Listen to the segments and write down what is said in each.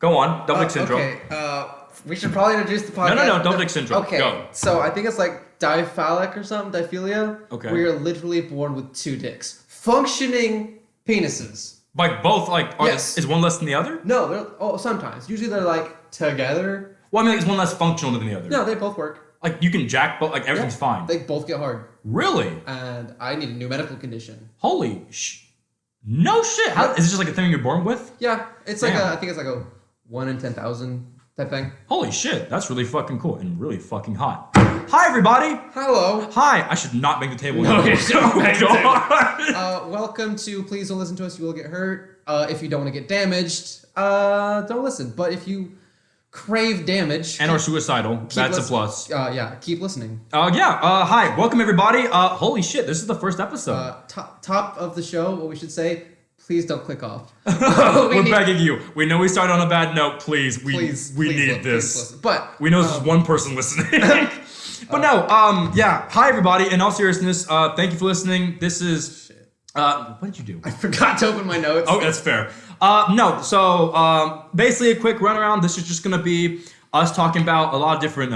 Go on. Double dick syndrome. Okay. We should probably introduce the podcast. No. Double dick syndrome. Okay. Go. So I think it's like diphallic or something. Diphilia. Okay. We are literally born with two dicks, functioning penises. Like both, like, Yes. is one less than the other? No, sometimes. Usually they're like together. Well, I mean, like, is one less functional than the other? No, they both work. Like, you can jack both, like, everything's fine. They both get hard. Really? And I need a new medical condition. Holy no shit. How, is it just like a thing you're born with? Yeah, it's like Damn. I think it's like a 1 in 10,000 type thing. Holy shit. That's really fucking cool and really fucking hot. Hi, everybody. Hello. Hi. I should not make the table. No, you shouldn't make the God. Welcome to Please Don't Listen to Us, You Will Get Hurt. If you don't want to get damaged, don't listen. But if you crave damage... And or suicidal. That's a plus. Keep listening. Hi. Welcome, everybody. Holy shit. This is the first episode. Top of the show, what we should say, please don't click off. We're begging you. We know we started on a bad note. Please, we need this. Please listen. But we know there's just one person listening. But no, hi everybody. In all seriousness, thank you for listening. This is, what did you do? I forgot to open my notes. Oh, that's fair. Basically a quick run around. This is just gonna be us talking about a lot of different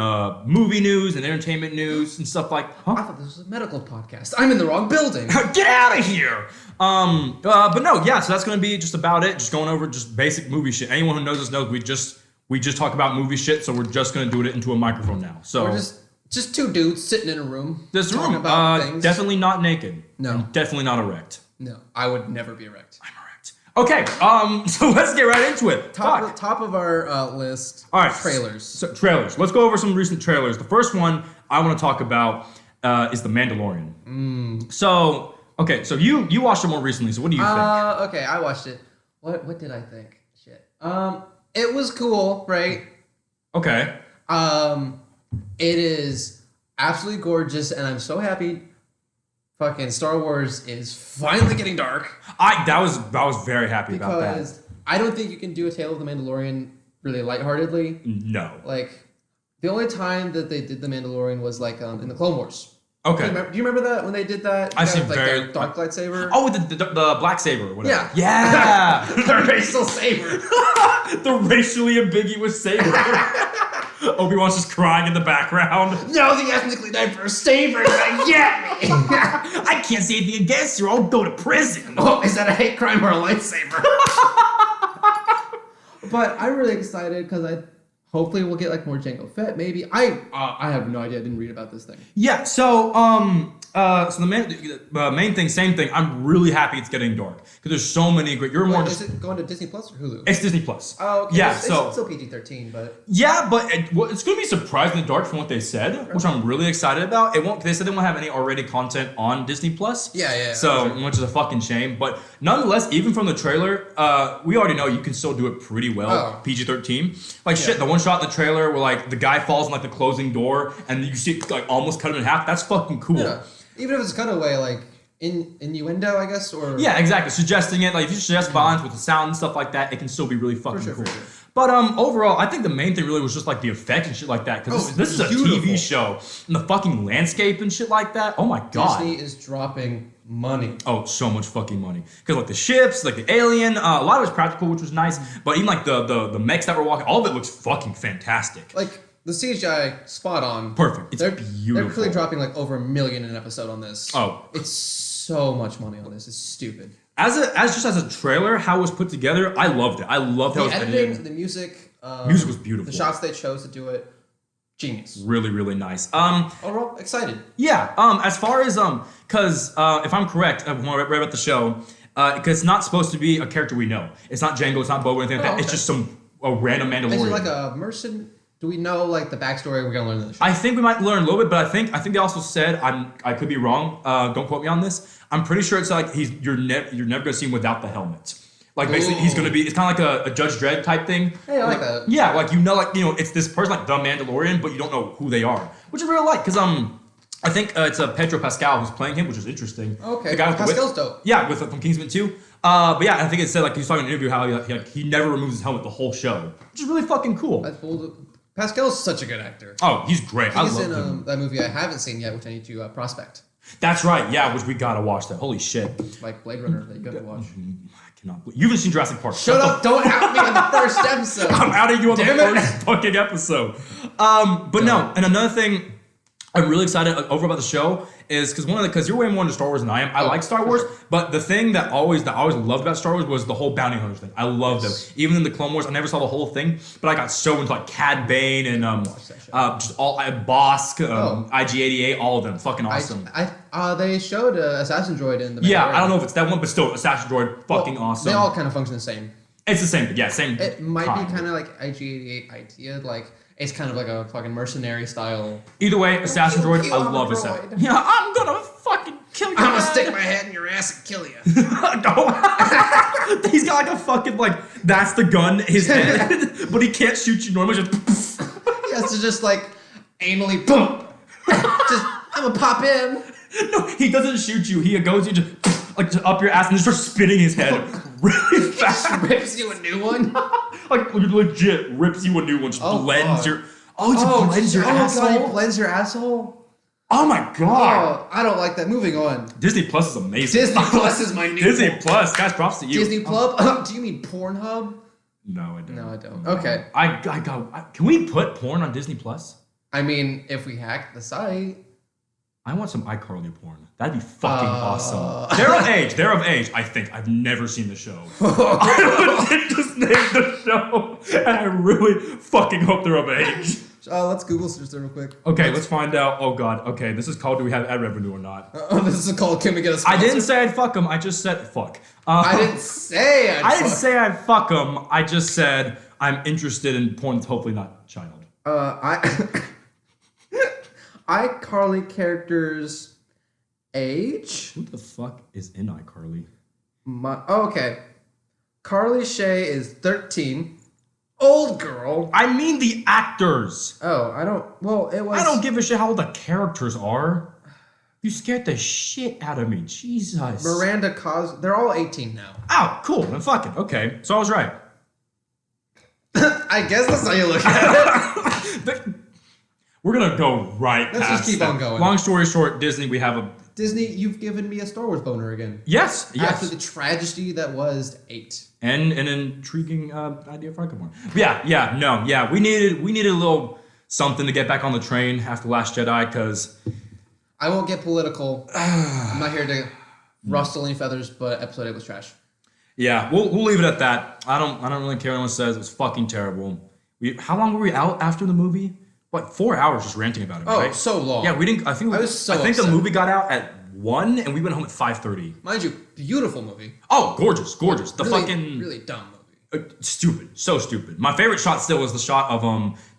movie news and entertainment news and stuff like. I thought this was a medical podcast. I'm in the wrong building. Get out of here. But no, yeah. So that's gonna be just about it. Just going over just basic movie shit. Anyone who knows us knows we just talk about movie shit. So we're just gonna do it into a microphone now. So we're just two dudes sitting in a room. This talking room, about things. definitely not naked. No. And definitely not erect. No, I would never be erect. I'm erect. Okay, so let's get right into it. Top of our list. All right, trailers. So trailers. Let's go over some recent trailers. The first one I want to talk about is The Mandalorian. So, okay, so you watched it more recently. So what do you think? Okay, I watched it. What did I think? Shit. It was cool, right? Okay. It is absolutely gorgeous, and I'm so happy. Fucking Star Wars is finally getting dark. I was very happy about that. Because I don't think you can do a Tale of the Mandalorian really lightheartedly. No. Like, the only time that they did the Mandalorian was like in the Clone Wars. Okay. Do you remember that when they did that? I see their dark lightsaber. Oh, with the black saber. Or whatever. Yeah. Yeah. The racial saber. The racially ambiguous saber. Obi-Wan's just crying in the background. No, the ethnically diverse saber is like, get me. I can't say anything against you. I'll go to prison. Oh, is that a hate crime or a lightsaber? But I'm really excited because hopefully we'll get like more Jango Fett. Maybe I have no idea. I didn't read about this thing. Yeah. So the main thing, same thing. I'm really happy it's getting dark because there's so many great. Is it going to Disney Plus or Hulu? It's Disney Plus. Oh, okay. Yeah. It's still PG-13, but yeah, but it's going to be surprisingly dark from what they said, which I'm really excited about. It won't. They said they won't have any already content on Disney Plus. Yeah. So, which is a fucking shame. But nonetheless, even from the trailer, we already know you can still do it pretty well. PG-13. Like shit, the one shot in the trailer where like the guy falls in like the closing door and you see it, like almost cut him in half. That's fucking cool. Yeah. Even if it's cutaway, like innuendo, I guess, or yeah, exactly. Suggesting it, like if you suggest violence with the sound and stuff like that, it can still be really fucking cool. For sure. But overall, I think the main thing really was just like the effects and shit like that. Because this is a TV show and the fucking landscape and shit like that. Oh my god, Disney is dropping money. Oh, so much fucking money. Because like the ships, like the alien, a lot of it was practical, which was nice. But even like the mechs that were walking, all of it looks fucking fantastic. Like the CGI, spot on. Perfect. It's beautiful. They're clearly dropping like over $1 million an episode on this. Oh, it's so much money on this. It's stupid. As a trailer, how it was put together, I loved it. I loved how it was editing, edited. the music. Music was beautiful. The shots they chose to do it, genius. Really, really nice. Overall, excited. Yeah. As far as because if I'm correct, when I read about the show, because it's not supposed to be a character we know. It's not Jango. It's not Boba or anything like that. Okay. It's just a random Mandalorian. Is it like a mercenary? Do we know like the backstory? We're gonna learn in the show. I think we might learn a little bit, but I think they also said I could be wrong. Don't quote me on this. I'm pretty sure it's like you're never gonna see him without the helmet. Like basically he's gonna be. It's kind of like a Judge Dredd type thing. Hey, I like that. Yeah, like it's this person like the Mandalorian, but you don't know who they are, which I really like because I think it's Pedro Pascal who's playing him, which is interesting. Okay, the guy with Pascal's dope. Yeah, from Kingsman 2. But yeah, I think it said like he was talking in an interview how he never removes his helmet the whole show, which is really fucking cool. That's bold. Pascal's such a good actor. Oh, he's great. I love him. He's in that movie I haven't seen yet, which I need to prospect. That's right. Yeah, which we gotta watch that. Holy shit. Like Blade Runner that you got to watch. cannot believe you haven't seen Jurassic Park. Shut up! Don't out me on the first episode. I'm outing you on the first fucking episode. But no, and another thing I'm really excited over about the show is because you're way more into Star Wars than I am. I like Star Wars, but the thing that I always loved about Star Wars was the whole bounty hunters thing. I loved them. Even in the Clone Wars, I never saw the whole thing, but I got so into like Cad Bane and just all Bosk, IG-88, all of them, fucking awesome. They showed Assassin Droid in the Yeah, I don't know if it's that one, but still, Assassin Droid, fucking awesome. They all kind of function the same. It's the same, yeah, same. It might be kind of like IG-88 idea, like. It's kind of like a fucking mercenary style. Either way, Assassin Droid, I love Assassin. Yeah, I'm gonna fucking kill you. I'm gonna stick my head in your ass and kill you. He's got like a fucking that's the gun, his head, but he can't shoot you normally. Just he has to just like anally boom. I'm gonna pop in. No, he doesn't shoot you. He goes just up your ass and just starts spinning his head really fast. Just rips you a new one. Like legit rips you a new one. Just blends your. Blends your asshole. God, he blends your asshole. Oh my god. Oh, I don't like that. Moving on. Disney Plus is amazing. Disney Plus is my new. Disney Plus, guys, props to you. Disney Plus. Do you mean Pornhub? No, I don't. No, I don't. Okay. Can we put porn on Disney Plus? I mean, if we hack the site. I want some iCarly porn. That'd be fucking awesome. They're of age. They're of age, I think. I've never seen the show. I just named the show, and I really fucking hope they're of age. Let's Google search them real quick. Okay, let's find out. Oh god. Okay, this is called Do We Have Ad Revenue or Not? This is called Can We Get a Sponsor? I didn't say I'd fuck them. I just said fuck. I didn't say I'd fuck them. I just said I'm interested in porn that's hopefully not child. iCarly characters age? Who the fuck is in iCarly? Okay. Carly Shay is 13. Old girl. I mean the actors. Oh, I don't give a shit how old the characters are. You scared the shit out of me. Jesus. Miranda they're all 18 now. Oh, cool. Then fuck it. Okay. So I was right. I guess that's how you look at it. We're gonna go right. Let's just keep on going. Long story short, Disney. We have a Disney. You've given me a Star Wars boner again. Yes. After the tragedy that was 8. And an intriguing idea for more. Yeah. We needed a little something to get back on the train after Last Jedi because I won't get political. I'm not here to rustle any feathers, but episode 8 was trash. Yeah, we'll leave it at that. I don't really care what anyone says. It was fucking terrible. How long were we out after the movie? What, 4 hours just ranting about it, right? Oh, so long. Yeah, we didn't. I think the movie got out at 1 and we went home at 5:30. Mind you, beautiful movie. Oh, gorgeous. The really dumb movie. Stupid, so stupid. My favorite shot still was the shot of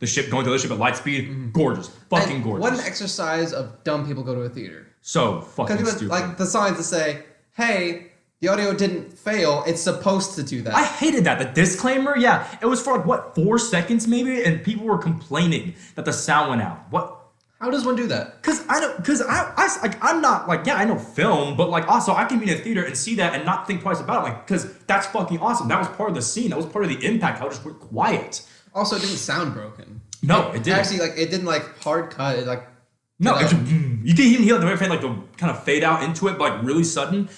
the ship going to the ship at light speed. Mm-hmm. Gorgeous, fucking gorgeous. What an exercise of dumb people go to a theater. So fucking stupid. Like the signs that say, "Hey, the audio didn't fail. It's supposed to do that." I hated that. The disclaimer, yeah, it was for 4 seconds maybe, and people were complaining that the sound went out. What? How does one do that? I'm not I know film, but also I can be in a theater and see that and not think twice about it, because that's fucking awesome. That was part of the scene. That was part of the impact. How it just went quiet. Also, it didn't sound broken. No, it didn't. Actually, it didn't hard cut. It no, you can even hear the very the kind of fade out into it, but really sudden.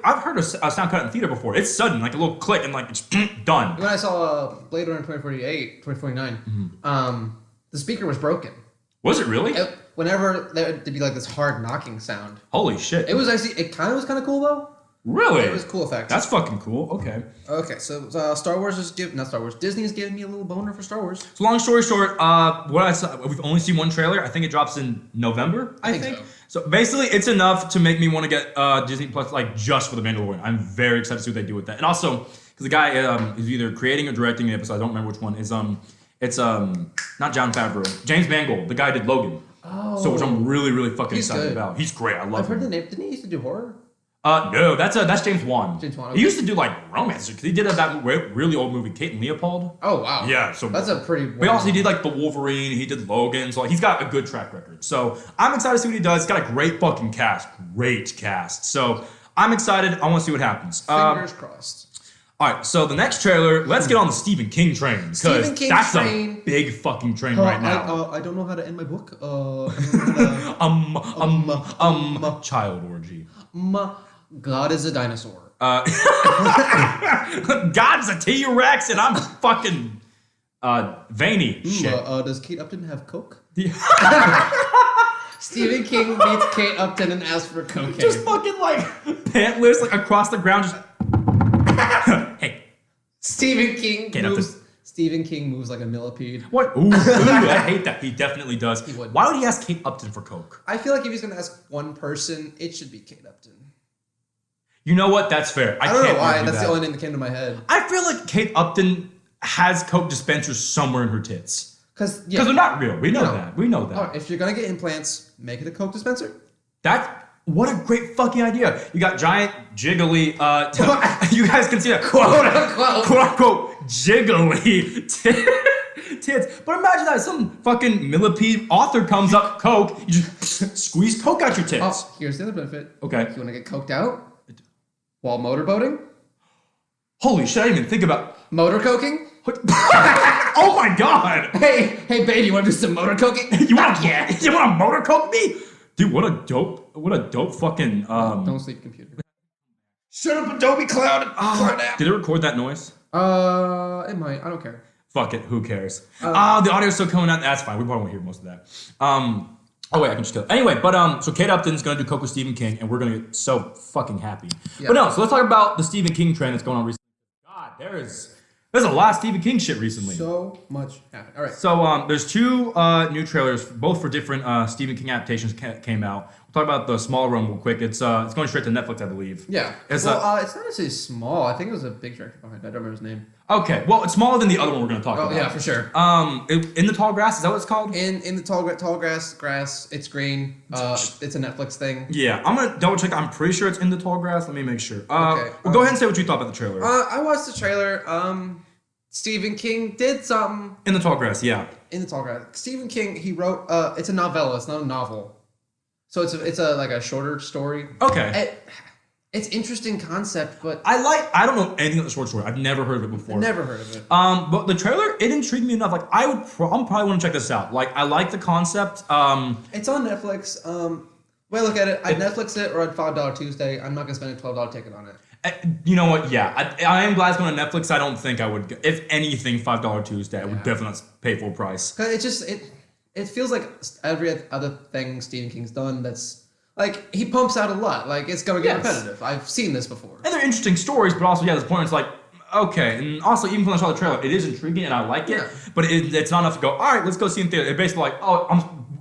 I've heard a sound cut in theater before. It's sudden, like a little click, and it's done. When I saw Blade Runner 2049, the speaker was broken. Was it really? Whenever there'd be this hard knocking sound. Holy shit! It was actually. It kind of was cool though. Really? It was cool effect. That's fucking cool. Okay. Okay, so Star Wars not Star Wars. Disney is giving me a little boner for Star Wars. So long story short, what I saw, we've only seen one trailer. I think it drops in November. I think. So basically, it's enough to make me want to get Disney Plus just for the Mandalorian. I'm very excited to see what they do with that, and also because the guy is either creating or directing the episode. I don't remember which one. It's not Jon Favreau. James Mangold, the guy who did Logan. Oh. So which I'm really, really fucking excited about. He's great. I love him. I've heard the name. Didn't he used to do horror? No, that's James Wan. James Wan. Okay. He used to do romance because he did that really old movie, Kate and Leopold. Oh wow. Yeah, so that's a pretty. But he did the Wolverine. He did Logan. So he's got a good track record. So I'm excited to see what he does. He's got a great fucking cast. Great cast. So I'm excited. I want to see what happens. Fingers crossed. All right, so the next trailer, let's get on the Stephen King train, because that's a big fucking train right now. I don't know how to end my book. Child orgy. God is a dinosaur. God's a T-Rex and I'm fucking veiny. Shit. Does Kate Upton have coke? Stephen King meets Kate Upton and asks for cocaine. Just fucking like pantless, like across the ground. Just hey. Stephen King Kate moves. Upton. Stephen King moves like a millipede. What? Ooh, I hate that. He definitely does. He would. Why would he ask Kate Upton for coke? I feel like if he's gonna ask one person, it should be Kate Upton. You know what? That's fair. I don't know why. That's the only name that came to my head. I feel like Kate Upton has coke dispensers somewhere in her tits. Because they're not real. We know that. We know that. Oh, if you're gonna get implants, make it a coke dispenser. What a great fucking idea. You got giant jiggly, you guys can see that quote unquote jiggly tits. But imagine that some fucking millipede author comes up, coke, you just squeeze coke out your tits. Oh, here's the other benefit. Okay. You wanna get coked out while motorboating? Holy shit, I didn't even think about motor coking. Oh my god! Hey, babe, you want to do some motor coking? You want to motor coke me? Dude, what a dope fucking Don't sleep, computer. Shut up, Adobe Cloud. Did it record that noise? It might. I don't care. Fuck it. Who cares? The audio's still coming out. That's fine. We probably won't hear most of that. Oh wait, I can just kill it. Anyway, but so Kate Upton's gonna do coke with Stephen King, and we're gonna get so fucking happy. Yeah. But no, so let's talk about the Stephen King trend that's going on recently. God, there's a lot of Stephen King shit recently. So much happened. All right. So there's two new trailers, both for different Stephen King adaptations came out. We'll talk about the smaller one real quick. It's going straight to Netflix, I believe. Yeah. It's not necessarily small. I think it was a big director behind it. I don't remember his name. Okay. Well, it's smaller than the other one we're going to talk about. Yeah, for sure. In the Tall Grass, is that what it's called? In the tall grass. It's green. It's a Netflix thing. Yeah, I'm gonna double check. I'm pretty sure it's In the Tall Grass. Let me make sure. Okay. Well, go ahead and say what you thought about the trailer. I watched the trailer. Stephen King did something. In the Tall Grass, yeah. In the Tall Grass. Stephen King, he wrote. It's a novella. It's not a novel. So it's like a shorter story. Okay. It's interesting concept, but I don't know anything about the short story. I've never heard of it before. Never heard of it. But the trailer, it intrigued me enough. Like I'm probably want to check this out. Like I like the concept. It's on Netflix. Way I look at it, I'd Netflix it or I'd $5 Tuesday. I'm not gonna spend a $12 ticket on it. You know what? Yeah, I am glad it's going to Netflix. I don't think I would. If anything, $5 Tuesday, I would definitely not pay full price. Cause it feels like every other thing Stephen King's done. That's like he pumps out a lot. Like it's gonna get repetitive. I've seen this before. And they're interesting stories, but also this point it's like okay. And also even when I saw the trailer, it is intriguing and I like it. But it's not enough to go. All right, let's go see it in theater. It's basically like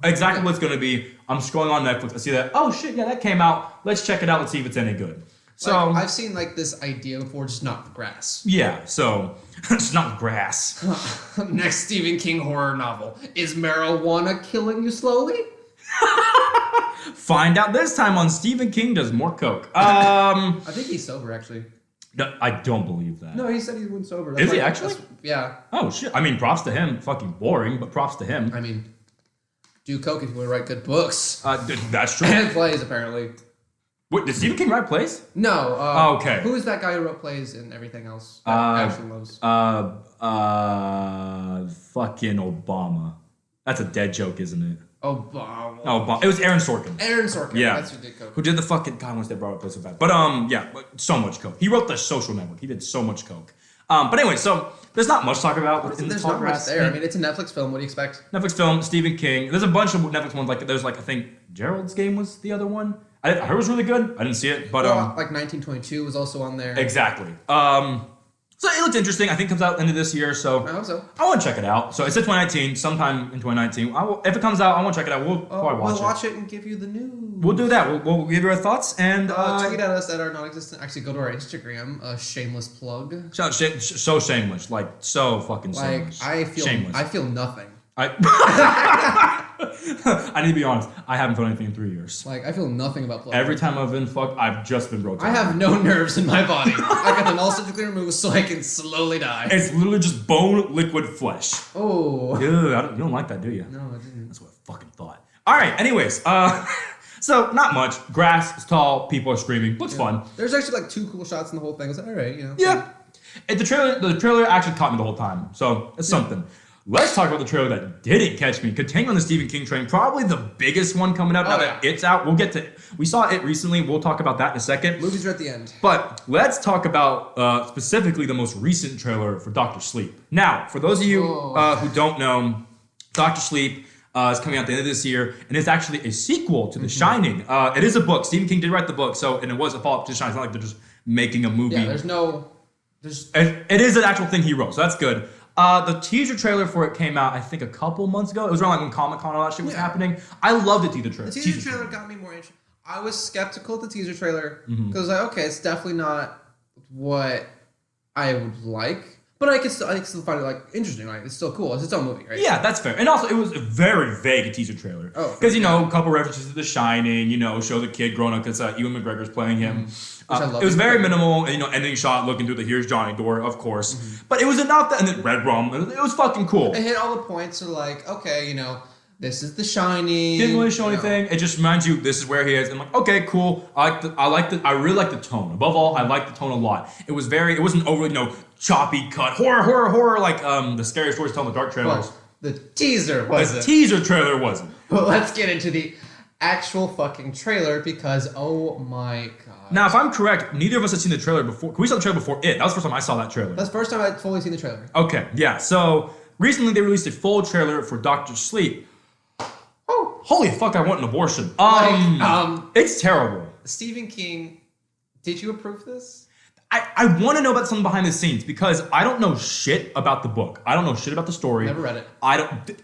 exactly what it's gonna be. I'm scrolling on Netflix. I see that. Oh shit, yeah, that came out. Let's check it out. Let's see if it's any good. So I've seen like this idea before, just not with grass. Yeah, so it's not grass. Next Stephen King horror novel. Is marijuana killing you slowly? Find out this time on Stephen King Does More Coke. I think he's sober actually. No, I don't believe that. No, he said he went sober. Is he actually? Yeah. Oh shit. I mean, props to him. Fucking boring, but props to him. I mean, do coke if you want to write good books. That's true. And plays apparently. Wait, did Stephen King write plays? No. Okay. Who is that guy who wrote plays and everything else that Ashley loves? Fucking Obama. That's a dead joke, isn't it? Obama. It was Aaron Sorkin. Aaron Sorkin. Yeah. That's who did coke. Who did the fucking God once they brought up place so bad. But so much coke. He wrote The Social Network. He did so much coke. But anyway, so there's not much to talk about in the Tall Grass. Much there. I mean, it's a Netflix film. What do you expect? Netflix film, Stephen King. There's a bunch of Netflix ones. Like there's I think Gerald's Game was the other one. I heard it was really good. I didn't see it, but like 1922 was also on there. Exactly. So it looked interesting. I think it comes out end of this year, so I hope so. I want to check it out. So it's in 2019, sometime in 2019. If it comes out, I want to check it out. We'll probably watch it. We'll watch it and give you the news. We'll do that. We'll give you our thoughts and tweet at us at our non-existent. Actually, go to our Instagram. Shameless plug. So shameless, like so fucking shameless. I feel nothing. I need to be honest. I haven't felt anything in 3 years. Like I feel nothing about plug. Every time I've been fucked, I've just been rotating. I have no nerves in my body. I got them all surgically removed so I can slowly die. It's literally just bone, liquid flesh. Oh. Ew, you don't like that, do you? No, I didn't. That's what I fucking thought. All right. Anyways, so not much. Grass is tall. People are screaming. Looks fun. There's actually like 2 cool shots in the whole thing. I was like, all right, Yeah. The trailer actually caught me the whole time, so it's something. Let's talk about the trailer that didn't catch me. Continuing on the Stephen King train, probably the biggest one coming up now that it's out. We saw it recently. We'll talk about that in a second. Movies are at the end. But let's talk about specifically the most recent trailer for Dr. Sleep. Now, for those of you who don't know, Dr. Sleep is coming out at the end of this year, and it's actually a sequel to The Shining. It is a book. Stephen King did write the book, and it was a follow-up to The Shining. It's not like they're just making a movie. Yeah, it is an actual thing he wrote, so that's good. The teaser trailer for it came out, I think, a couple months ago. It was around like when Comic-Con and all that shit was happening. I loved the teaser trailer. The teaser trailer got me more interested. I was skeptical of the teaser trailer because okay, it's definitely not what I would like. But I can still find it like interesting, right? It's still cool. It's its own movie, right? Yeah, that's fair. And also, it was a very vague teaser trailer. Because, a couple references to The Shining, show the kid growing up because Ewan McGregor's playing him. It was very minimal, and, ending shot looking through the Here's Johnny door, of course. But it was enough that, and then Red Rum, it was fucking cool. It hit all the points of like, okay, this is The Shining. Didn't really show anything. It just reminds you this is where he is. And like, okay, cool. I really like the tone. Above all, I like the tone a lot. It wasn't overly, choppy cut horror like the scary stories told in the dark trailers. Well, the teaser wasn't. The teaser trailer wasn't. But let's get into the actual fucking trailer because oh my god. Now, if I'm correct, neither of us had seen the trailer before. We saw the trailer before it. That was the first time I saw that trailer. That's the first time I'd fully seen the trailer. Okay, yeah. So recently they released a full trailer for Dr. Sleep. Oh, holy fuck! I want an abortion. It's terrible. Stephen King, did you approve this? I want to know about something behind the scenes because I don't know shit about the book. I don't know shit about the story. Never read it.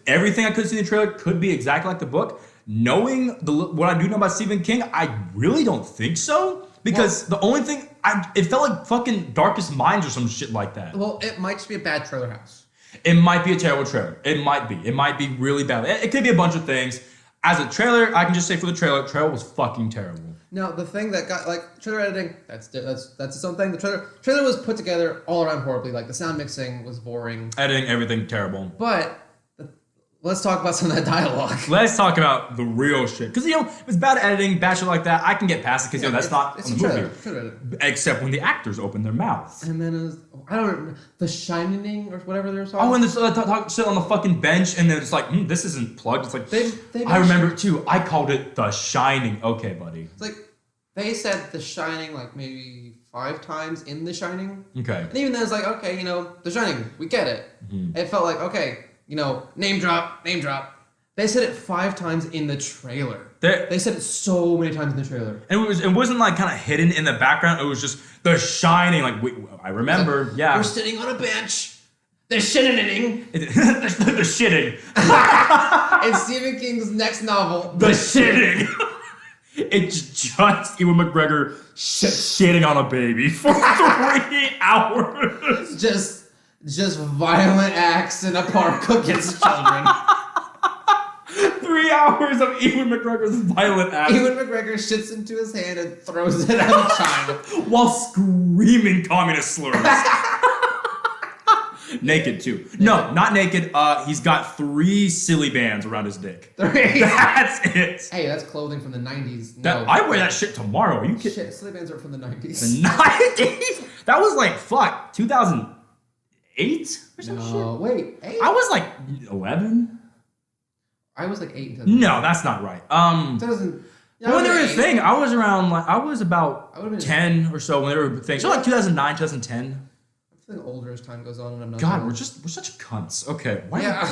Everything I could see in the trailer could be exactly like the book. Knowing what I do know about Stephen King, I really don't think so. Because the only thing, it felt like fucking Darkest Minds or some shit like that. Well, it might just be a bad trailer house. It might be a terrible trailer. It might be. It might be really bad. It could be a bunch of things. As a trailer, I can just say for the trailer was fucking terrible. Now, the thing that got, trailer editing, that's its own thing. The trailer was put together all around horribly. Like, the sound mixing was boring. Editing, everything terrible. But let's talk about some of that dialogue. Let's talk about the real shit. Because, if it's bad editing, bad shit like that, I can get past it because, that's not on the movie. Except when the actors open their mouths. And then it was, I don't remember, The Shining or whatever they were talking. Oh, and they talk shit on the fucking bench, and then it's like, this isn't plugged. It's like, I remember it too. I called it The Shining. Okay, buddy. It's like, they said The Shining like maybe 5 times in The Shining. Okay. And even then it's like, okay, The Shining, we get it. Mm-hmm. It felt like, okay, name drop. They said it 5 times in the trailer. They said it so many times in the trailer. And it wasn't like kind of hidden in the background. It was just The Shining. Like, I remember, We're sitting on a bench. They're shitting. The shitting. In Stephen King's next novel, The Shitting. It's just Ewan McGregor shitting on a baby for 3 hours. Just violent acts in a park against children. 3 hours of Ewan McGregor's violent acts. Ewan McGregor shits into his hand and throws it at a child. While screaming communist slurs. Naked, too. No, not naked. He's got 3 silly bands around his dick. 3? That's it. Hey, that's clothing from the 90s. No. I wear that shit tomorrow. Are you kidding? Shit, silly bands are from the 90s. The 90s? That was like, 2008 or some shit? No, wait, 8? I was like 11? I was like 8. No, that's not right. When they were a thing, I was around, I was about 10 or so when they were a thing. So like 2009, 2010. I'm feeling older as time goes on, and I'm not. God, we're such cunts. Okay, why? Yeah,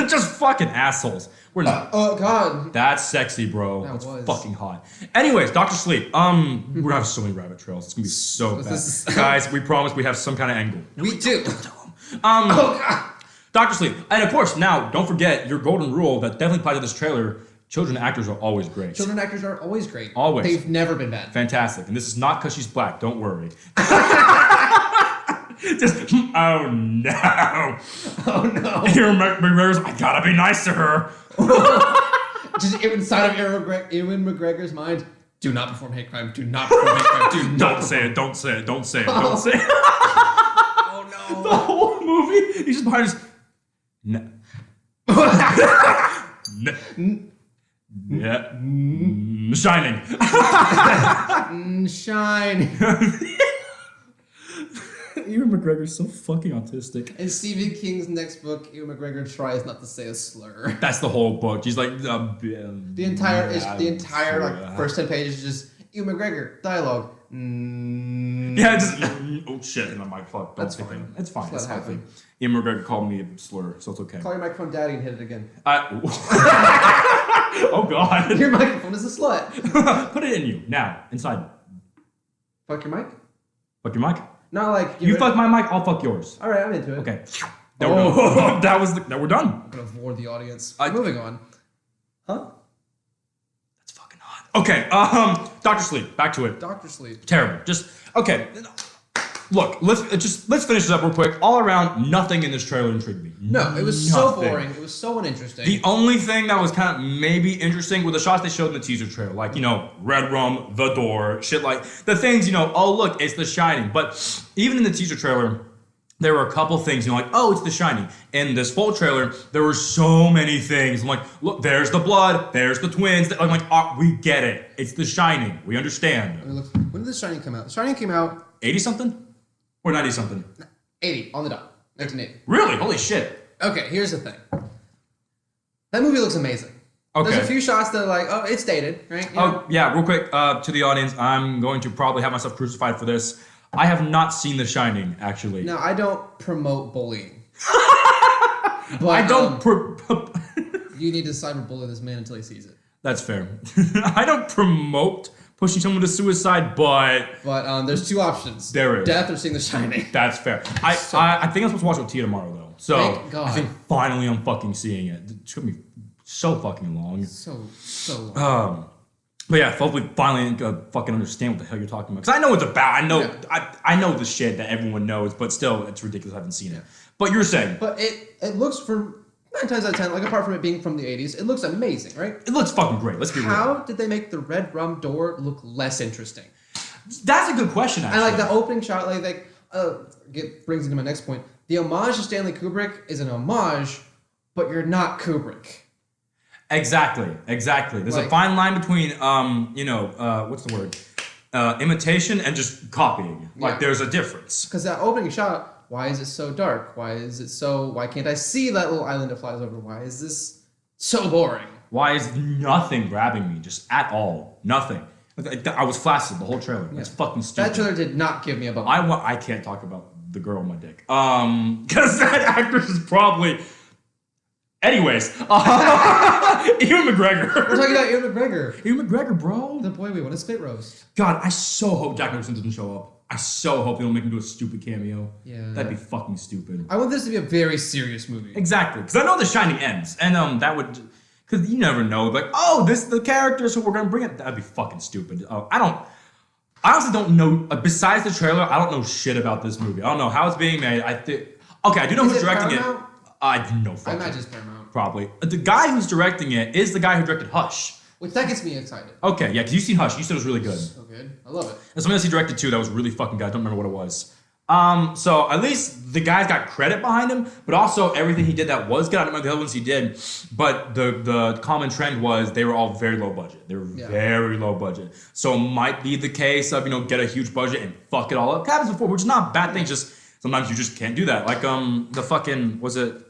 just fucking assholes. We're not. Oh God, that's sexy, bro. That's fucking hot. Anyways, Dr. Sleep. We're gonna have so many rabbit trails. It's gonna be so bad, guys. We promise we have some kind of angle. We do. Don't tell them. Oh God. Dr. Sleep, and of course, now don't forget your golden rule that definitely applies to this trailer. Children actors are always great. Children actors are always great. Always. They've never been bad. Fantastic, and this is not because she's black. Don't worry. Just, oh no. Ewan McGregor's, I gotta be nice to her. Just inside of Ewan McGregor's mind, do not perform hate crime, do not perform hate crime, don't say it. Oh no. The whole movie, he's just behind his... Yeah. Shining. Shine. Ewan McGregor's so fucking autistic. In Stephen King's next book, Ewan McGregor tries not to say a slur. That's the whole book. He's like the entire like first 10 pages is just Ewan McGregor dialogue. Yeah, just oh shit, and I'm like, fuck. That's fine. It's fine. It's happen. fine. Ewan McGregor called me a slur, so it's okay. Call your microphone daddy and hit it again. Oh god. Your microphone is a slut. Put it in you now, inside. Fuck your mic? Fuck your mic? Not like you fuck my mic, I'll fuck yours. All right, I'm into it. Okay. There we go. We're done. I'm gonna bore the audience. Moving on. Huh? That's fucking hot. Okay. Dr. Sleep. Back to it. Dr. Sleep. Terrible. Just okay. Look, let's finish this up real quick. All around, nothing in this trailer intrigued me. No, it was so boring. It was so uninteresting. The only thing that was kind of maybe interesting were the shots they showed in the teaser trailer. Like, red rum, the door, shit like the things, oh, look, it's The Shining. But even in the teaser trailer, there were a couple things, like, oh, it's The Shining. In this full trailer, there were so many things. I'm like, look, there's the blood, there's the twins. I'm like, oh, we get it. It's The Shining. We understand. When did The Shining come out? The Shining came out 80-something? Or 90-something? 80, on the dot. 1980. Really? Holy shit. Okay, here's the thing. That movie looks amazing. Okay. There's a few shots that are like, oh, it's dated, right? Yeah, real quick, to the audience, I'm going to probably have myself crucified for this. I have not seen The Shining, actually. No, I don't promote bullying. But I don't... You need to cyberbully this man until he sees it. That's fair. I don't promote pushing someone to suicide, but there's two options. There is. Death or seeing The Shining. That's fair. I think I'm supposed to watch it with Tia tomorrow, though. So thank God. I think finally I'm fucking seeing it. It's gonna be so fucking long. So long. But yeah, hopefully finally fucking understand what the hell you're talking about. Because I know what it's about. I know I know the shit that everyone knows, but still, it's ridiculous I haven't seen it. But you're saying. But it looks, for 9 times out of 10, like apart from it being from the 80s, it looks amazing, right? It looks fucking great. Let's be real. How did they make the red rum door look less interesting? That's a good question, actually. And like the opening shot, brings into my next point. The homage to Stanley Kubrick is an homage, but you're not Kubrick. Exactly. There's a fine line between, what's the word? Imitation and just copying. There's a difference. Because that opening shot, why is it so dark? Why can't I see that little island it flies over? Why is this so boring? Why is nothing grabbing me? Just at all. Nothing. I was flaccid the whole trailer. That's fucking stupid. That trailer did not give me a bump. I can't talk about the girl on my dick. Because that actress is probably... Anyways, Ewan McGregor. We're talking about Ewan McGregor. Ewan McGregor, bro. The boy we want to spit roast. God, I so hope Jack Nicholson doesn't show up. I so hope they don't make him do a stupid cameo. Yeah. That'd be fucking stupid. I want this to be a very serious movie. Exactly. Because I know The Shining ends. And that would... Because you never know. Like, oh, this is the character, so we're going to bring it. That'd be fucking stupid. I honestly don't know... besides the trailer, I don't know shit about this movie. I don't know how it's being made. Okay, I do know who's directing Paramount? it. I know. I imagine it's Paramount. Probably. The guy who's directing it is the guy who directed Hush. Which, that gets me excited. Okay, yeah, because you've seen Hush. You said it was really good. So good. I love it. And something else he directed too that was really fucking good. I don't remember what it was. So at least the guy's got credit behind him, but also everything he did that was good. I don't remember the other ones he did, but the common trend was they were all very low budget. They were very low budget. So it might be the case of, get a huge budget and fuck it all up. It happens before, which is not a bad thing. Just sometimes you just can't do that. Like the fucking, was it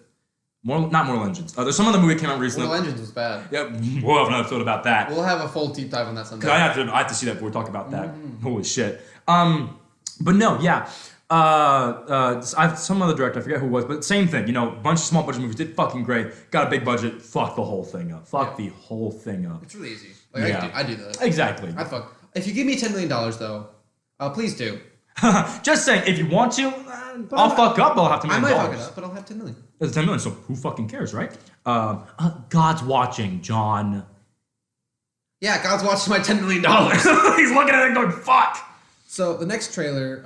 not Mortal Engines? There's some other movie that came out recently. Mortal Engines was bad. Yeah, we'll have an episode about that. We'll have a full deep dive on that someday. I have to see that before we talk about that. Holy shit. But no, yeah. Some other director, I forget who it was, but same thing. Bunch of small budget movies did fucking great. Got a big budget. Fuck the whole thing up. Fuck the whole thing up. It's really easy. I do that. Exactly. If you give me $10 million though, please do. Just saying, if you want to, I'll fuck up. I'll have $10 million. I might fuck it up, but I'll have $10 million. It's $10 million, so who fucking cares, right? God's watching, John. Yeah, God's watching my $10 million. He's looking at it going, fuck. So the next trailer,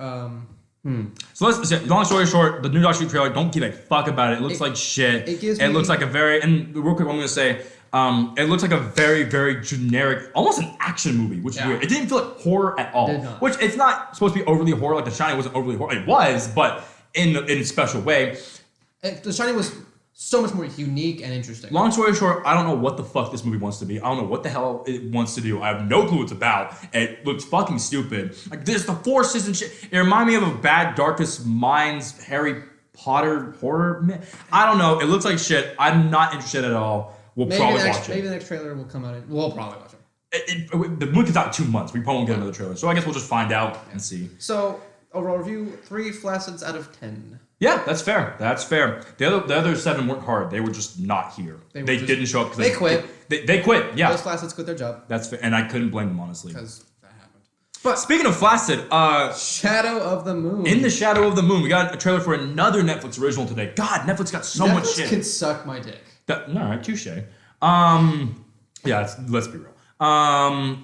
So let's say, long story short, the new Dr. Sleep trailer, don't give a fuck about it. It looks like shit. It looks like a very, and real quick, what I'm going to say, it looks like a very, very generic, almost an action movie, which is weird. It didn't feel like horror at all. Which it's not supposed to be overly horror, like The Shining wasn't overly horror. It was, but in a special way. The Shining was so much more unique and interesting. Long story short, I don't know what the fuck this movie wants to be. I don't know what the hell it wants to do. I have no clue what it's about. It looks fucking stupid. Like, there's the forces and shit. It reminded me of a bad Darkest Minds Harry Potter horror. I don't know. It looks like shit. I'm not interested at all. We'll probably watch it. Maybe the next trailer will come out. We'll probably watch it. The movie comes out in 2 months. We probably won't get another trailer. So I guess we'll just find out and see. So, overall review, 3 flaccid out of 10. Yeah, that's fair. That's fair. The other 7 weren't hard. They were just not here. They didn't show up because they quit. They quit. Yeah, those flacids quit their job. That's fair, and I couldn't blame them honestly. Because that happened. But speaking of flaccid, Shadow of the Moon. In the Shadow of the Moon, we got a trailer for another Netflix original today. God, Netflix got so much shit. Netflix can suck my dick. All right, touche. Yeah, let's be real. All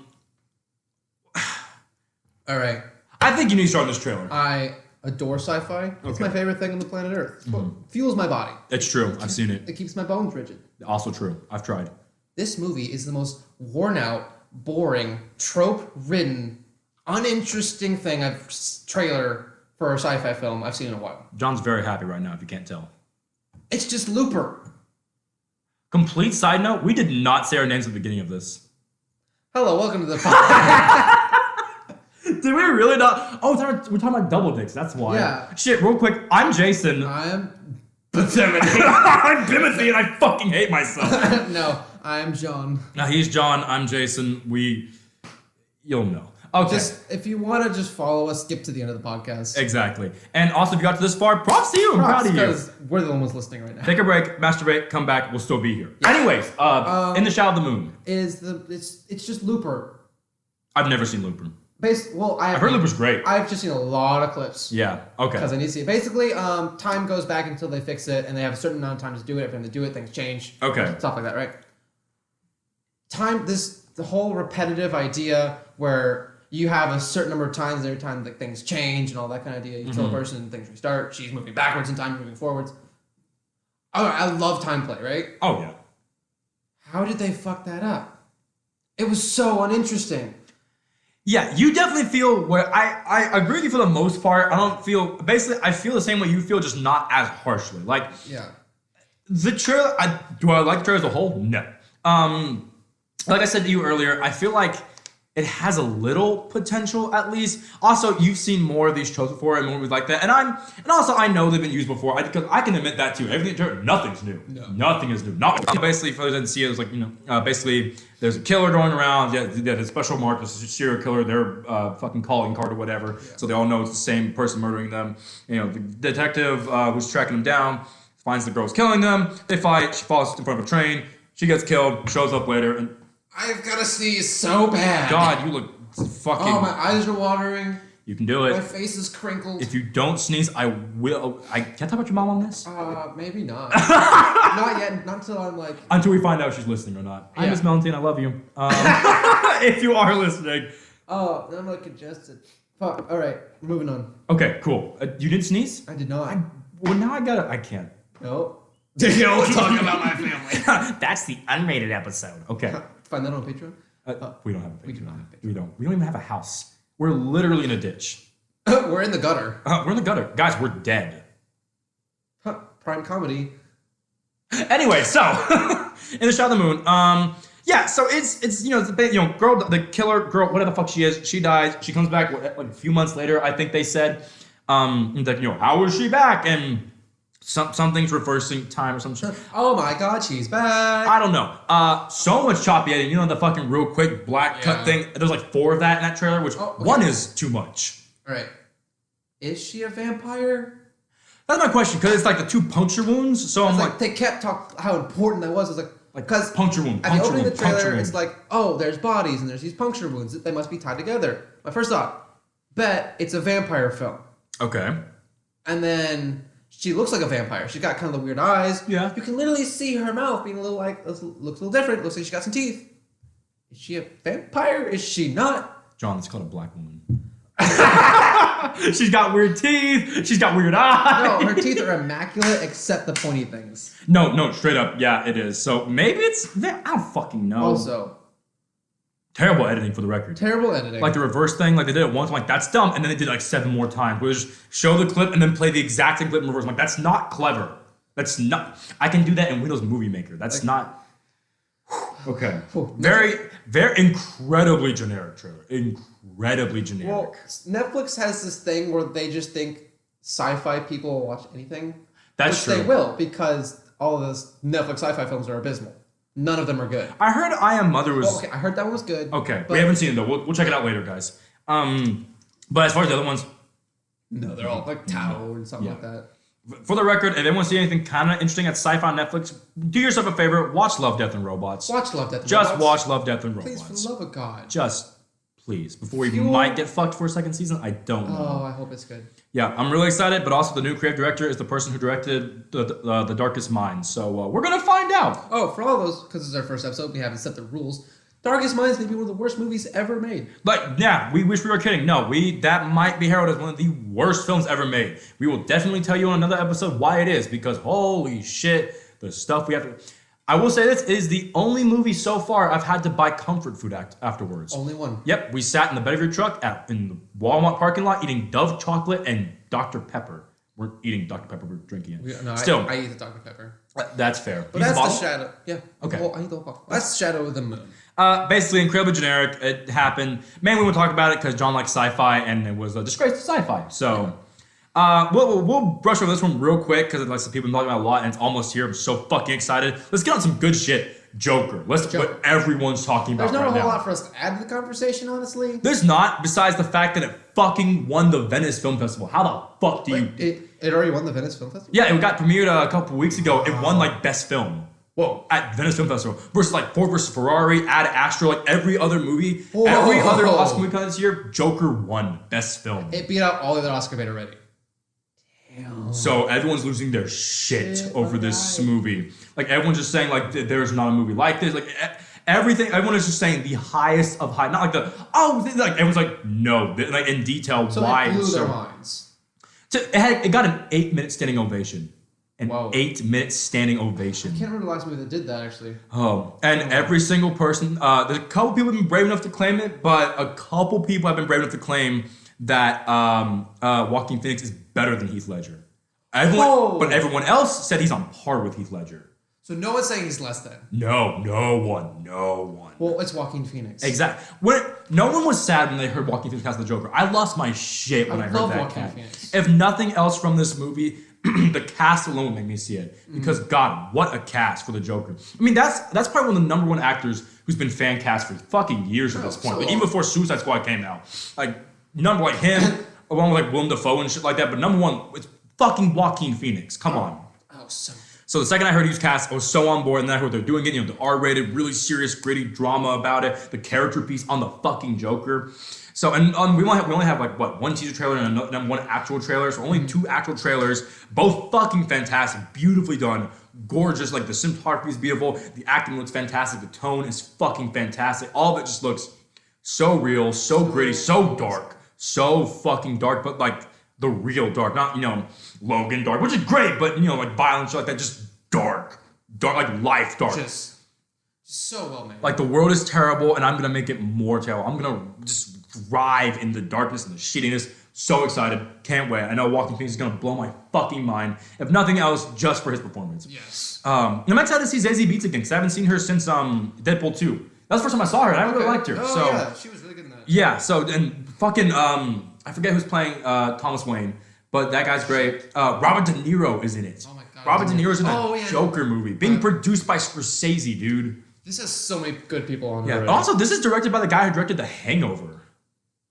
right. I think you need to start this trailer. I adore sci-fi. It's my favorite thing on the planet Earth. It's what fuels my body. It's true. I've seen it. It keeps my bones rigid. Also true. I've tried. This movie is the most worn out, boring, trope-ridden, uninteresting trailer for a sci-fi film I've seen in a while. John's very happy right now, if you can't tell. It's just Looper. Complete side note, we did not say our names at the beginning of this. Hello, welcome to the podcast. Did we really not? Oh, we're talking about double dicks, that's why. Yeah. Shit, real quick, I'm Jason. I'm Timothy. I'm Timothy and I fucking hate myself. No, I'm John. Now he's John, I'm Jason. You'll know. Okay. If you want to just follow us, skip to the end of the podcast. Exactly. And also, if you got to this far, props to you. I'm proud of you. Because we're the only ones listening right now. Take a break, masturbate, come back. We'll still be here. Yeah. Anyways, In the Shadow of the Moon. It's just Looper. I've never seen Looper. I've heard Looper's great. I've just seen a lot of clips. Yeah. Okay. Because I need to see it. Basically, time goes back until they fix it, and they have a certain amount of time to do it. If they do it, things change. Okay. Stuff like that, right? The whole repetitive idea where you have a certain number of times every time that things change and all that kind of idea. You kill a person and things restart. She's moving backwards in time, moving forwards. Oh, I love time play, right? Oh, yeah. How did they fuck that up? It was so uninteresting. Yeah, you definitely feel where I agree with you for the most part. I feel the same way you feel, just not as harshly. Like, yeah. The trailer, do I like the trailer as a whole? No. Like I said to you earlier, I feel like it has a little potential, at least. Also, you've seen more of these tropes before and movies like that, and also I know they've been used before. Because I can admit that too. Everything, nothing's new. No. Nothing is new. Basically, for those that didn't see it, it was like basically there's a killer going around. Yeah, the special mark is a serial killer. Their fucking calling card or whatever. Yeah. So they all know it's the same person murdering them. The detective who's tracking them down finds the girls killing them. They fight. She falls in front of a train. She gets killed. Shows up later and. I've got to sneeze so bad. God, you look fucking... Oh, my eyes are watering. You can do it. My face is crinkled. If you don't sneeze, I will... Can I talk about your mom on this? Maybe not. Not yet. Not until I'm like... Until we find out if she's listening or not. Yeah. Hi, Miss Melantine. I love you. If you are listening. Oh, I'm like congested. Fuck. All right. Moving on. Okay, cool. You didn't sneeze? I did not. Now I gotta... I can't. No. You know, talking about my family. That's the unrated episode. Okay. Find that on Patreon? We don't have a Patreon. We do not have a Patreon. We don't. We don't even have a house. We're literally in a ditch. We're in the gutter. We're in the gutter. Guys, we're dead. Prime comedy. Anyway, so in the Shadow of the Moon, yeah, so it's girl, the killer girl, whatever the fuck she is, she dies. She comes back like a few months later, I think they said. Like, how was she back? And something's reversing time or some shit. Oh my god, she's back. I don't know. So much choppy editing. The fucking real quick black cut thing. There's like 4 of that in that trailer, which one is too much. All right. Is she a vampire? That's my question, because it's like the 2 puncture wounds. So I'm like, they kept talking how important that was. It's like because puncture wound. At the opening of the trailer, it's like, oh, there's bodies and there's these puncture wounds. They must be tied together. My first thought, bet it's a vampire film. Okay. And then she looks like a vampire. She's got kind of the weird eyes. Yeah. You can literally see her mouth being a little like, looks a little different. Looks like she got some teeth. Is she a vampire? Is she not? John, it's called a black woman. She's got weird teeth. She's got weird eyes. No, her teeth are immaculate except the pointy things. No, straight up. Yeah, it is. So maybe it's... I don't fucking know. Also... Terrible editing for the record. Terrible editing. Like the reverse thing, like they did it once, I'm like, that's dumb. And then they did it like 7 more times. Where they just show the clip and then play the exact same clip in reverse. I'm like, that's not clever. That's not. I can do that in Windows Movie Maker. That's not. Okay. Very, very incredibly generic trailer. Incredibly generic. Well, Netflix has this thing where they just think sci-fi people will watch anything. That's true. They will, because all of those Netflix sci-fi films are abysmal. None of them are good. I heard I Am Mother was... okay, I heard that one was good. Okay, we haven't seen it though. We'll check it out later, guys. But as far as the other ones... No, they're all like Tao and something like that. For the record, if anyone see anything kind of interesting at sci-fi on Netflix, do yourself a favor, watch Love, Death, and Robots. Watch Love, Death, and Just Robots. watch Love, Death, and Robots. Please, for the love of God. Just, please. Before we might get fucked for a second season, I don't know. Oh, I hope it's good. Yeah, I'm really excited, but also the new creative director is the person who directed The Darkest Minds, so we're going to find out. Oh, for all those, because this is our first episode, we haven't set the rules. Darkest Minds may be one of the worst movies ever made. Like, yeah, we wish we were kidding. No, that might be heralded as one of the worst films ever made. We will definitely tell you on another episode why it is, because holy shit, the stuff we have to... I will say this is the only movie so far I've had to buy comfort food afterwards. Only one. Yep, we sat in the bed of your truck in the Walmart parking lot eating Dove chocolate and Dr. Pepper. We're eating Dr. Pepper, we're drinking it. No, Still, I eat the Dr. Pepper. That's fair. But that's the shadow. Yeah. Okay. I eat the whole bottle. That's the Shadow of the Moon. Basically, incredibly generic. It happened. Mainly, we'll talk about it because John likes sci-fi, and it was a disgrace to sci-fi. So, we'll brush over this one real quick because like some people have been talking about it a lot, and it's almost here. I'm so fucking excited. Let's get on some good shit. Joker. What everyone's talking about. There's not right a whole now. lot for us to add to the conversation, honestly. There's not, besides the fact that it fucking won the Venice Film Festival. How the fuck do you? It already won the Venice Film Festival? Yeah, it got premiered a couple weeks ago. It won like Best Film. Whoa, at Venice Film Festival versus like Ford vs Ferrari, Ad Astra, like every other movie, every other Oscar movie this year, Joker won Best Film. It beat out all the other Oscar bait already. Damn. So everyone's losing their shit over this movie. Like everyone's just saying like there's not a movie like this. Like everything, everyone is just saying the highest of high. Not like like everyone's like no, like in detail so why. It blew their minds. So it got an 8-minute standing ovation. An Whoa. 8-minute standing ovation. I can't remember the last movie that did that, actually. Oh, and every single person, there's a couple people have been brave enough to claim it, but a couple people have been brave enough to claim that Joaquin Phoenix is better than Heath Ledger. But everyone else said he's on par with Heath Ledger. So no one's saying he's less than? No one. Well, it's Joaquin Phoenix. Exactly. No one was sad when they heard Joaquin Phoenix cast the Joker. I lost my shit when I heard that cast. If nothing else from this movie, the cast alone would make me see it. Because God, what a cast for the Joker. I mean, that's probably one of the number one actors who's been fan cast for fucking years at this point. Like, even before Suicide Squad came out. Like, number like him, along with like Willem Dafoe and shit like that. But number one, it's fucking Joaquin Phoenix. Come on. Oh, so the second I heard he was cast, I was so on board, and then I heard they're doing it, the R-rated, really serious, gritty drama about it, the character piece on the fucking Joker. So, and we only have like, what, one teaser trailer and one actual trailer, so only 2 actual trailers, both fucking fantastic, beautifully done, gorgeous, like the cinematography is beautiful, the acting looks fantastic, the tone is fucking fantastic, all of it just looks so real, so gritty, so dark, so fucking dark, but like the real dark, not, Logan dark, which is great, but, like violence, like that, just dark, like life dark. Just so well made. Like the world is terrible, and I'm gonna make it more terrible. I'm gonna just thrive in the darkness and the shittiness. So excited, can't wait. I know Joaquin Phoenix is gonna blow my fucking mind. If nothing else, just for his performance. Yes. I'm excited to see Zazie Beetz again because I haven't seen her since Deadpool 2. That's the first time I saw her, and I really liked her. Oh, so yeah, she was really good in that. Yeah. So and fucking I forget who's playing Thomas Wayne, but that guy's great. Robert De Niro is in it. Oh my God. Robert De Niro's in that Joker movie, being produced by Scorsese, dude. This has so many good people on it. Yeah. Also, this is directed by the guy who directed The Hangover.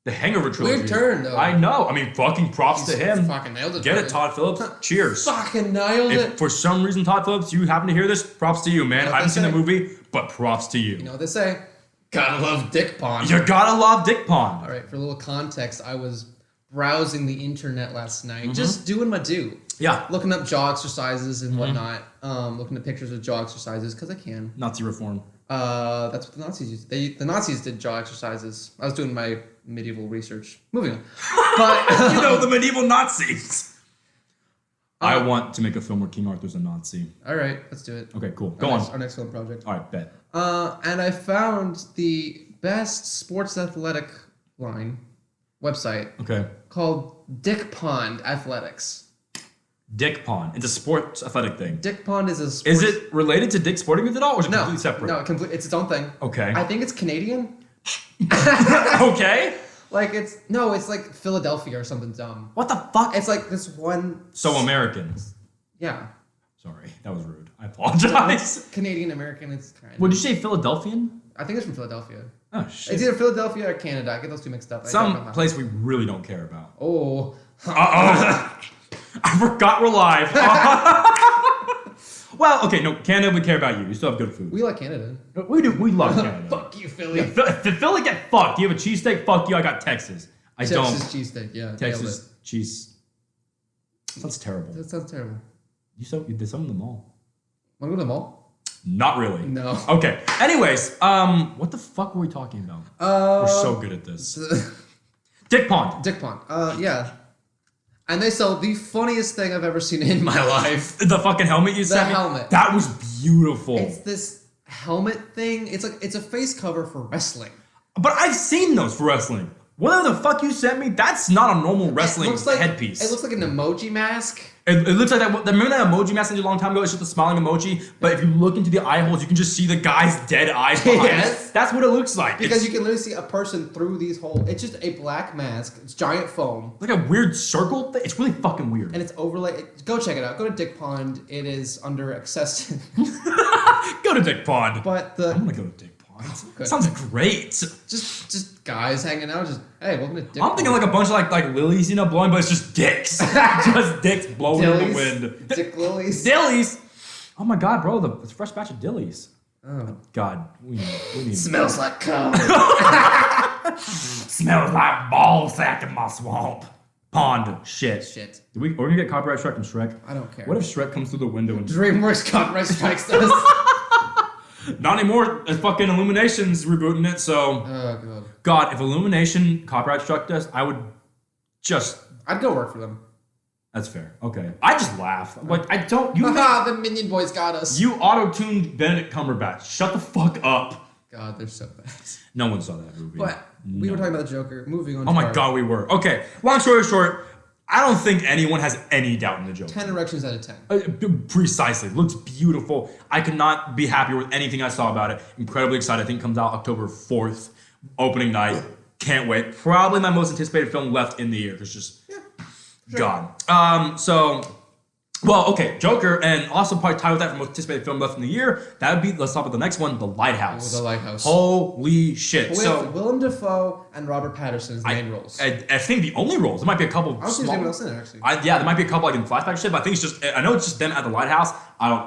The Hangover trilogy. Weird turn, though. I know. I mean, fucking props to him. Fucking nailed it. Get it, Todd Phillips. Cheers. Fucking nailed it. If for some reason, Todd Phillips, you happen to hear this, props to you, man. I haven't seen the movie, but props to you. You know what they say? Gotta love Dick Pond. You gotta love Dick Pond. All right, for a little context, I was browsing the internet last night, just doing my due. Yeah. Looking up jaw exercises and whatnot. Looking at pictures of jaw exercises because I can. Nazi reform. That's what the Nazis used. The Nazis did jaw exercises. I was doing my medieval research. Moving on. But the medieval Nazis. I want to make a film where King Arthur's a Nazi. All right, let's do it. Okay, cool. Go on. Our next film project. All right, bet. And I found the best sports athletic line website. Okay. Called Dick Pond Athletics. Dick Pond. It's a sports athletic thing. Dick Pond is a sports... Is it related to Dick Sporting Goods at all, or is it completely separate? No, it's its own thing. Okay. I think it's Canadian. Okay. Like it's like Philadelphia or something dumb. What the fuck? It's like this one. So American. Yeah. Sorry, that was rude. I apologize. Canadian American. It's kind of. Would you say Philadelphian? I think it's from Philadelphia. Oh shit. It's either Philadelphia or Canada. I get those two mixed up. Some place we really don't care about. Oh. I forgot we're live. Well, okay, no, Canada would care about you. You still have good food. We like Canada. We do. We love Canada. Fuck you, Philly. Yeah, Philly get fucked. You have a cheesesteak? Fuck you. I got Texas. I don't. Texas cheesesteak, yeah. Texas cheese. Sounds terrible. That sounds terrible. You did some in the mall. Want to go to the mall? Not really. No. Okay. Anyways, what the fuck were we talking about? We're so good at this. Dick Pond. Dick Pond. Yeah. And they sell the funniest thing I've ever seen in my life. The fucking helmet you sent me? The helmet. That was beautiful. It's this helmet thing. It's a face cover for wrestling. But I've seen those for wrestling. Whatever the fuck you sent me, that's not a normal wrestling headpiece. It looks like an emoji mask. It looks like that. Remember that emoji mask I did a long time ago? It's just a smiling emoji. But if you look into the eye holes, you can just see the guy's dead eyes behind Yes. it. That's what it looks like. Because you can literally see a person through these holes. It's just a black mask. It's giant foam. Like a weird circle thing. It's really fucking weird. And it's overlaid. Go check it out. Go to Dick Pond. It is under access. Go to Dick Pond. But I'm gonna go to Dick Pond. Okay. Sounds great. Just guys hanging out. Just hey, welcome to Dick Pond. I'm thinking like a bunch of like lilies, blowing, but it's just dicks. Just dicks blowing in the wind. Dick lilies. Dillies. Oh my god, bro! It's a fresh batch of dillies. Oh God, we need. Smells like cum. Smells like ball sack in my swamp. Pond shit. We're gonna get copyright struck from Shrek. I don't care. What if Shrek comes through the window and DreamWorks copyright strikes us? Not anymore. Fucking Illumination's rebooting it. So. Oh god. God, if Illumination copyright struck us, I'd go work for them. That's fair. Okay. I just laugh. Like I don't. The Minion Boys got us. You auto-tuned Benedict Cumberbatch. Shut the fuck up. God, they're so bad. No one saw that movie. But we were talking about the Joker. Moving on. Oh my god, we were. Okay. Long story short, I don't think anyone has any doubt in the Joker. 10 erections out of 10. Precisely. Looks beautiful. I could not be happier with anything I saw about it. Incredibly excited. I think it comes out October 4th, opening night. Can't wait. Probably my most anticipated film left in the year. It's just God. Well, okay, Joker, and also probably tied with that for most anticipated film left in the year. That would be, let's talk about the next one, The Lighthouse. Oh, The Lighthouse. Holy shit. With Willem Dafoe and Robert Pattinson as main roles. I think the only roles. There might be a couple. I don't see anyone else in it, actually. There might be a couple like in flashback shit, but I think it's just, I know it's just them at the Lighthouse.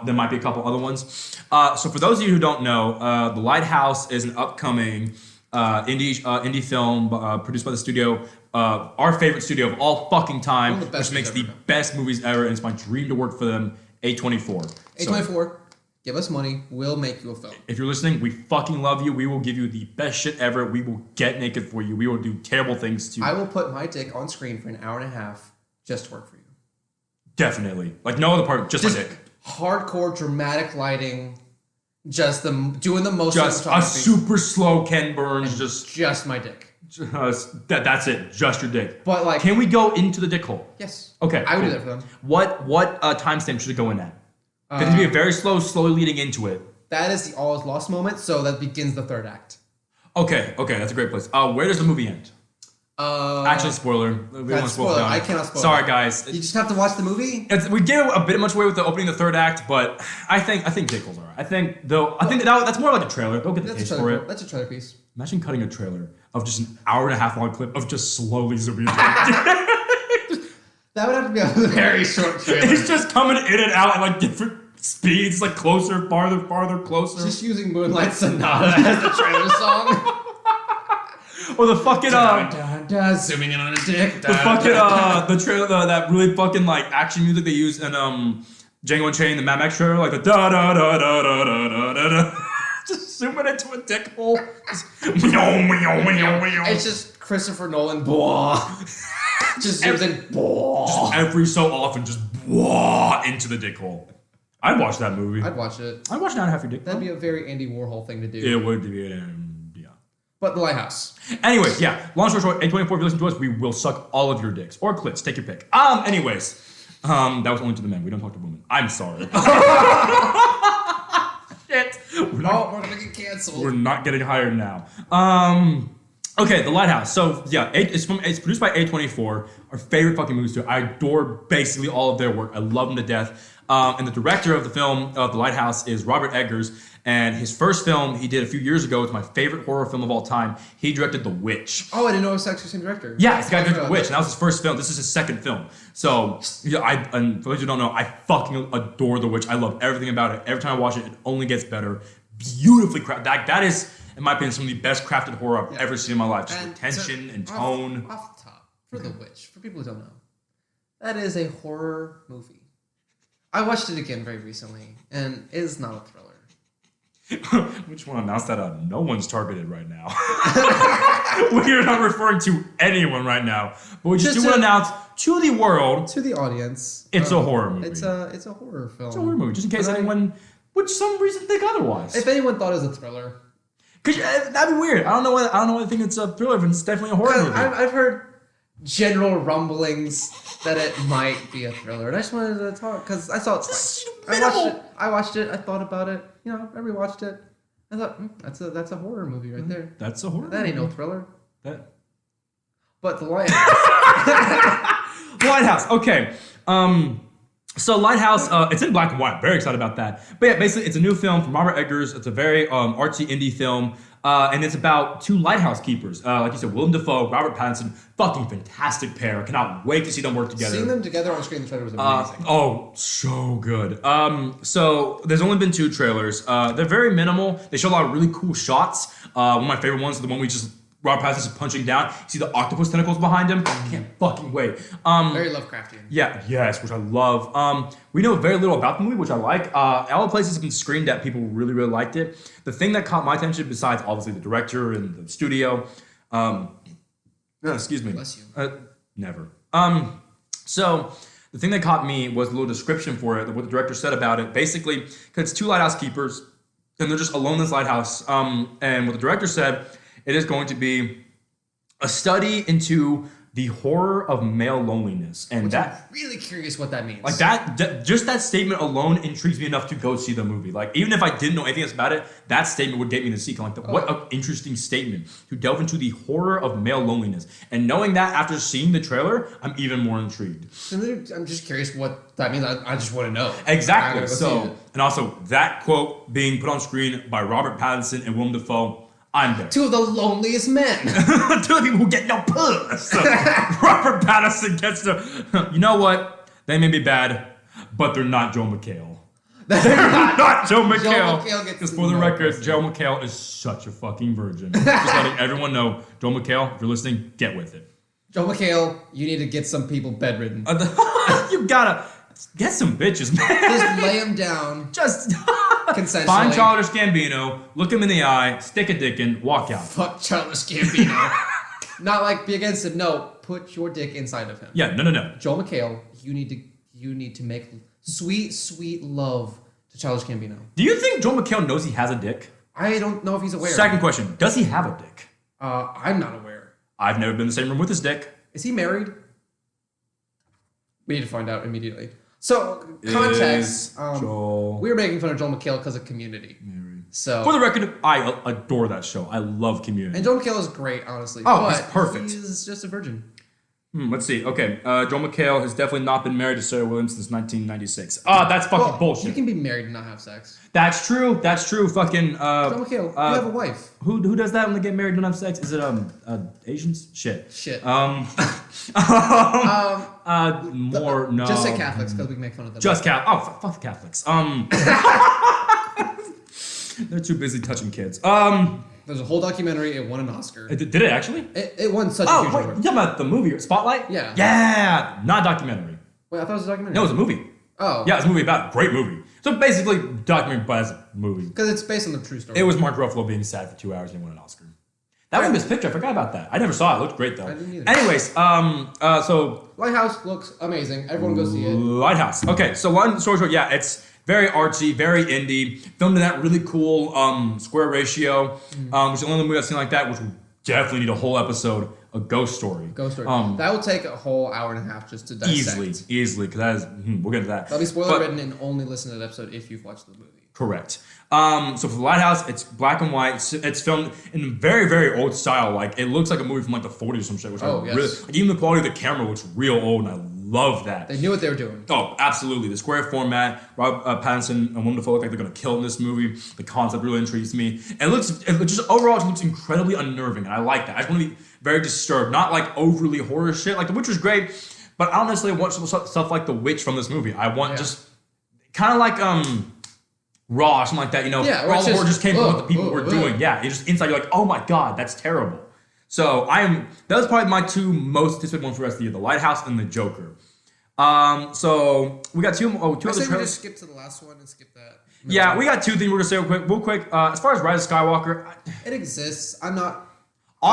There might be a couple other ones. So for those of you who don't know, The Lighthouse is an upcoming indie film produced by the studio, our favorite studio of all fucking time, which makes the best movies ever, and it's my dream to work for them, A24. A24, give us money, we'll make you a film. If you're listening, we fucking love you. We will give you the best shit ever. We will get naked for you. We will do terrible things to you. I will put my dick on screen for an hour and a half just to work for you. Definitely. Like no other part, just my dick. Hardcore, dramatic lighting, just doing the most. Just a super slow Ken Burns, just my dick. That's it, just your dick. But like, can we go into the dick hole? Yes. Okay. I would do that for them. What timestamp should it go in at? Because it'd be a very slowly leading into it. That is the all is lost moment, so that begins the third act. Okay, that's a great place. Where does the movie end? Actually, spoiler. Spoiler. I cannot spoil. Sorry, guys. You just have to watch the movie. We give a bit much away with the opening of the third act, but I think dick hole's alright. I think that's more like a trailer. Don't get the taste for it. That's a trailer piece. Imagine cutting a trailer of just an hour and a half long clip of just slowly zooming into That would have to be a very short trailer. It's just coming in and out at like different speeds, like closer, farther, closer. Just using Moonlight Sonata as the trailer song. Or the fucking zooming in on a dick. The fucking the trailer, that really fucking like action music they use in Django Unchained, the Mad Max trailer, like the da da da da da da da da da. Just zooming into a dick hole. It's just Christopher Nolan. Just zooms in. Just every so often, just into the dick hole. I'd watch that movie. I'd watch it. I'd watch Not Half Your Dick. That'd be a very Andy Warhol thing to do. It would be, yeah. But The Lighthouse. Anyways, yeah. Long story short, A24, if you listen to us, we will suck all of your dicks. Or clits. Take your pick. Anyways. That was only to the men. We don't talk to women. I'm sorry. Shit. We're gonna get canceled. We're not getting hired now. Okay, The Lighthouse. So yeah, it's produced by A24. Our favorite fucking movie studio. I adore basically all of their work. I love them to death. And the director of the film of The Lighthouse is Robert Eggers. And his first film he did a few years ago. It's my favorite horror film of all time. He directed The Witch. Oh, I didn't know it was actually the same director. Yeah, it's the guy who directed The Witch, and that was his first film. This is his second film. So, yeah, and for those who don't know, I fucking adore The Witch. I love everything about it. Every time I watch it, it only gets better. Beautifully crafted. That is, in my opinion, some of the best crafted horror I've ever seen in my life. Just with tension and tone. Off the top, for The Witch, for people who don't know, that is a horror movie. I watched it again very recently, and it is not a thriller. We just want to announce that no one's targeted right now. We are not referring to anyone right now, but we just do want to announce to the world, to the audience, it's a horror movie. It's a horror film. It's a horror movie, just in case anyone would some reason think otherwise. If anyone thought it was a thriller, because that'd be weird. I don't know why I think it's a thriller, but it's definitely a horror movie. I've heard general rumblings that it might be a thriller, and I just wanted to talk because I saw it twice. I watched it. I thought about it. I rewatched it. I thought that's a horror movie right there. That's a horror. That ain't movie. no thriller. But The Lighthouse. Lighthouse. Okay. So Lighthouse, it's in black and white. Very excited about that. But yeah, basically, it's a new film from Robert Eggers. It's a very artsy indie film. And it's about two lighthouse keepers. Like you said, Willem Dafoe, Robert Pattinson, fucking fantastic pair. I cannot wait to see them work together. Seeing them together on screen in the trailer was amazing. So good. So there's only been 2 trailers. They're very minimal. They show a lot of really cool shots. One of my favorite ones is the one we just Robert Pattinson is punching down. You see the octopus tentacles behind him. I can't fucking wait. Very Lovecraftian. Yeah, yes, which I love. We know very little about the movie, which I like. All the places have been screened at, people really, really liked it. The thing that caught my attention, besides obviously the director and the studio, excuse me. Bless you. Never. So the thing that caught me was a little description for it, what the director said about it. Basically, because it's 2 lighthouse keepers, and they're just alone in this lighthouse. And what the director said, it is going to be a study into the horror of male loneliness, and Which that I'm really curious what that means. like that just that statement alone intrigues me enough to go see the movie. Like even if I didn't know anything else about it, that statement would get me to see. What an interesting statement to delve into the horror of male loneliness. And knowing that after seeing the trailer, I'm even more intrigued. I'm just curious what that means. I just want to know. Exactly. So, and also that quote being put on screen by Robert Pattinson and Willem Dafoe. I'm there. 2 of the loneliest men. 2 of the people who get no puss. Robert Pattinson gets to. You know what? They may be bad, but they're not Joe McHale. They're not Joe McHale. Because for the record, Joe McHale is such a fucking virgin. Just letting everyone know, Joe McHale, if you're listening, get with it. Joe McHale, you need to get some people bedridden. You gotta get some bitches, man. Just lay them down. Just. Consensually. Find Childish Gambino, look him in the eye, stick a dick in, walk out. Fuck Childish Gambino. Not like be against it. No, put your dick inside of him. Yeah, no. Joe McHale, you need to make sweet, sweet love to Childish Gambino. Do you think Joe McHale knows he has a dick? I don't know if he's aware. Second question, does he have a dick? I'm not aware. I've never been in the same room with his dick. Is he married? We need to find out immediately. So, context, we were making fun of Joel McHale because of Community. So, for the record, I adore that show. I love Community. And Joel McHale is great, honestly. Oh, he's perfect. He's just a virgin. Let's see. Okay, Joel McHale has definitely not been married to Sarah Williams since 1996. That's fucking bullshit. You can be married and not have sex. That's true. Fucking Joel McHale, you have a wife. Who does that when they get married and don't have sex? Is it Asians? Shit. No. Just say Catholics because we can make fun of them. Just Catholics. Oh, fuck the Catholics. They're too busy touching kids. There's a whole documentary. It won an Oscar. Did it actually? It won such a huge award. You talking about the movie Spotlight? Yeah. Yeah, not documentary. Wait, I thought it was a documentary. No, it was a movie. Oh. Yeah, it's a movie about it. Great movie. So basically, documentary but as a movie. Because it's based on the true story. It was Mark Ruffalo being sad for 2 hours and he won an Oscar. That was Best Picture. I forgot about that. I never saw it. It looked great though. I didn't either. Anyways, so Lighthouse looks amazing. Everyone go see it. Lighthouse. Okay, so long story short, yeah, it's very artsy, very indie. Filmed in that really cool square ratio, which is the only movie I've seen like that, which we definitely need a whole episode a ghost story. Ghost story. That would take a whole hour and a half just to dissect. Easily, because that is we'll get to that. That'll be spoiler ridden and only listen to the episode if you've watched the movie. Correct. So for the Lighthouse, it's black and white. It's filmed in very, very old style. Like it looks like a movie from like the 40s or some shit. Which really, like, even the quality of the camera looks real old, and I love that. They knew what they were doing. Oh, absolutely. The square format, Rob Pattinson and Willem Dafoe look like they're gonna kill in this movie. The concept really intrigues me. And it just overall it looks incredibly unnerving, and I like that. I just want to be very disturbed, not like overly horror shit. Like The Witch was great, but I don't necessarily want stuff like The Witch from this movie. I want just kind of like Raw, something like that, where all the horror just came from what the people were doing. Yeah, it's just inside, you're like, oh my god, that's terrible. So that was probably my two most anticipated ones for the rest of the year, The Lighthouse and The Joker. So we got two other trailers. We just skip to the last one and skip that. Yeah, we got two things we're gonna say real quick. As far as Rise of Skywalker, it exists. I'm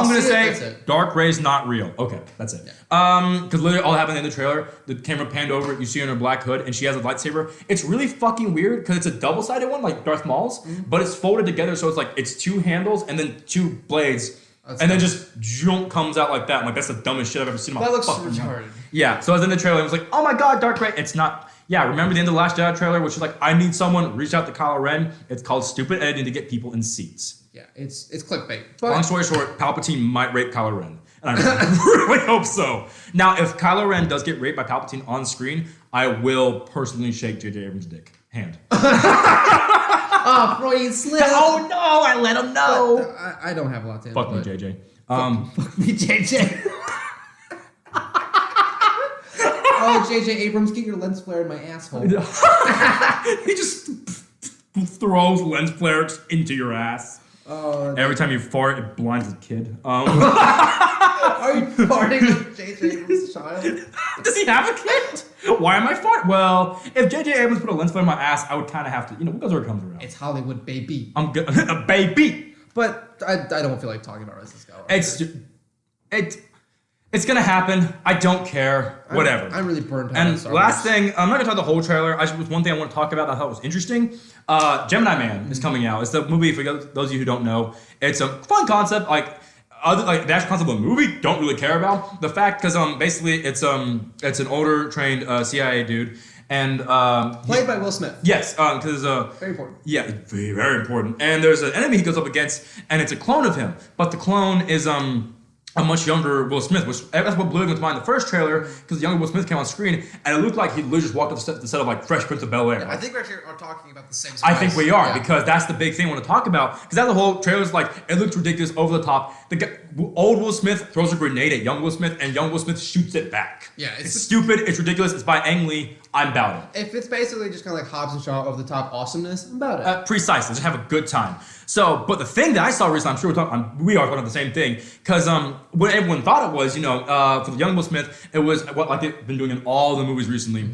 gonna say Dark Ray's not real. Okay, that's it. Because literally all that happened in the trailer, the camera panned over, you see her in her black hood, and she has a lightsaber. It's really fucking weird because it's a double-sided one, like Darth Maul's, but it's folded together, so it's like it's two handles and then two blades, then just junk comes out like that. I'm like, that's the dumbest shit I've ever seen in my fucking life. That looks retarded. Yeah, so I was in the trailer, I was like, oh my god, Dark Ray. It's not. Yeah, remember the end of the Last Jedi trailer, which is like, I need someone, reach out to Kylo Ren. It's called stupid editing to get people in seats. Yeah, it's clickbait. But long story short, Palpatine might rape Kylo Ren. And I really hope so. Now, if Kylo Ren does get raped by Palpatine on screen, I will personally shake J.J. Abrams' hand. Oh, Freudian slip. Oh, no, I let him know. I don't have a lot to Fuck me, J.J. Fuck me, J.J. Oh, J.J. Abrams, get your lens flare in my asshole. He just throws lens flares into your ass. Every time you fart, it blinds a kid. Are you farting with J.J. Abrams' child? Does he have a kid? Why am I farting? Well, if J.J. Abrams put a lens flare in my ass, I would kind of have to, what goes where it comes around. It's Hollywood, baby. I'm good. A baby. But I don't feel like talking about Rise of Skywalker. It's gonna happen. I don't care. Whatever. I'm really burned out. And last thing, I'm not gonna talk the whole trailer. One thing I want to talk about that I thought was interesting. Gemini Man is coming out. It's the movie, for those of you who don't know. It's a fun concept. Like the actual concept of the movie, don't really care about. The fact, because basically it's an older trained CIA dude. And played by Will Smith. Yes, because very important. Yeah, very, very important. And there's an enemy he goes up against, and it's a clone of him. But the clone is a much younger Will Smith, which that's what blew him into mind in the first trailer, because the younger Will Smith came on screen, and it looked like he literally just walked off the set of like Fresh Prince of Bel-Air. Yeah, I think we actually are talking about the same. I think we are, because that's the big thing I want to talk about. Because that the whole trailer's like, it looks ridiculous, over the top. Old Will Smith throws a grenade at young Will Smith, and young Will Smith shoots it back. Yeah, it's stupid. It's ridiculous. It's by Ang Lee. I'm about it. If it's basically just kind of like Hobbs and Shaw over the top awesomeness, I'm about it. Precisely. Just have a good time. So, but the thing that I saw recently, I'm sure we are talking about the same thing, because what everyone thought it was, for the young Will Smith, it was what like they've been doing in all the movies recently,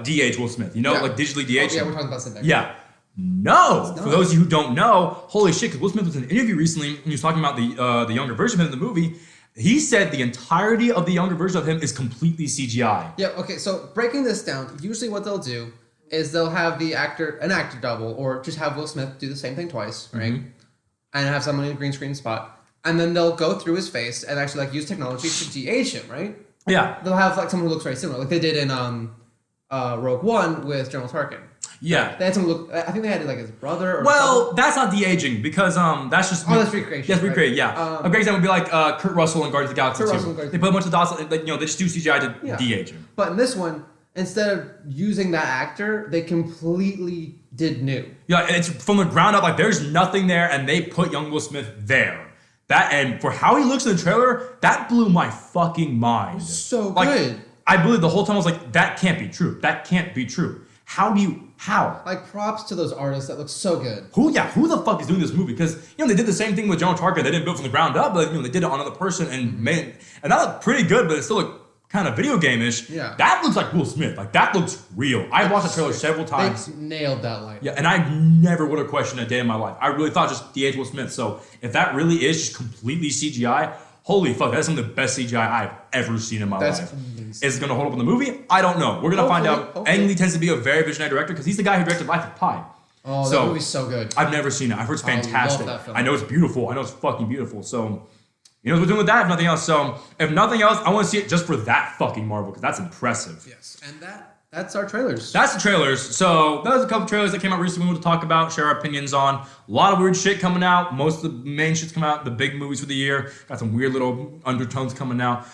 de-age Will Smith, like digitally de-age. Yeah, we're talking about the same thing. Yeah. No, for those of you who don't know, holy shit, because Will Smith was in an interview recently, and he was talking about the younger version of him in the movie. He said the entirety of the younger version of him is completely CGI. Yeah, okay, so breaking this down, usually what they'll do is they'll have an actor double, or just have Will Smith do the same thing twice, right? Mm-hmm. And have someone in a green screen spot. And then they'll go through his face and actually use technology to de-age him, right? Yeah. They'll have someone who looks very similar, like they did in Rogue One with General Tarkin. Yeah. They had someone look, I think they had his brother or well, that's not de-aging, because that's just... Oh, that's recreation. Yes, recreate, yeah. A great example would be like Kurt Russell in Guardians of the Galaxy 2. They put a bunch of dots, they just do CGI to de-age him. But in this one, instead of using that actor, they completely did new. Yeah, it's from the ground up, like there's nothing there, and they put young Will Smith there. And for how he looks in the trailer, that blew my fucking mind. So good. I believe the whole time I was like, that can't be true. That can't be true. How? Like, props to those artists. That looks so good. Who the fuck is doing this movie? Because, they did the same thing with General Tarkin. They didn't build from the ground up, but, they did it on another person and made... And that looked pretty good, but it still looked kind of video game-ish. Yeah. That looks like Will Smith. Like, that looks real. I watched the trailer several times. They nailed that light. Yeah, and I never would have questioned a day in my life. I really thought just de-age Will Smith. So, if that really is just completely CGI... Holy fuck, that's some of the best CGI I've ever seen in my life. Amazing. Is it going to hold up in the movie? I don't know. We're going to find out. Ang Lee tends to be a very visionary director because he's the guy who directed Life of Pi. Oh, that movie's so good. I've never seen it. I've heard it's fantastic. I love that film. I know it's beautiful. I know it's fucking beautiful. So, He knows what we're doing with that, if nothing else. So, if nothing else, I want to see it just for that fucking Marvel, because that's impressive. Yes, and that's our trailers. That's the trailers. So, that was a couple trailers that came out recently we want to talk about, share our opinions on. A lot of weird shit coming out. Most of the main shit's coming out, the big movies for the year. Got some weird little undertones coming out.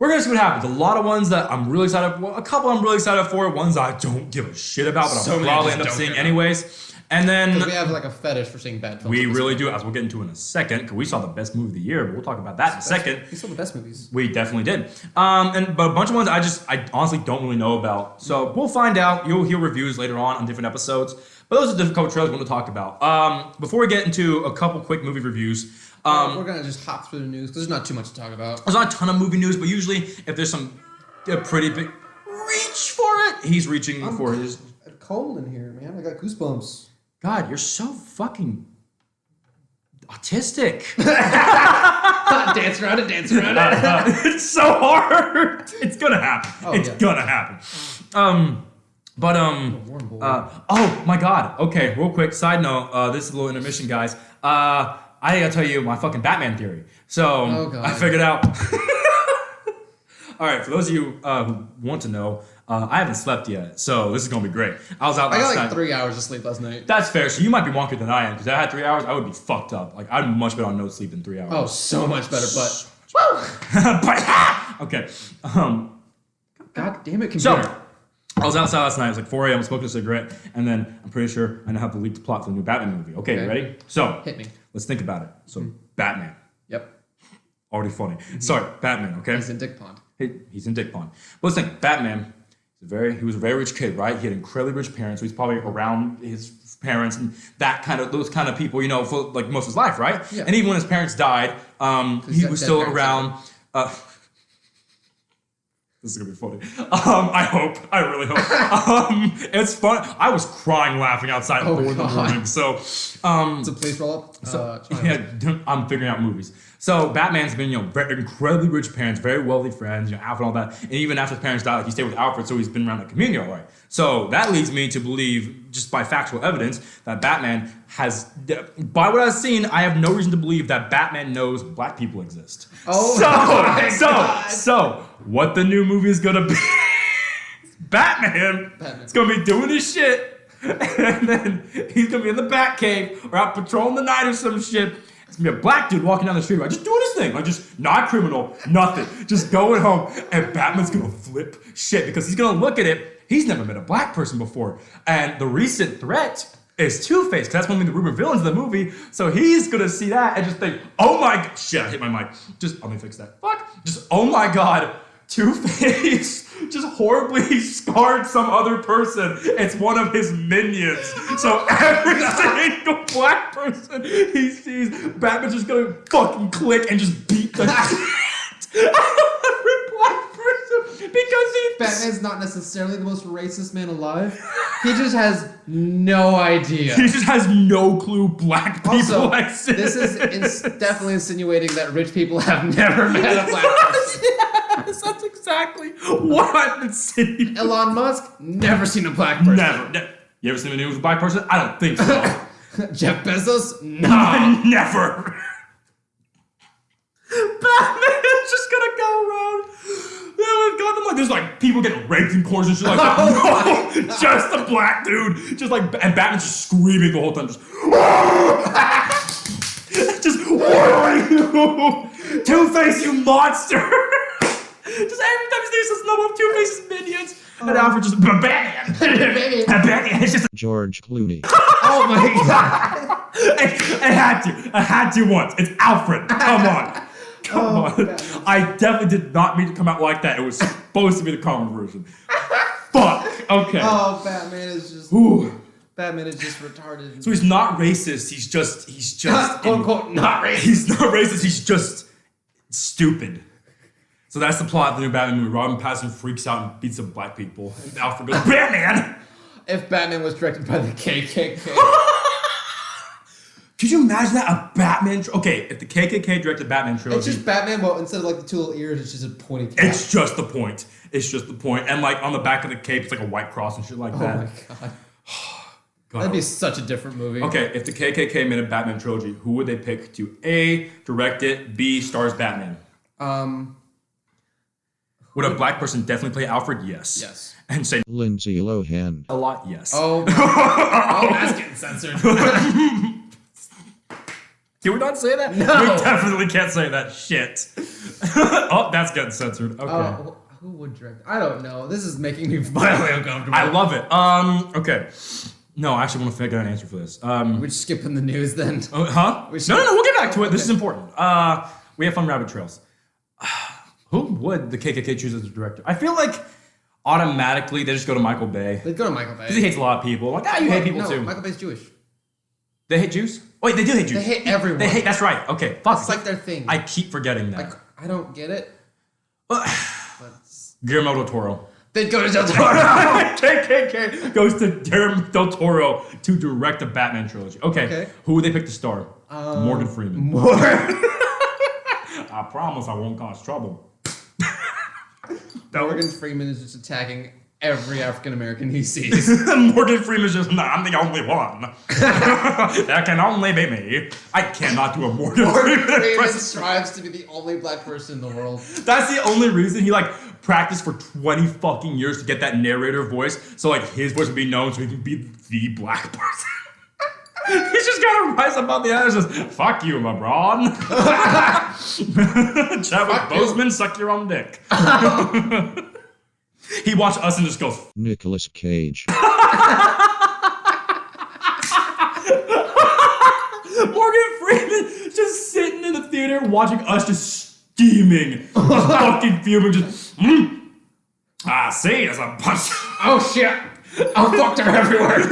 We're going to see what happens. A lot of ones that I'm really excited for. A couple I'm really excited for. Ones I don't give a shit about, but I'll probably end up seeing anyways. And then we have like a fetish for seeing bad films. We really do, as we'll get into in a second, because we saw the best movie of the year, but we'll talk about that in a second. We saw the best movies. We definitely did. But a bunch of ones I honestly don't really know about. So we'll find out. You'll hear reviews later on different episodes. But those are the couple trailers we want to talk about. Before we get into a couple quick movie reviews, we're going to just hop through the news, because there's not too much to talk about. There's not a ton of movie news, but usually if there's some pretty big reach for it, he's reaching for his... It's cold in here, man. I got goosebumps. God, you're so fucking autistic. Dance around it. It's so hard. It's gonna happen. Gonna happen. Oh my God. Okay, real quick. Side note. This is a little intermission, guys. I gotta tell you my fucking Batman theory. So I figured out. All right, for those of you who want to know, I haven't slept yet, so this is gonna be great. I was out last night. I got like 3 hours of sleep last night. That's fair. So you might be wonkier than I am, because if I had 3 hours, I would be fucked up. Like I'd much better on no sleep than 3 hours. Oh, so much better. But okay. God damn it, computer. So I was outside last night. It was like 4 a.m. smoking a cigarette, and then I'm pretty sure I know how to leak the plot for the new Batman movie. Okay, you ready? So hit me. Let's think about it. So Batman. Yep. Already funny. Sorry, Batman. Okay. He's in Dick Pond. He's in Dick Pond. But let's think. Batman. He was a very rich kid, right? He had incredibly rich parents, so he's probably around his parents and those kind of people, for like most of his life, right? Yeah. And even when his parents died, he was still around. This is gonna be funny. I really hope. It's fun. I was crying laughing outside at 4 in the morning. So, so please roll up. I'm figuring out movies. So Batman's been, very incredibly rich parents, very wealthy friends, Alfred and all that. And even after his parents died, he stayed with Alfred, so he's been around the community all right. So that leads me to believe, just by factual evidence, that Batman has, by what I've seen, I have no reason to believe that Batman knows black people exist. So what the new movie is gonna be? Batman. It's gonna be doing his shit, and then he's gonna be in the Batcave or out patrolling the night or some shit. It's gonna be a black dude walking down the street, right? Just doing his thing, like just not criminal, nothing, just going home. And Batman's gonna flip shit because he's gonna look at it. He's never met a black person before, and the recent threat is Two-Face, because that's one of the rumored villains of the movie. So he's gonna see that and just think, oh my god, shit, I hit my mic. Let me fix that. Fuck. Oh my god, Two-Face just horribly scarred some other person. It's one of his minions. So every single black person he sees, Batman's just gonna fucking click and just beat the shit out of every black person because Batman's not necessarily the most racist man alive. He just has no idea. He just has no clue black people exist. This is definitely insinuating that rich people have never met a black person. Yes, that's exactly what I'm insinuating. Elon Musk, never seen a black person. Never. You ever seen anyone with a black person? I don't think so. Jeff Bezos? No. Never. Batman's just gonna go around. There's like people getting raped in corners and shit like that. No, just a black dude. Just like, and Batman's just screaming the whole time. What are you? Two-Face, you monster. Just every time he sees this number of Two-Face's minions, and Alfred just, Batman. It's just George Clooney. Oh my god. I had to once. It's Alfred. Come on. Come on. Batman. I definitely did not mean to come out like that. It was supposed to be the common version. Fuck. Okay. Oh, Batman is just... Ooh. Batman is just retarded. So he's not racist. He's just quote unquote not racist. He's not racist. He's just stupid. So that's the plot of the new Batman movie. Robin Pattinson freaks out and beats up black people. And Alfred goes, Batman! If Batman was directed by the KKK. Could you imagine that? A Batman... Okay, if the KKK directed Batman trilogy... It's just Batman, but instead of like the two little ears, it's just a pointy cap. It's just the point. It's just the point. And like on the back of the cape, it's like a white cross and shit like that. Oh my god. God. That'd be such a different movie. Okay, if the KKK made a Batman trilogy, who would they pick to A, direct it, B, stars Batman? Would a black person definitely play Alfred? Yes. Yes. And say Lindsay Lohan. a lot? Yes. Oh, that's getting censored. Can we not say that? No. We definitely can't say that shit. Oh, that's getting censored. Okay. Who would direct? I don't know. This is making me violently uncomfortable. I love it. Okay. No, I actually want to figure out an answer for this. We're skipping the news then. Huh? No, we'll get back to it. This is important. We have fun rabbit trails. Who would the KKK choose as a director? I feel like automatically they just go to Michael Bay. They'd go to Michael Bay. Because he hates a lot of people. Like, you hate people too. Michael Bay's Jewish. They hate Jews? Wait, they do hate Jews. They hate everyone. That's right. Okay, fuck. It's like their thing. I keep forgetting that. Like, I don't get it. Guillermo del Toro. They'd go to Del Toro. KKK goes to Guillermo del Toro to direct the Batman trilogy. Okay. Who would they pick to star? Morgan Freeman. I promise I won't cause trouble. Morgan Freeman is just attacking every African American he sees. Morgan Freeman's just, I'm the only one. That can only be me. I cannot do a Morgan Freeman strives to be the only black person in the world. That's the only reason he practiced for 20 fucking years to get that narrator voice, so his voice would be known so he can be the black person. He's just gotta rise above the others. Just, fuck you, LeBron. Chadwick Boseman, suck your own dick. He watched us and just goes, Nicolas Cage. Morgan Freeman just sitting in the theater watching us just steaming, just fucking fuming, just, see, there's a bunch. Oh shit. Oh, fuck, they're everywhere.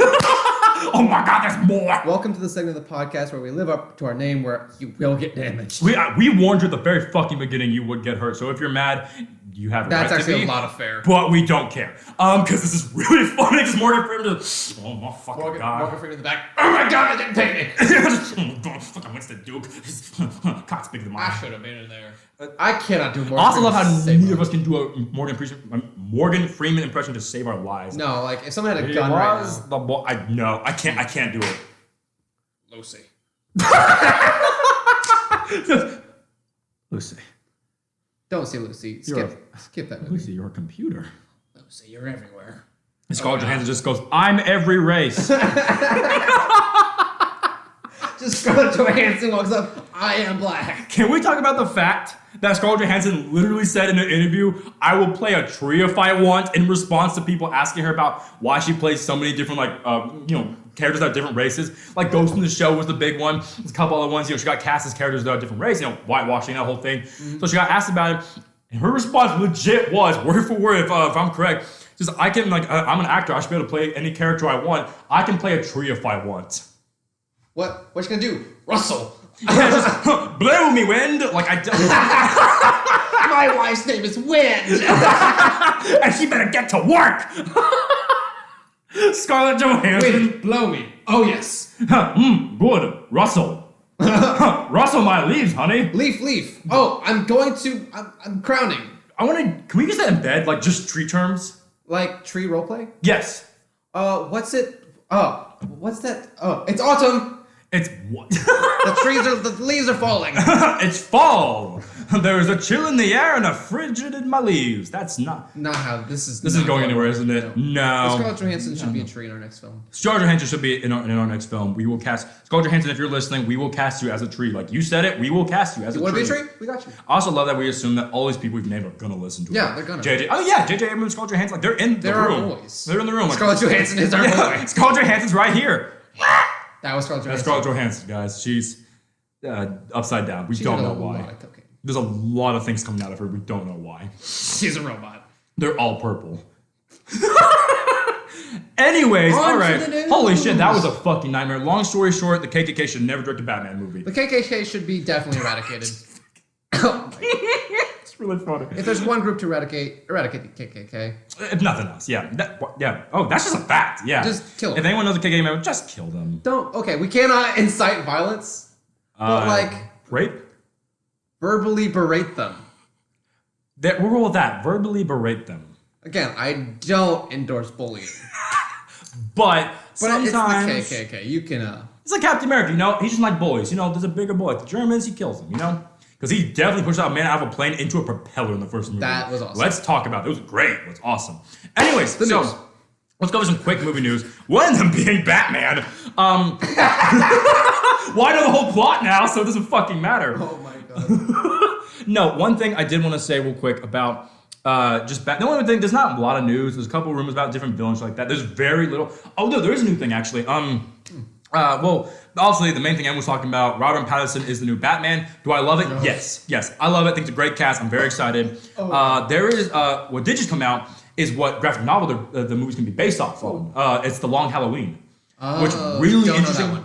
Oh my god, there's more! Welcome to the segment of the podcast where we live up to our name where you will get damaged. We warned you at the very fucking beginning you would get hurt, so if you're mad, you have a That's right actually to be, a lot of fair. But we don't care. Because this is really funny, because Morgan Freeman just, oh my fucking god. Morgan Freeman in the back, oh my god, I didn't pay me! Fucking Winston Duke. Cock's bigger than mine. I should have been in there. I cannot do Morgan I also Freeman love how neither of us can do a Morgan Freeman impression to save our lives. No, if someone had a gun right now. I can't do it. Lucy. Lucy. Don't say Lucy. Skip that movie. Lucy, you're a computer. Lucy, you're everywhere. Scarlett Johansson just goes, I'm every race. Just Scarlett Johansson walks up, I am black. Can we talk about the fact that Scarlett Johansson literally said in an interview, I will play a tree if I want, in response to people asking her about why she plays so many different, characters that are different races. Like Ghost in the Shell was the big one. There's a couple other ones, she got cast as characters that are different race, whitewashing, that whole thing. Mm-hmm. So she got asked about it, and her response legit was, word for word, if I'm correct, just, I'm an actor, I should be able to play any character I want. I can play a tree if I want. What you gonna do? Russell. Yeah, just, blow me, wind! My wife's name is Wind! And she better get to work! Scarlett Johansson. Wind, blow me. Oh, yes. Good. Russell. Russell my leaves, honey. Leaf. Oh, I'm crowning. Can we use that in bed? Just tree terms? Like tree roleplay? Yes. What's it? What's that? Oh, it's autumn. It's what? The leaves are falling. It's fall. There's a chill in the air and a frigid in my leaves. That's not how this is. This is going anywhere, isn't it? No. Scarlett Johansson should be a tree in our next film. Scarlett Johansson should be in our next film. We will cast Scarlett Johansson. If you're listening, we will cast you as a tree. Like you said it, we will cast you as a tree. You want to be a tree? We got you. I also love that we assume that all these people we've named are gonna listen to it. Yeah, they're gonna. JJ. Oh yeah, JJ Abrams, Scarlett Johansson. They're in the room. Our boys. They're in the room. Scarlett Johansson is our boy. Scarlett Johansson's right here. That was Scarlett Johansson. That's Scarlett Johansson, guys. She's upside down. We don't know why. There's a lot of things coming out of her. We don't know why. She's a robot. They're all purple. Anyways, all right. Holy shit, that was a fucking nightmare. Long story short, the KKK should never direct a Batman movie. The KKK should be definitely eradicated. It's really funny. If there's one group to eradicate the KKK. If nothing else, yeah. Oh, that's just a fact. Yeah. Just kill them. If anyone knows a KKK member, just kill them. We cannot incite violence, but rape? Verbally berate them. We'll roll with that. Verbally berate them. Again, I don't endorse bullying. But sometimes it's the KKK. You can. It's like Captain America, you know? He just like bullies. You know, there's a bigger boy. Like the Germans, he kills them, you know? Because he definitely pushed out a man out of a plane into a propeller in the first movie. That was awesome. Let's talk about it. It was great. It was awesome. Anyways, so let's go over some quick movie news. One of them being Batman. Well, I know the whole plot now, so it doesn't fucking matter. Oh my god. No, one thing I did want to say real quick about just the only thing, there's not a lot of news. There's a couple rumors about different villains like that. There's very little. Oh no, there is a new thing actually. Well, obviously the main thing Ewan was talking about, Robert Pattinson is the new Batman. Do I love it? No. Yes, I love it. I think it's a great cast. I'm very excited. There is what did just come out is what graphic novel the movie's gonna be based off of. It's The Long Halloween. Which really interesting.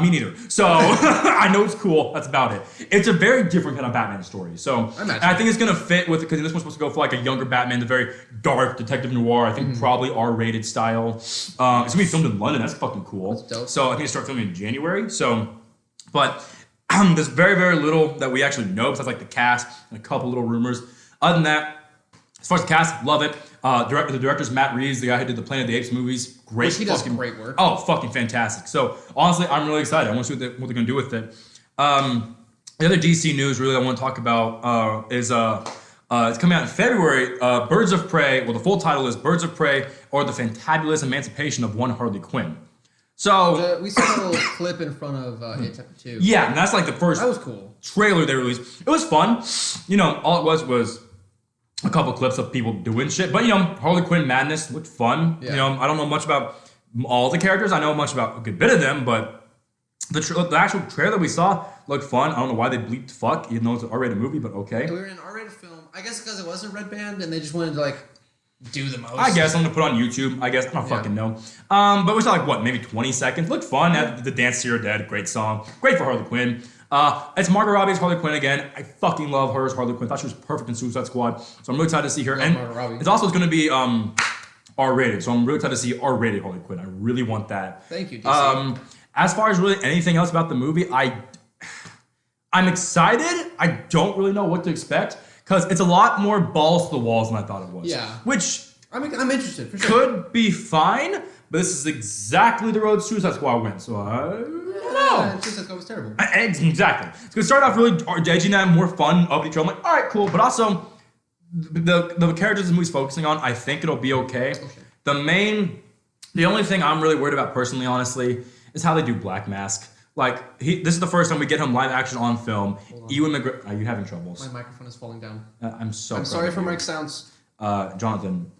Me neither. So I know it's cool. That's about it. It's a very different kind of Batman story. So and I think it's gonna fit with because this one's supposed to go for like a younger Batman, the very dark detective noir. I think probably R-rated style. It's gonna be filmed in London. That's fucking cool. That's dope. So I think it starts filming in January. So, but there's very very little that we actually know besides like the cast and a couple little rumors. Other than that, as far as the cast, love it. The director's Matt Reeves, the guy who did the Planet of the Apes movies. Great. Which he does great work. Oh, fucking fantastic. So, honestly, I'm really excited. I want to see what they're going to do with it. The other DC news, really, I want to talk about is it's coming out in February. Birds of Prey, well, the full title is Birds of Prey or the Fantabulous Emancipation of One Harley Quinn. So we saw a little clip in front of It Chapter 2. Yeah, and that's like the first that was cool. Trailer they released. It was fun. You know, all it was a couple clips of people doing shit. But, you know, Harley Quinn madness looked fun. Yeah. You know, I don't know much about all the characters. I know much about a good bit of them, but the actual trailer we saw looked fun. I don't know why they bleeped fuck, even though it's an R-rated movie, but okay. Yeah, we were in an R-rated film. I guess because it was a red band and they just wanted to, like, do the most. I guess I'm going to put it on YouTube. I guess. I don't fucking know. But we saw, like, what, maybe 20 seconds. Looked fun. The Dance to Your Dead. Great song. Great for Harley Quinn. It's Margot Robbie's Harley Quinn again. I fucking love her as Harley Quinn. Thought she was perfect in Suicide Squad. So I'm really excited to see her. And it's also going to be R-rated. So I'm really excited to see R-rated Harley Quinn. I really want that. Thank you, DC. As far as really anything else about the movie, I'm excited. I don't really know what to expect because it's a lot more balls to the walls than I thought it was. Yeah. Which I'm interested for sure. Could be fine, but this is exactly the road Suicide Squad went. So I don't know. Suicide Squad was terrible. Exactly. It's gonna start off really edgy and more fun, uppity trail. I'm like, all right, cool. But also, the characters the movie's focusing on, I think it'll be okay. The only thing I'm really worried about personally, honestly, is how they do Black Mask. Like, this is the first time we get him live action on film. Ewan McGregor, are you having troubles? My microphone is falling down. I'm sorry for mic sounds. Jonathan,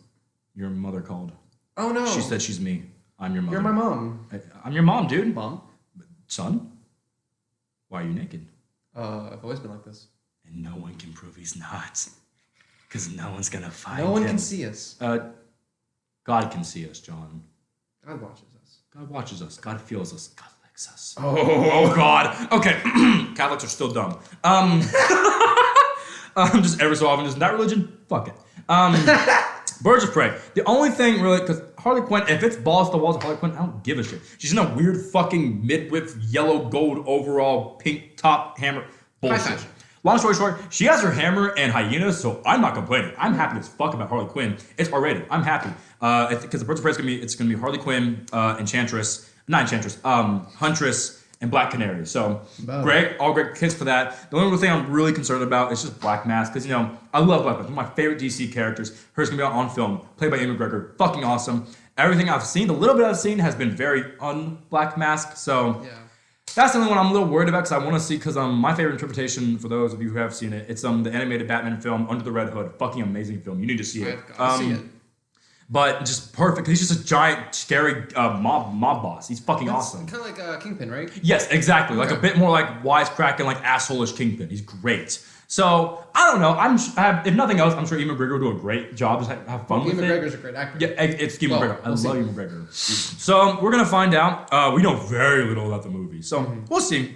your mother called. Oh no. She said she's me. I'm your mother. You're my mom. I'm your mom, dude. Mom? Son? Why are you naked? I've always been like this. And no one can prove he's not. Because no one's gonna find him. No one can see us. God can see us, John. God watches us. God watches us. God feels us. God likes us. Oh God. Okay. Catholics are still dumb. Just every so often, isn't that religion? Fuck it. Birds of Prey. The only thing really, because Harley Quinn, if it's balls to the walls of Harley Quinn, I don't give a shit. She's in a weird fucking mid-width yellow gold overall pink top hammer bullshit. Long story short, she has her hammer and hyenas, so I'm not complaining. I'm happy as fuck about Harley Quinn. It's R-rated. I'm happy. Because the Birds of Prey is gonna be Harley Quinn, Huntress, and Black Canary. So great, all great kits for that. The only thing I'm really concerned about is just Black Mask, because you know I love Black Mask. One of my favorite DC characters. Hers gonna be on film, played by Ewan McGregor. Fucking awesome. Everything I've seen, the little bit I've seen, has been very un-Black Mask. So that's the only one I'm a little worried about because I want to see. Because my favorite interpretation, for those of you who have seen it, it's the animated Batman film Under the Red Hood. Fucking amazing film. You need to see it. I've got to see it. But just perfect. He's just a giant, scary mob boss. He's fucking awesome. Kind of like Kingpin, right? Yes, exactly. Like a bit more like wisecracking, like asshole-ish Kingpin. He's great. So I don't know. If nothing else, I'm sure Ewan McGregor will do a great job. Just have fun with it. Ewan McGregor's a great actor. Yeah, it's Ewan McGregor. I love Ewan McGregor. So we're gonna find out. We know very little about the movie, so we'll see.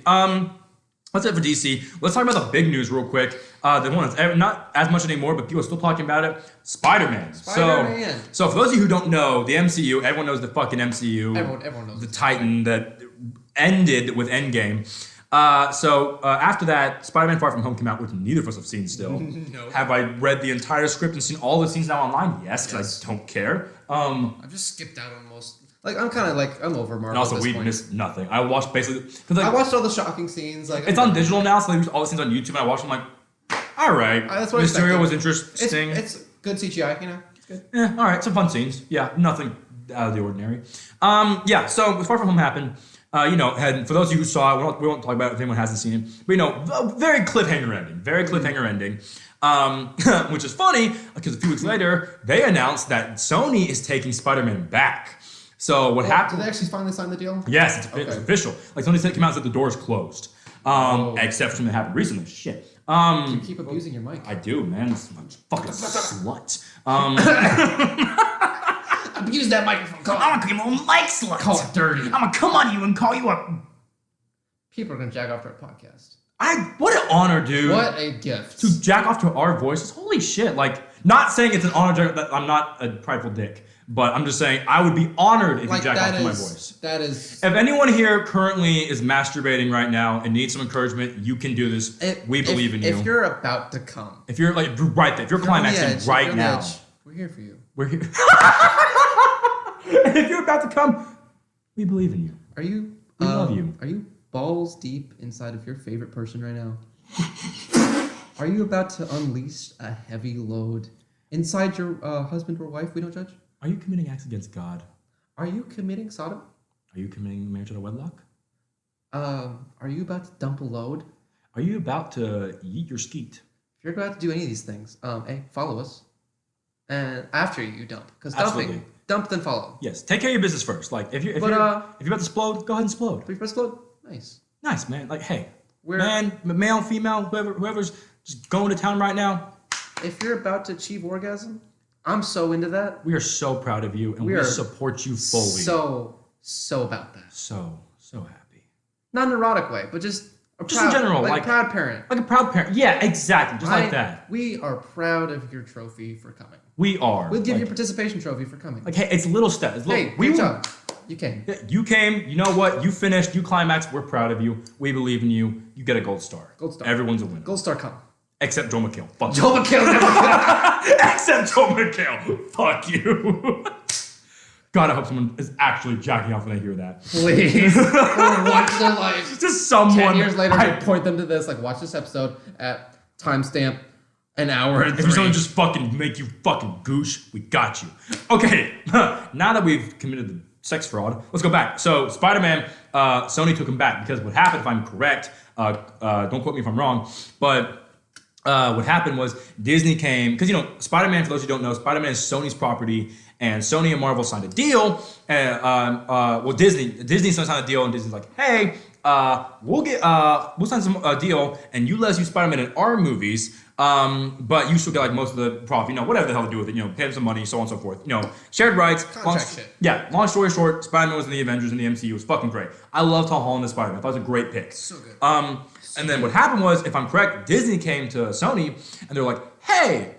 That's it for DC. Let's talk about the big news real quick. The one that's not as much anymore, but people are still talking about it. Spider-Man. So for those of you who don't know, the MCU, everyone knows the fucking MCU. Everyone knows. The Titan that ended with Endgame. After that, Spider-Man Far From Home came out, which neither of us have seen still. No. Have I read the entire script and seen all the scenes now online? Yes, because I don't care. I've just skipped out on most. Like I'm over Marvel. And also, at this we point. missed nothing. I watched basically because I watched all the shocking scenes. Like it's on digital now, so they use all the scenes on YouTube. And I watched them like, all right. That's what I expected. Mysterio was interesting. It's good CGI, you know. It's good. Yeah, all right, some fun scenes. Yeah, nothing out of the ordinary. Yeah. So Far From Home happened. And for those of you who saw it, we won't talk about it if anyone hasn't seen it. But very cliffhanger ending. Which is funny because a few weeks later they announced that Sony is taking Spider-Man back. So what happened? Did they actually finally sign the deal? Yes, it's official. Like Sony said, came out and said the door is closed. Except for something that happened recently. Shit. You keep abusing your mic. I do, man. It's fucking slut. Abuse that microphone. I'm gonna call you a mic slut. Call it dirty. I'm gonna come on you and call you a. People are gonna jack off to our podcast. What an honor, dude. What a gift. To jack off to our voices. Holy shit. Like, not saying it's an honor that I'm not a prideful dick, but I'm just saying I would be honored if you jack off to my voice. That is. If anyone here currently is masturbating right now and needs some encouragement, you can do this. We believe in you. If you're about to come. If you're like right there, if you're climaxing right now. We're here for you. We're here. If you're about to come, we believe in you. Are you? We love you. Are you balls deep inside of your favorite person right now? Are you about to unleash a heavy load inside your husband or wife? We don't judge. Are you committing acts against God? Are you committing Sodom? Are you committing marriage out of wedlock? Are you about to dump a load? Are you about to yeet your skeet? If you're about to do any of these things, hey, follow us. And after you dump, because dump then follow. Yes, take care of your business first. Like if you're about to explode, go ahead and explode. If you're about to explode, nice, man. Like hey, male, female, whoever's just going to town right now. If you're about to achieve orgasm, I'm so into that. We are so proud of you, and we support you fully. So about that. So happy. Not in an erotic way, but just in general, like a proud parent. Like a proud parent. Yeah, exactly. Just like that. We are proud of your trophy for coming. We are. We'll give you a participation trophy for coming. Like, hey, it's little steps. Hey, good job. You came. You came. You know what? You finished. You climaxed. We're proud of you. We believe in you. You get a gold star. Gold star. Everyone's a winner. Gold star come. Except Joel McHale. Fuck Joel McHale never got. Except Joel McHale. Fuck you. God, I hope someone is actually jacking off when they hear that. Please. For once in their life. Just someone. 10 years later, I point them to this. Like, watch this episode at timestamp an hour and 3. If someone just fucking make you fucking goosh, we got you. Okay. Now that we've committed the sex fraud, let's go back. So, Spider-Man, Sony took him back because what happened, if I'm correct, don't quote me if I'm wrong, but what happened was Disney came, because, Spider-Man, for those who don't know, Spider-Man is Sony's property, and Sony and Marvel signed a deal, and, Disney signed a deal, and Disney's like, hey, we'll sign some deal, and you let us use Spider-Man in our movies, but you still get like most of the profit, whatever the hell to do with it, pay them some money, so on and so forth, shared rights. Contract shit. Yeah, long story short, Spider-Man was in the Avengers in the MCU. It was fucking great. I love Tom Holland as Spider-Man. I thought it was a great pick. So good. And then what happened was, if I'm correct, Disney came to Sony and they're like, hey,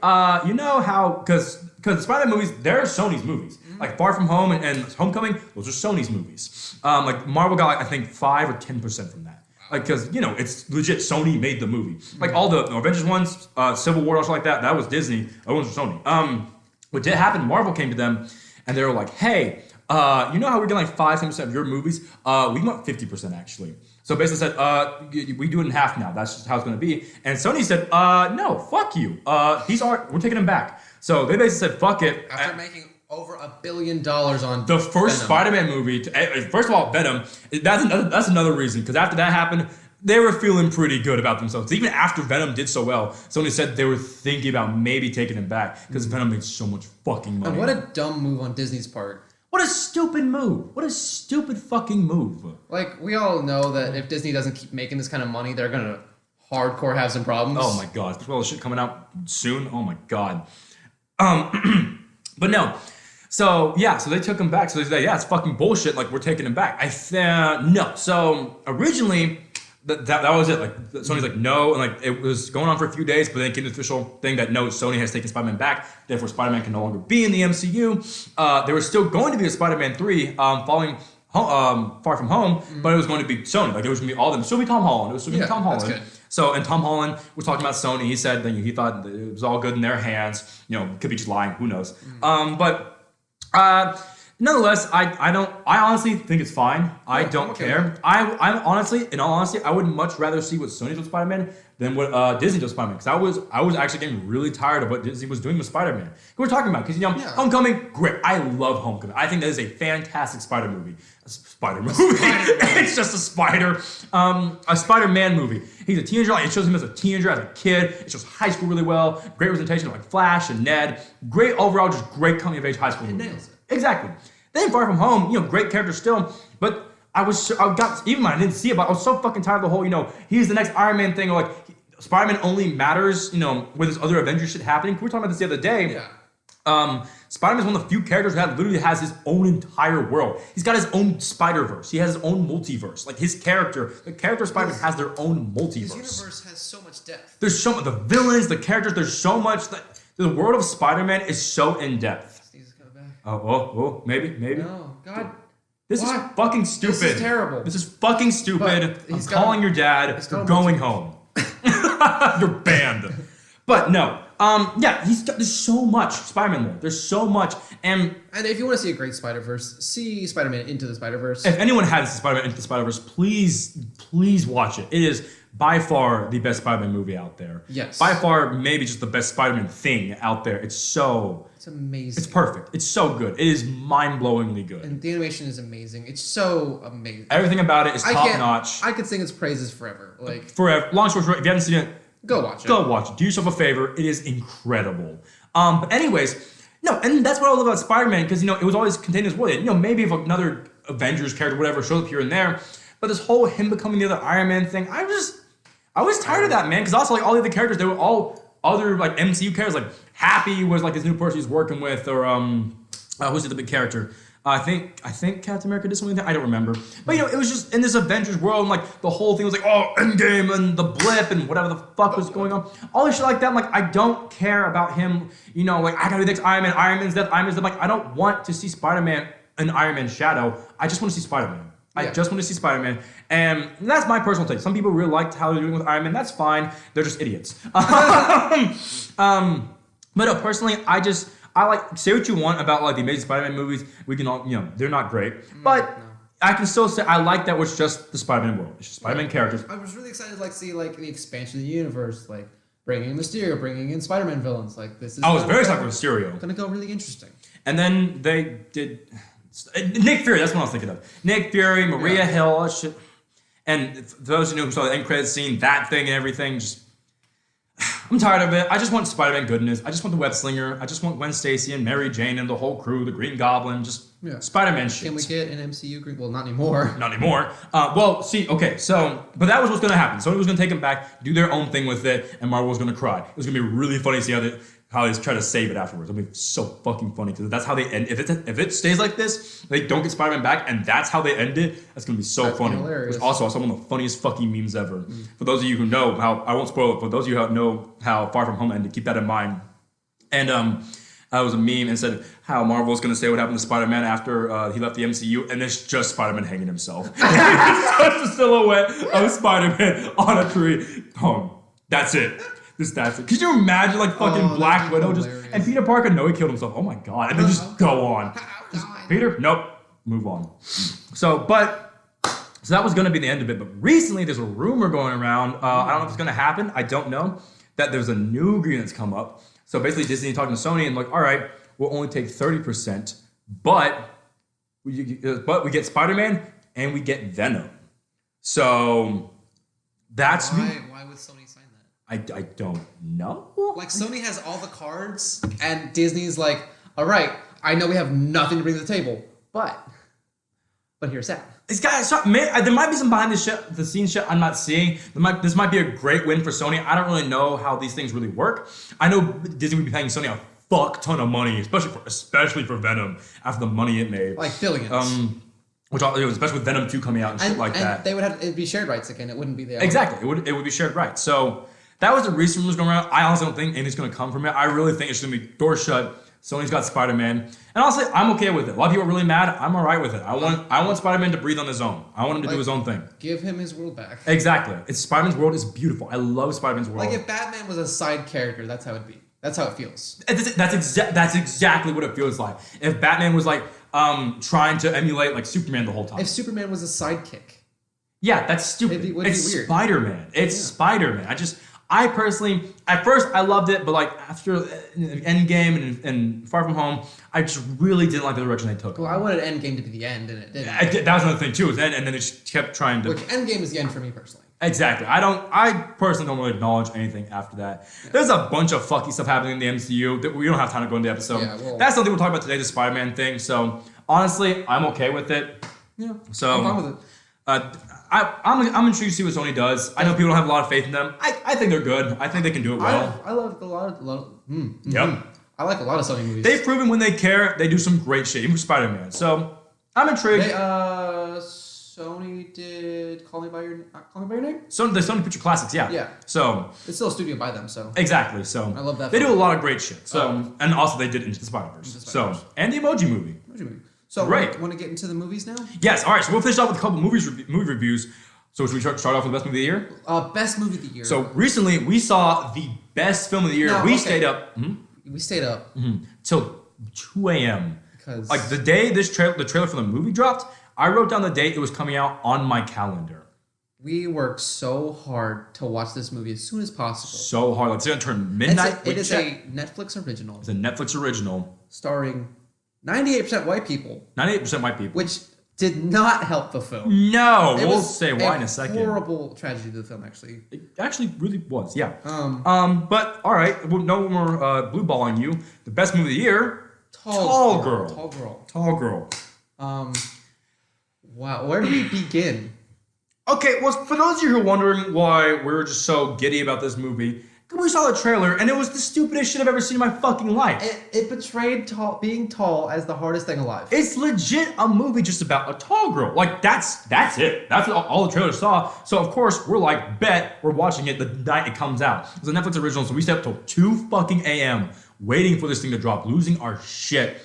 you know how, because the Spider-Man movies, they're Sony's movies. Mm-hmm. Like Far From Home and Homecoming, those are Sony's movies. Like Marvel got I think 5 or 10% from that. Like, because, it's legit, Sony made the movie. Mm-hmm. Like all the Avengers ones, Civil War, also like that was Disney. That ones were Sony. What did happen, Marvel came to them and they were like, hey, you know how we're getting like 5-10% of your movies? We want 50% actually. So basically said, we do it in half now. That's just how it's going to be. And Sony said, no, fuck you. We're taking them back. So they basically said, fuck it. After making over $1 billion on the first Spider-Man movie. First of all, Venom. That's another reason. Because after that happened, they were feeling pretty good about themselves. Even after Venom did so well, Sony said they were thinking about maybe taking him back. Because Venom made so much fucking money. And what a dumb move on Disney's part. What a stupid move. What a stupid fucking move. Like, we all know that if Disney doesn't keep making this kind of money, they're going to hardcore have some problems. Oh my god. Well, shit coming out soon. Oh my god. But no. So, yeah. So they took him back. So they said, yeah, it's fucking bullshit. Like, we're taking him back. No. So, originally, that was it. Like, Sony's like, no. And, like, it was going on for a few days, but then it came to the official thing that, no, Sony has taken Spider-Man back. Therefore, Spider-Man can no longer be in the MCU. There was still going to be a Spider-Man 3 following Far From Home, but it was going to be Sony. Like, it was going to be all of them. Still be Tom Holland. It was still going to be Tom Holland. That's good. So, and Tom Holland was talking about Sony. He said that he thought that it was all good in their hands. Could be just lying. Who knows? Nonetheless, I honestly think it's fine. I don't okay care. with it. I'm honestly, in all honesty, I would much rather see what Sony did with Spider-Man than what Disney did with Spider-Man. Because I was actually getting really tired of what Disney was doing with Spider-Man. We're talking about, because Homecoming, great. I love Homecoming. I think that is a fantastic Spider movie. It's just a Spider-Man movie. He's a teenager. Like, it shows him as a teenager, as a kid. It shows high school really well. Great representation of like Flash and Ned. Great overall, just great coming of age high school movie. Nails it. Exactly. Then Far From Home, great character still, but even when I didn't see it, but I was so fucking tired of the whole, he's the next Iron Man thing, or like Spider-Man only matters, with this other Avengers shit happening. We were talking about this the other day. Yeah. Spider-Man is one of the few characters that literally has his own entire world. He's got his own Spider-Verse. He has his own multiverse. Like the character of Spider-Man has their own multiverse. His universe has so much depth. There's so much, the villains, the characters, there's so much, the world of Spider-Man is so in-depth. Maybe. No, God. This is fucking stupid. This is terrible. This is fucking stupid. I'm calling your dad. You're got going home. You're banned. But no. There's so much Spider-Man lore. There's so much. And if you want to see a great Spider-Verse, see Spider-Man Into the Spider-Verse. If anyone has Spider-Man Into the Spider-Verse, please watch it. It is by far the best Spider-Man movie out there. Yes. By far, maybe just the best Spider-Man thing out there. It's amazing. It's perfect. It's so good. It is mind-blowingly good. And the animation is amazing. It's so amazing. Everything about it is top-notch. I could sing its praises forever. Forever. Long story short, if you haven't seen it, go watch it. Go watch it. Do yourself a favor. It is incredible. But anyways, and that's what I love about Spider-Man, because, it was always contained in his world. Maybe if another Avengers character, whatever, shows up here and there, but this whole him becoming the other Iron Man thing, I was tired of that, man, because also, like, all the other characters, they were all other, like, MCU characters, like, Happy was, like, this new person he's working with, or, who's the big character? I think Captain America did something like that. I don't remember. But, it was just in this Avengers world, and, like, the whole thing was like, oh, Endgame, and the blip, and whatever the fuck was going on. All this shit like that, I'm like, I don't care about him, like, I gotta be the next Iron Man, Iron Man's death, Iron Man's death. Like, I don't want to see Spider-Man in Iron Man's shadow. I just want to see Spider-Man. I just want to see Spider-Man, and that's my personal take. Some people really liked how they're doing with Iron Man. That's fine. They're just idiots. But no, personally, I like, say what you want about like the Amazing Spider-Man movies. We can all, they're not great, but I can still say I like that was just the Spider-Man world. It's just Spider-Man characters. I was really excited to see the expansion of the universe, like bringing in Mysterio, bringing in Spider-Man villains. Like this is. I was very excited for Mysterio. Gonna go really interesting. And then they did. Nick Fury, that's what I was thinking of. Nick Fury, Maria Hill, all that shit. And for those who saw the end credits scene, that thing and everything, I'm tired of it. I just want Spider-Man goodness. I just want the Web Slinger. I just want Gwen Stacy and Mary Jane and the whole crew, the Green Goblin, Spider-Man shit. Can we get an MCU Green? Well, not anymore. Not anymore. But that was what's going to happen. Sony was going to take them back, do their own thing with it, and Marvel was going to cry. It was going to be really funny to see how they try to save it afterwards. It'll be so fucking funny, because that's how they end. If it stays like this, they don't get Spider-Man back, and that's how they end it. That's gonna be so funny. Hilarious. Which also some of the funniest fucking memes ever. For those of you who know how, I won't spoil it. For those of you who know how Far From Home ended, keep that in mind. And I was a meme and said how Marvel was gonna say what happened to Spider-Man after he left the MCU, and it's just Spider-Man hanging himself. It's just a silhouette of Spider-Man on a tree. That's it. That's it. Could you imagine fucking Black Widow and Peter Parker? No, he killed himself. Oh my god! And then just go on. Peter, nope. Move on. So that was gonna be the end of it. But recently, there's a rumor going around. I don't know if it's gonna happen. I don't know that there's a new agreement that's come up. So basically, Disney talking to Sony and all right, we'll only take 30%, but we get Spider-Man and we get Venom. So that's why would Sony sign that? I don't know. Sony has all the cards, and Disney's like, all right, I know we have nothing to bring to the table, but here's that. These guys, there might be some behind the scenes shit I'm not seeing. This might be a great win for Sony. I don't really know how these things really work. I know Disney would be paying Sony a fuck ton of money, especially for Venom after the money it made. Billions. Especially with Venom 2 coming out and shit like that. They would it'd be shared rights again. It wouldn't be there. Exactly. It would be shared rights. So that was the recent rumors going around. I honestly don't think anything's going to come from it. I really think it's going to be door shut. Sony's got Spider-Man. And honestly, I'm okay with it. A lot of people are really mad. I'm all right with it. I want Spider-Man to breathe on his own. I want him to do his own thing. Give him his world back. Exactly. Spider-Man's world is beautiful. I love Spider-Man's world. If Batman was a side character, that's how it'd be. That's how it feels. That's exactly what it feels like. If Batman was trying to emulate like Superman the whole time. If Superman was a sidekick. Yeah, that's stupid. It'd be It's weird. Spider-Man. It's Spider-Man. I personally, at first, I loved it, but like after Endgame and Far From Home, I just really didn't like the direction they took. Well, I wanted Endgame to be the end, and it didn't. That was another thing too. Was and then it just kept trying to. Which Endgame is the end for me personally. Exactly. I personally don't really acknowledge anything after that. Yeah. There's a bunch of fucky stuff happening in the MCU that we don't have time to go into the episode. Yeah, well, that's something we'll talk about today, the Spider-Man thing. So honestly, I'm okay with it. Yeah. So I'm fine with it. I'm intrigued to see what Sony does. I know people don't have a lot of faith in them. I think they're good. I think they can do it well. I love a lot of Yep. I like a lot of Sony movies. They've proven when they care, they do some great shit, even for Spider-Man. So I'm intrigued. Sony did Call Me by Your Name. The Sony Picture Classics, yeah. Yeah. So it's still a studio by them, so exactly. So I love that. They do a lot of great shit. So and also they did Into the Spider-Verse. So and the Emoji Movie. So great. Want to get into the movies now? Yes. All right. So we'll finish off with a couple movie reviews. So should we start off with the best movie of the year? Best movie of the year. So recently we saw the best film of the year. No, we stayed up. We stayed up till 2 a.m. Because like the day the trailer for the movie dropped, I wrote down the date it was coming out on my calendar. We worked so hard to watch this movie as soon as possible. So hard. Like it's gonna turn midnight. It is a Netflix original. It's a Netflix original. Starring 98% white people. 98% white people. Which did not help the film. No, we'll say why in a second. Horrible tragedy to the film, actually. It actually really was, yeah. But all right, well, no more blue ball on you. The best movie of the year, Tall Girl. Tall Girl. Wow, where do we begin? Okay, well, for those of you who are wondering why we're just so giddy about this movie, we saw the trailer and it was the stupidest shit I've ever seen in my fucking life. It portrayed being tall as the hardest thing alive. It's legit a movie just about a tall girl. Like, that's it. That's what all the trailers saw. So, of course, we're like, bet we're watching it the night it comes out. It's a Netflix original, so we stayed up till 2 fucking a.m. waiting for this thing to drop, losing our shit.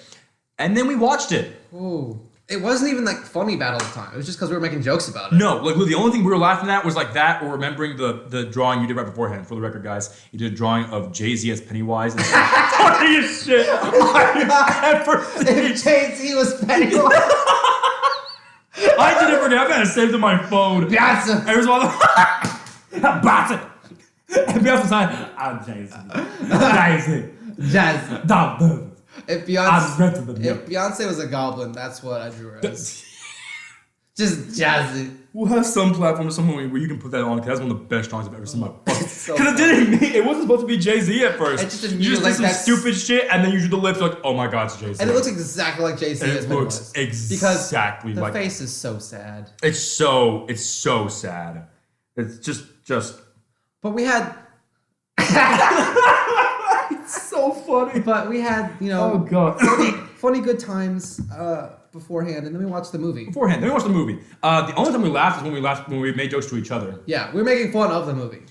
And then we watched it. Ooh. It wasn't even like funny bad all the time. It was just because we were making jokes about it. No, like the only thing we were laughing at was like that, or remembering the drawing you did right beforehand. For the record, guys, you did a drawing of Jay-Z as Pennywise. It's funny as shit I've ever seen. If Jay-Z was Pennywise, I did it for that. I had it saved on my phone. Piazza. It was one of the Piazza. And Piazza's like, I'm Jay-Z. Jay-Z. If Beyonce was a goblin, that's what I drew her as. Just jazzy. We'll have some platform somewhere where you can put that on, because that's one of the best drawings I've ever seen in my life. Because it wasn't supposed to be Jay-Z at first. You just did some stupid shit, and then you do the lips, like, oh my god, it's Jay-Z. And it looks exactly like Jay-Z. It looks exactly because like... the face is so sad. It's so sad. It's just... But we had... It's so funny. But we had, oh god, funny good times beforehand, and then we watched the movie. Then we watched the movie. The only time we laughed is when we made jokes to each other. Yeah, we were making fun of the movie.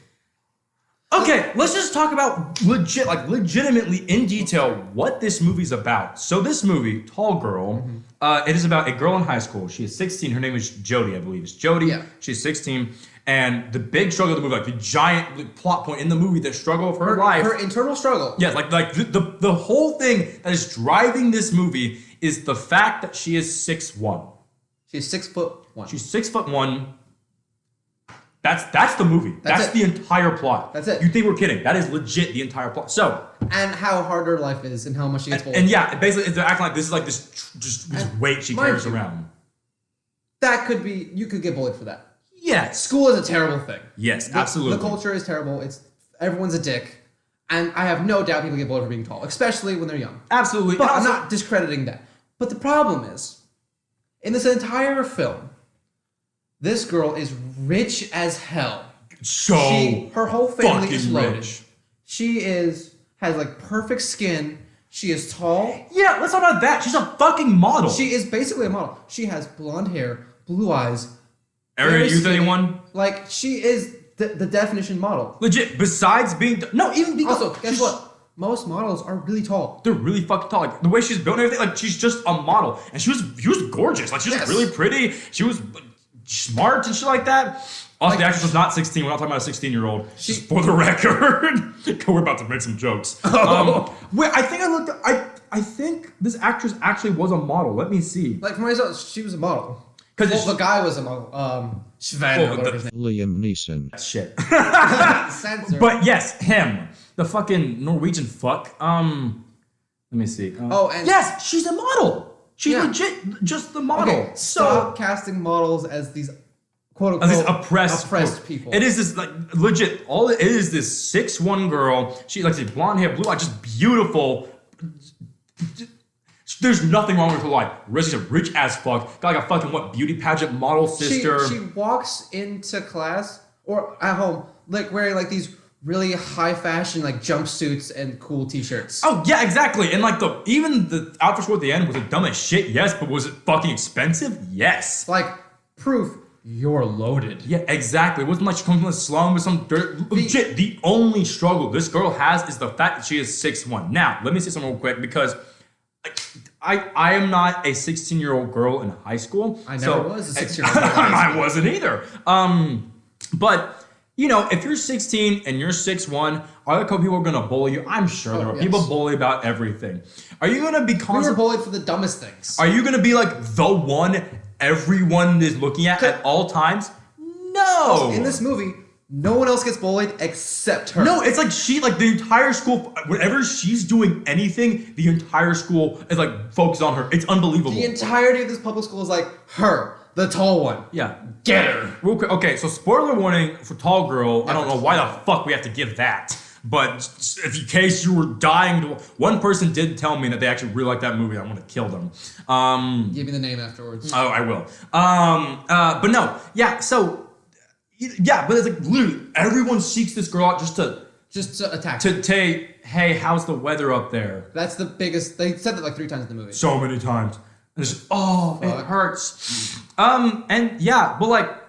Okay, let's just talk about legitimately in detail what this movie's about. So this movie, Tall Girl, it is about a girl in high school. She is 16. Her name is Jody, I believe. It's Jody. Yeah. She's 16. And the big struggle of the movie, like the giant plot point in the movie, the struggle of her life. Her internal struggle. Yeah, like the whole thing that is driving this movie is the fact that she is 6'1". She's 6'1". She's 6'1". That's the movie. That's the entire plot. That's it. You think we're kidding? That is legit the entire plot. So. And how hard her life is, and how much she gets bullied. And yeah, basically they're acting like this is like this weight she carries around. That could be. You could get bullied for that. Yes. School is a terrible thing. Yes, absolutely. The culture is terrible. Everyone's a dick. And I have no doubt people get bullied for being tall, especially when they're young. Absolutely. But I'm not discrediting that. But the problem is, in this entire film, this girl is rich as hell. Her whole family is loaded. Rich. She has like perfect skin. She is tall. Yeah, let's talk about that. She's a fucking model. She is basically a model. She has blonde hair, blue eyes. Area Youth 81? Like, she is the definition model. Legit. Besides being... Also, guess what? Most models are really tall. They're really fucking tall. Like, the way she's built and everything, like, she's just a model. And she was gorgeous. Like, she was really pretty. She was smart and shit like that. Also, the actress was not 16. We're not talking about a 16-year-old. Just for the record. We're about to make some jokes. I think I I think this actress actually was a model. Let me see. Like, for myself, she was a model. Because the guy was a model. Sven, or whatever his name. Liam Neeson. Shit. Censor. But yes, him. The fucking Norwegian fuck. Let me see. And yes, she's a model. She's legit just the model. Okay, stop casting models as these quote unquote these oppressed people. It is this like legit. All it is this 6'1" girl. She like blonde hair, blue eyes, just beautiful. There's nothing wrong with her life. She's a rich as fuck. Got like a fucking beauty pageant model sister. She walks into class or at home like wearing like these really high fashion like jumpsuits and cool t-shirts. Oh yeah, exactly. And like even the outfit at the end was it dumb as shit? Yes, but was it fucking expensive? Yes. Like proof you're loaded. Yeah, exactly. It wasn't like she comes from the slum with some dirt. Legit, the only struggle this girl has is the fact that she is 6'1". Now, let me say something real quick because I am not a 16-year-old girl in high school. I never was a 16-year-old girl. I wasn't either. But you know, if you're 16 and you're 6'1", are there a couple people who are gonna bully you? I'm sure there are. Yes. People bully about everything. Are you gonna be We were bullied for the dumbest things. Are you gonna be like the one everyone is looking at all times? No. In this movie, no one else gets bullied except her. No, it's like the entire school, whenever she's doing anything, the entire school is like focused on her. It's unbelievable. The entirety of this public school is like her, the tall one. Yeah. Get her. Real quick. Okay, so spoiler warning for Tall Girl. I don't know why the fuck we have to give that. But if in case you were dying to... One person did tell me that they actually really liked that movie. I want to kill them. Give me the name afterwards. Oh, I will. But no. Yeah, so... Yeah, but it's like literally everyone seeks this girl out just to attack. To say, hey, how's the weather up there? That's the biggest... They said that like 3 times in the movie. So many times. And it's just, it hurts. And yeah, but like...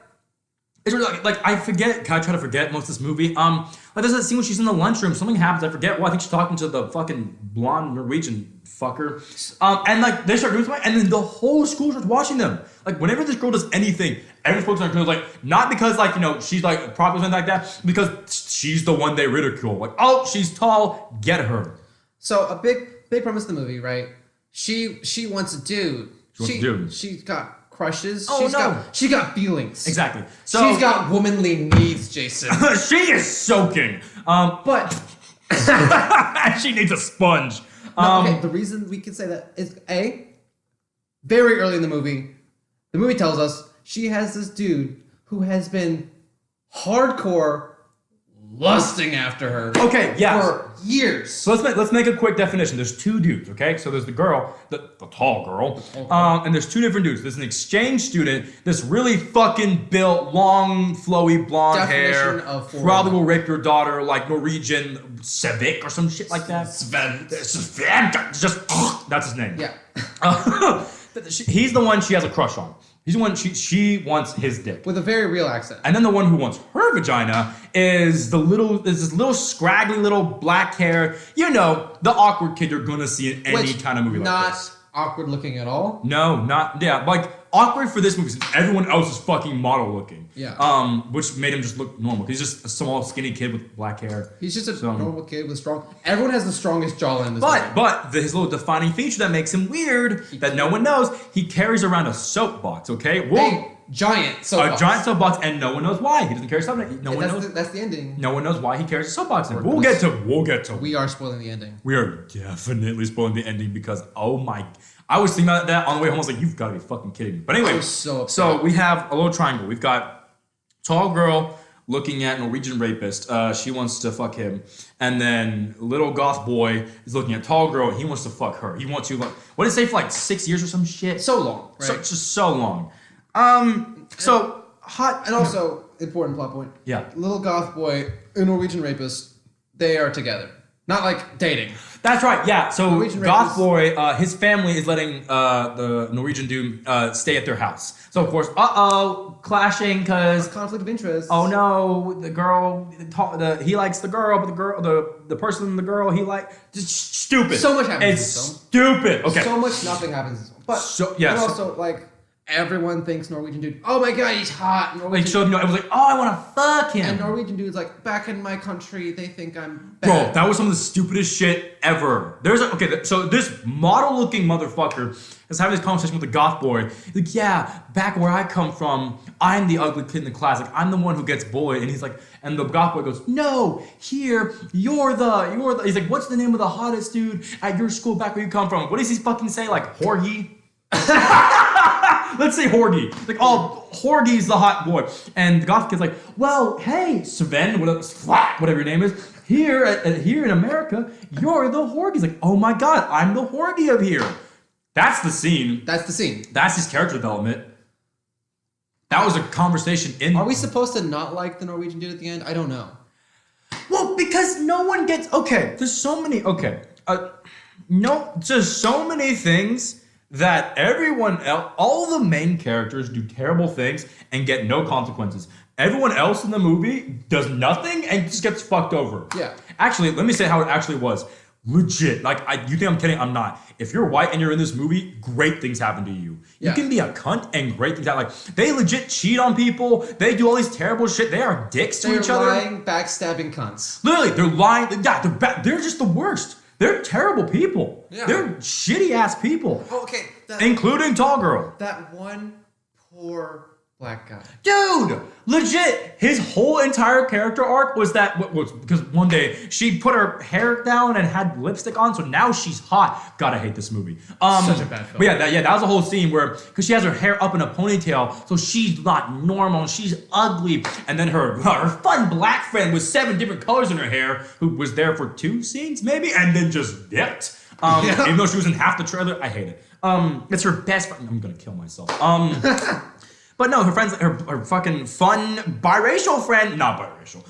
It's really like I forget. I try to forget most of this movie. Like there's that scene when she's in the lunchroom. Something happens. I forget. Well, I think she's talking to the fucking blonde Norwegian fucker. And like they start doing something, and then the whole school starts watching them. Like whenever this girl does anything, everyone's focused on her. Like not because like she's like proper or something like that. Because she's the one they ridicule. Like oh she's tall, get her. So a big premise of the movie, right? She wants a dude. She's got crushes. She got feelings. Exactly. So she's got womanly needs, Jason. She is soaking. But she needs a sponge. Okay, the reason we can say that is very early in the movie tells us she has this dude who has been hardcore lusting after her. Okay, yeah. For years. So let's make a quick definition. There's 2 dudes, okay? So there's the girl, the tall girl, and there's 2 different dudes. There's an exchange student, this really fucking built, long, flowy, blonde hair, probably will rape your daughter, like Norwegian Sevik or some shit like that. Sven, just that's his name. Yeah. He's the one she has a crush on. He's the one she wants his dick. With a very real accent. And then the one who wants her vagina is this little scraggly little black hair. You know, the awkward kid you're gonna see in any kind of movie like this. Not awkward looking at all. No, like awkward for this movie since everyone else is fucking model looking. Yeah. Which made him just look normal. He's just a small, skinny kid with black hair. He's just a normal kid with strong... Everyone has the strongest jawline in this movie. But his little defining feature that makes him weird, that no one knows, he carries around a soapbox, okay? Giant soapbox. A giant soapbox, and no one knows why. He doesn't carry something. No one knows. That's the ending. No one knows why he carries a soapbox. We'll get to. We are spoiling the ending. We are definitely spoiling the ending because, oh my... I was thinking about that on the way home. I was like, you've got to be fucking kidding me. But anyway, so we have a little triangle. We've got tall girl looking at Norwegian rapist. She wants to fuck him. And then little goth boy is looking at tall girl. He wants to fuck her. He wants to, like, what did it say, for like 6 years or some shit? So long, right? Just so long. So hot. And also, important plot point. Yeah. Little goth boy and Norwegian rapist, they are together. Not like dating. That's right, yeah. So Norwegian goth boy, his family is letting the Norwegian dude stay at their house. So of course, clashing because conflict of interest. Oh no, the girl, he likes the girl, but the person, the girl he just stupid. So much happens. It's stupid. Okay. So much nothing happens. But yeah. and also like everyone thinks Norwegian dude, oh my god, he's hot. Like, showed me, I was like, oh, I want to fuck him. And Norwegian dude's like, back in my country, they think I'm bad. Bro, that was some of the stupidest shit ever. So this model-looking motherfucker is having this conversation with the goth boy. He's like, yeah, back where I come from, I'm the ugly kid in the class. Like, I'm the one who gets bullied. And he's like, and the goth boy goes, no, here, you're the. He's like, what's the name of the hottest dude at your school back where you come from? What does he fucking say? Like, Horgy? Let's say Horgy. Like, oh, Horgy's the hot boy. And the goth kid's like, well, hey, Sven, whatever your name is, here in America, you're the Horgy. He's like, oh my god, I'm the Horgy of here. That's the scene. That's the scene. That's his character development. That was a conversation in... Are we supposed to not like the Norwegian dude at the end? I don't know. Well, because no one gets... Okay, there's so many... Okay. There's so many things that everyone else... All the main characters do terrible things and get no consequences. Everyone else in the movie does nothing and just gets fucked over. Yeah. Actually, let me say how it actually was. Legit. Like, you think I'm kidding? I'm not. If you're white and you're in this movie, great things happen to you. Yeah. You can be a cunt and great things happen. Like, they legit cheat on people. They do all these terrible shit. They are dicks to each other. They're lying, backstabbing cunts. Literally, they're lying. Yeah, they're just the worst. They're terrible people. Yeah. They're shitty ass people. Oh, okay. Including Tall Girl. That one poor black guy. Dude, legit, his whole entire character arc was because one day she put her hair down and had lipstick on, so now she's hot. God, I hate this movie. Such a bad film. But that was a whole scene where, because she has her hair up in a ponytail, so she's not normal, she's ugly, and then her fun black friend with 7 different colors in her hair, who was there for 2 scenes maybe, and then just dipped. Even though she was in half the trailer, I hate it. It's her best friend. I'm gonna kill myself. But no, her friend's her fucking fun biracial friend, not biracial.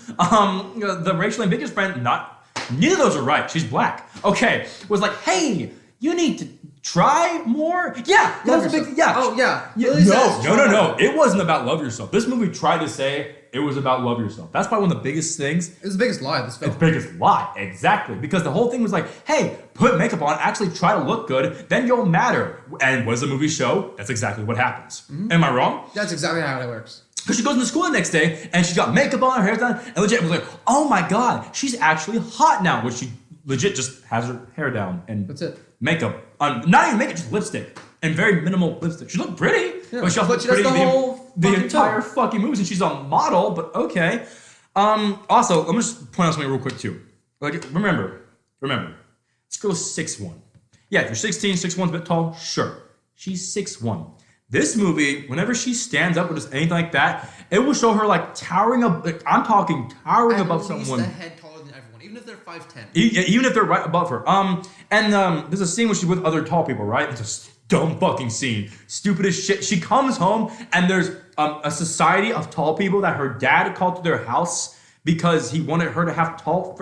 The racially ambiguous friend, neither of those are right. She's black. Okay, was like, hey, you need to try more. Yeah, that was a big. Yeah. Oh yeah. No. It wasn't about love yourself. This movie tried to say it was about love yourself. That's probably one of the biggest things. It was the biggest lie of this film. The biggest lie, exactly. Because the whole thing was like, hey, put makeup on, actually try to look good, then you'll matter. And what does the movie show? That's exactly what happens. Mm-hmm. Am I wrong? That's exactly how it works. Because she goes into school the next day, and she's got makeup on, her hair's done, and legit was like, oh my god, she's actually hot now. Which she legit just has her hair down and that's it. Makeup. Not even makeup, just lipstick. And very minimal lipstick. She looked pretty, but she also looked pretty the entire fucking movie, and she's a model, but okay. Also, let me just point out something real quick too. Like, remember, this girl's 6'1". Yeah, if you're 16, 6'1's a bit tall, sure. She's 6'1". This movie, whenever she stands up or does anything like that, it will show her like towering up. Like, I'm talking towering above someone. At least a head taller than everyone, even if they're 5'10". Even if they're right above her. There's a scene where she's with other tall people, right? It's a dumb fucking scene. Stupid as shit. She comes home and there's a society of tall people that her dad called to their house because he wanted her to have tall...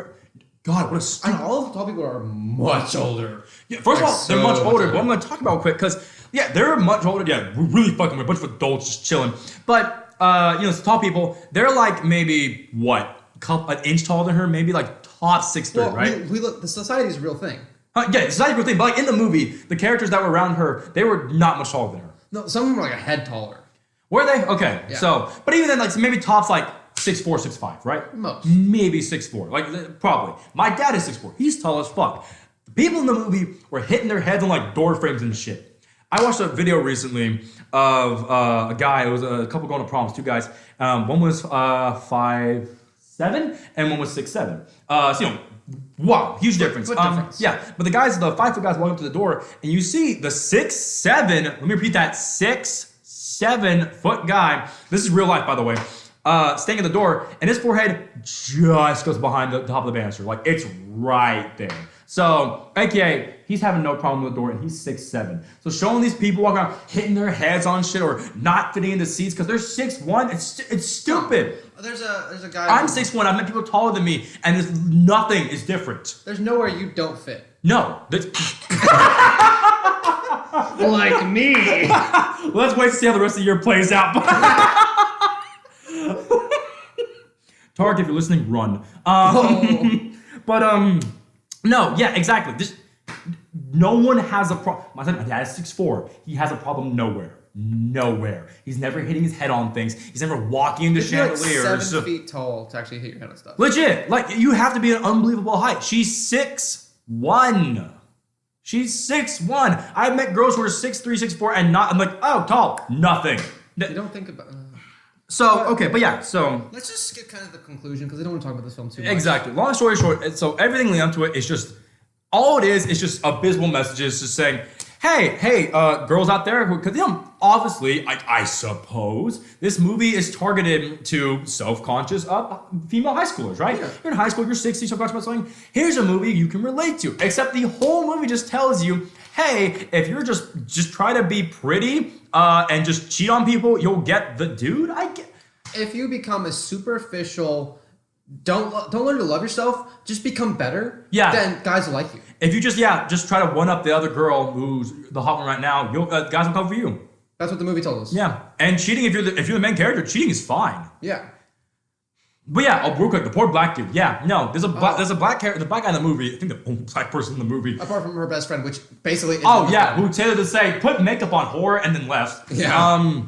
God, what a stupid... And all of the tall people are much older. Yeah, first of all, they're much older, but I'm going to talk about it quick because, yeah, they're much older. Yeah, we're really fucking we're a bunch of adults just chilling. But, it's tall people, they're like maybe, an inch taller than her, maybe like top 6'3", right? We look, the society is a real thing. Yeah, it's not a real thing, but like in the movie, the characters that were around her, they were not much taller than her. No, some of them were like a head taller. Were they? Okay, yeah. So, but even then, like maybe tops like 6'4", 6'5", right? Most. Maybe 6'4", like probably. My dad is 6'4", he's tall as fuck. The people in the movie were hitting their heads on like door frames and shit. I watched a video recently of a guy, it was a couple going to proms, 2 guys. One was 5'7", and one was 6'7". So, wow, huge difference. Yeah, but the 5-foot guys walk up to the door, and you see the 6'7", let me repeat that, 6'7" guy, this is real life, by the way, staying at the door, and his forehead just goes behind the top of the banister. Like, it's right there. So, AKA, he's having no problem with the door, and he's 6'7". So showing these people walking around, hitting their heads on shit, or not fitting into seats because they're 6'1", it's stupid. There's a guy... I'm 6'1", I've met people taller than me, and nothing is different. There's nowhere you don't fit. No. Like me. Let's wait to see how the rest of the year plays out. Tarek, if you're listening, run. No, yeah, exactly. No one has a problem. My dad is 6'4". He has a problem nowhere. Nowhere. He's never hitting his head on things. He's never walking into chandeliers. Like 7 feet tall to actually hit your head on stuff. Legit. Like, you have to be an unbelievable height. She's 6'1". She's 6'1". I've met girls who are 6'3", 6'4", and not. I'm like, oh, tall. Nothing. You don't think about. So okay, but yeah. So let's just skip kind of the conclusion because I don't want to talk about this film too much. Exactly. Long story short, so everything leading up to it is just all it is just abysmal messages, just saying, hey, girls out there, because obviously, I suppose this movie is targeted to self-conscious female high schoolers, right? Yeah. You're in high school, you're 60, self-conscious about something. Here's a movie you can relate to. Except the whole movie just tells you, hey, if you're just try to be pretty and just cheat on people, you'll get the dude. If you become a superficial, don't learn to love yourself, just become better. Yeah. Then guys will like you. If you just try to one up the other girl who's the hot one right now, guys will come for you. That's what the movie told us. Yeah, and cheating if you're the main character, cheating is fine. Yeah. But yeah, real quick, the poor black dude. Yeah, no, there's a black character, the black guy in the movie. I think the only black person in the movie. Apart from her best friend, which basically. Is who tended to say put makeup on whore and then left. Yeah.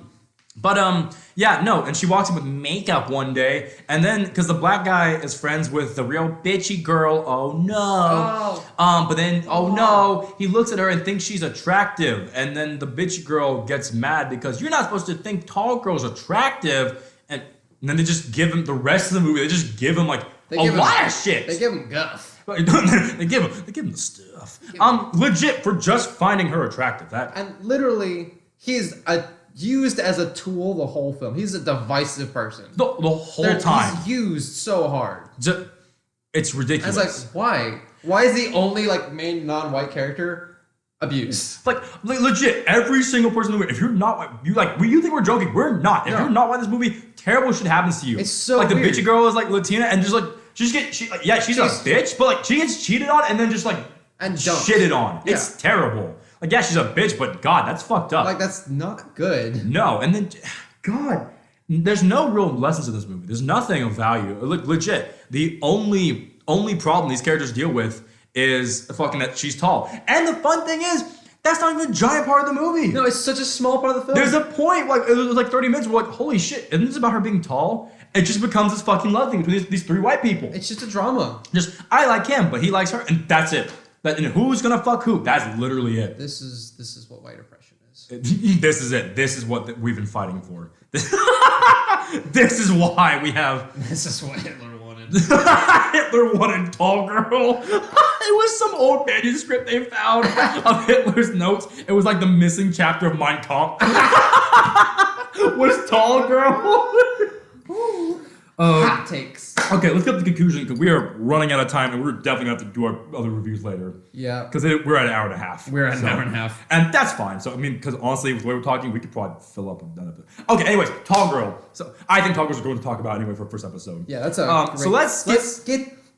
And she walks in with makeup one day, and then because the black guy is friends with the real bitchy girl. Oh no. But then no, he looks at her and thinks she's attractive, and then the bitchy girl gets mad because you're not supposed to think tall girls attractive, and then they just give him the rest of the movie. They just give him like a lot of shit. They give him guff. they give him the stuff. Legit for just finding her attractive. And literally, he's used as a tool the whole film. He's a divisive person. The whole time. He's used so hard. It's ridiculous. And it's like, why? Why is the only main non-white character abused? Like legit, every single person in the movie. If you're not white, you think we're joking. We're not. If you're not white in this movie, terrible shit happens to you. It's so the weird. bitchy girl is Latina and she's a bitch, but she gets cheated on and then just and shitted on. Yeah. It's terrible. She's a bitch, but God, that's fucked up. That's not good. No, and then, God, there's no real lessons in this movie. There's nothing of value. Legit, the only problem these characters deal with is fucking that she's tall. And the fun thing is, that's not even a giant part of the movie. No, it's such a small part of the film. There's a point, it was 30 minutes, we're holy shit, isn't this about her being tall? It just becomes this fucking love thing between these three white people. It's just a drama. I like him, but he likes her, and that's it. And who's gonna fuck who? That's literally it. This is what white oppression is. This is it. This is what we've been fighting for. This is why we have. This is what Hitler wanted. Hitler wanted tall girl. It was some old manuscript they found of Hitler's notes. It was like the missing chapter of Mein Kampf. Was tall girl. Hot takes. Okay, let's get to the conclusion because we are running out of time and we're definitely going to have to do our other reviews later. Yeah. Because we're at an hour and a half. We're at an hour and a half. And that's fine. So, because honestly, with the way we're talking, we could probably fill up another bit. Okay, anyways, Tall Girl. So, I think Tall Girls are going to talk about anyway for first episode. Yeah, that's a great... So,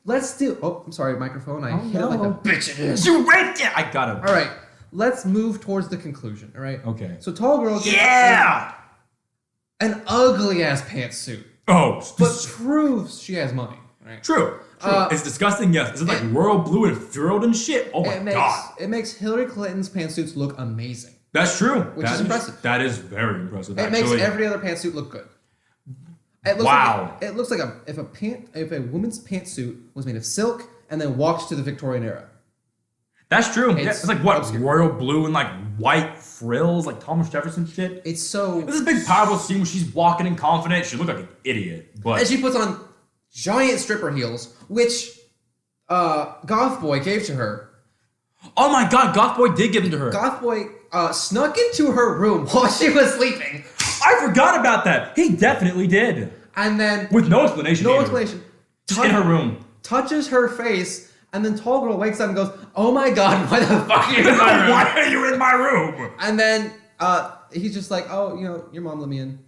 let's do... Oh, I'm sorry, microphone. I hit it like a bitch it is. You raped it! I got it. All right, let's move towards the conclusion, all right? Okay. So, Tall Girl gets an ugly-ass pantsuit. Oh. But proves she has money. Right? True. It's disgusting, yes. Is it royal blue and frilled and shit? Oh my God. It makes Hillary Clinton's pantsuits look amazing. That's true. Which is impressive. That is very impressive, It makes every other pantsuit look good. It looks like if a woman's pantsuit was made of silk and then walked to the Victorian era. That's true. It's like what? Obscure. Royal blue and white frills, like Thomas Jefferson shit. It's so... This is a big powerful scene where she's walking in confident. She looked like an idiot. But... And she puts on giant stripper heels, which Goth Boy gave to her. Oh my God, Goth Boy did give them to her. Goth Boy snuck into her room while she was sleeping. I forgot about that. He definitely did. And then... With no explanation. No explanation. Just in her room. Touches her face, and then Tall Girl wakes up and goes, oh my God, why the fuck are you in my room? Why are you in my room? And then he's just like, oh, your mom let me in.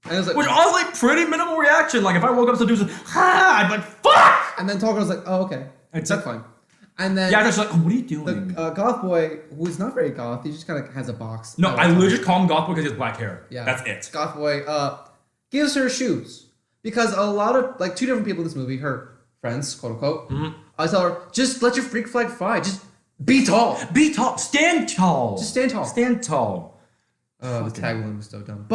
And it was like... Which honestly, pretty minimal reaction. Like, if I woke up to do something, I'd be like, fuck! And then Tall Girl's like, oh, okay. That's fine. And then... Yeah, just like, what are you doing? The Goth Boy, who's not very goth, he just kind of has a box. No, I literally just call him Goth Boy because he has black hair. Yeah. That's it. Goth Boy gives her shoes. Because a lot of, two different people in this movie, her friends, quote unquote, I tell her, just let your freak flag fly. Just be tall. Be tall. Stand tall. Just stand tall. Stand tall. The tagline was so dumb.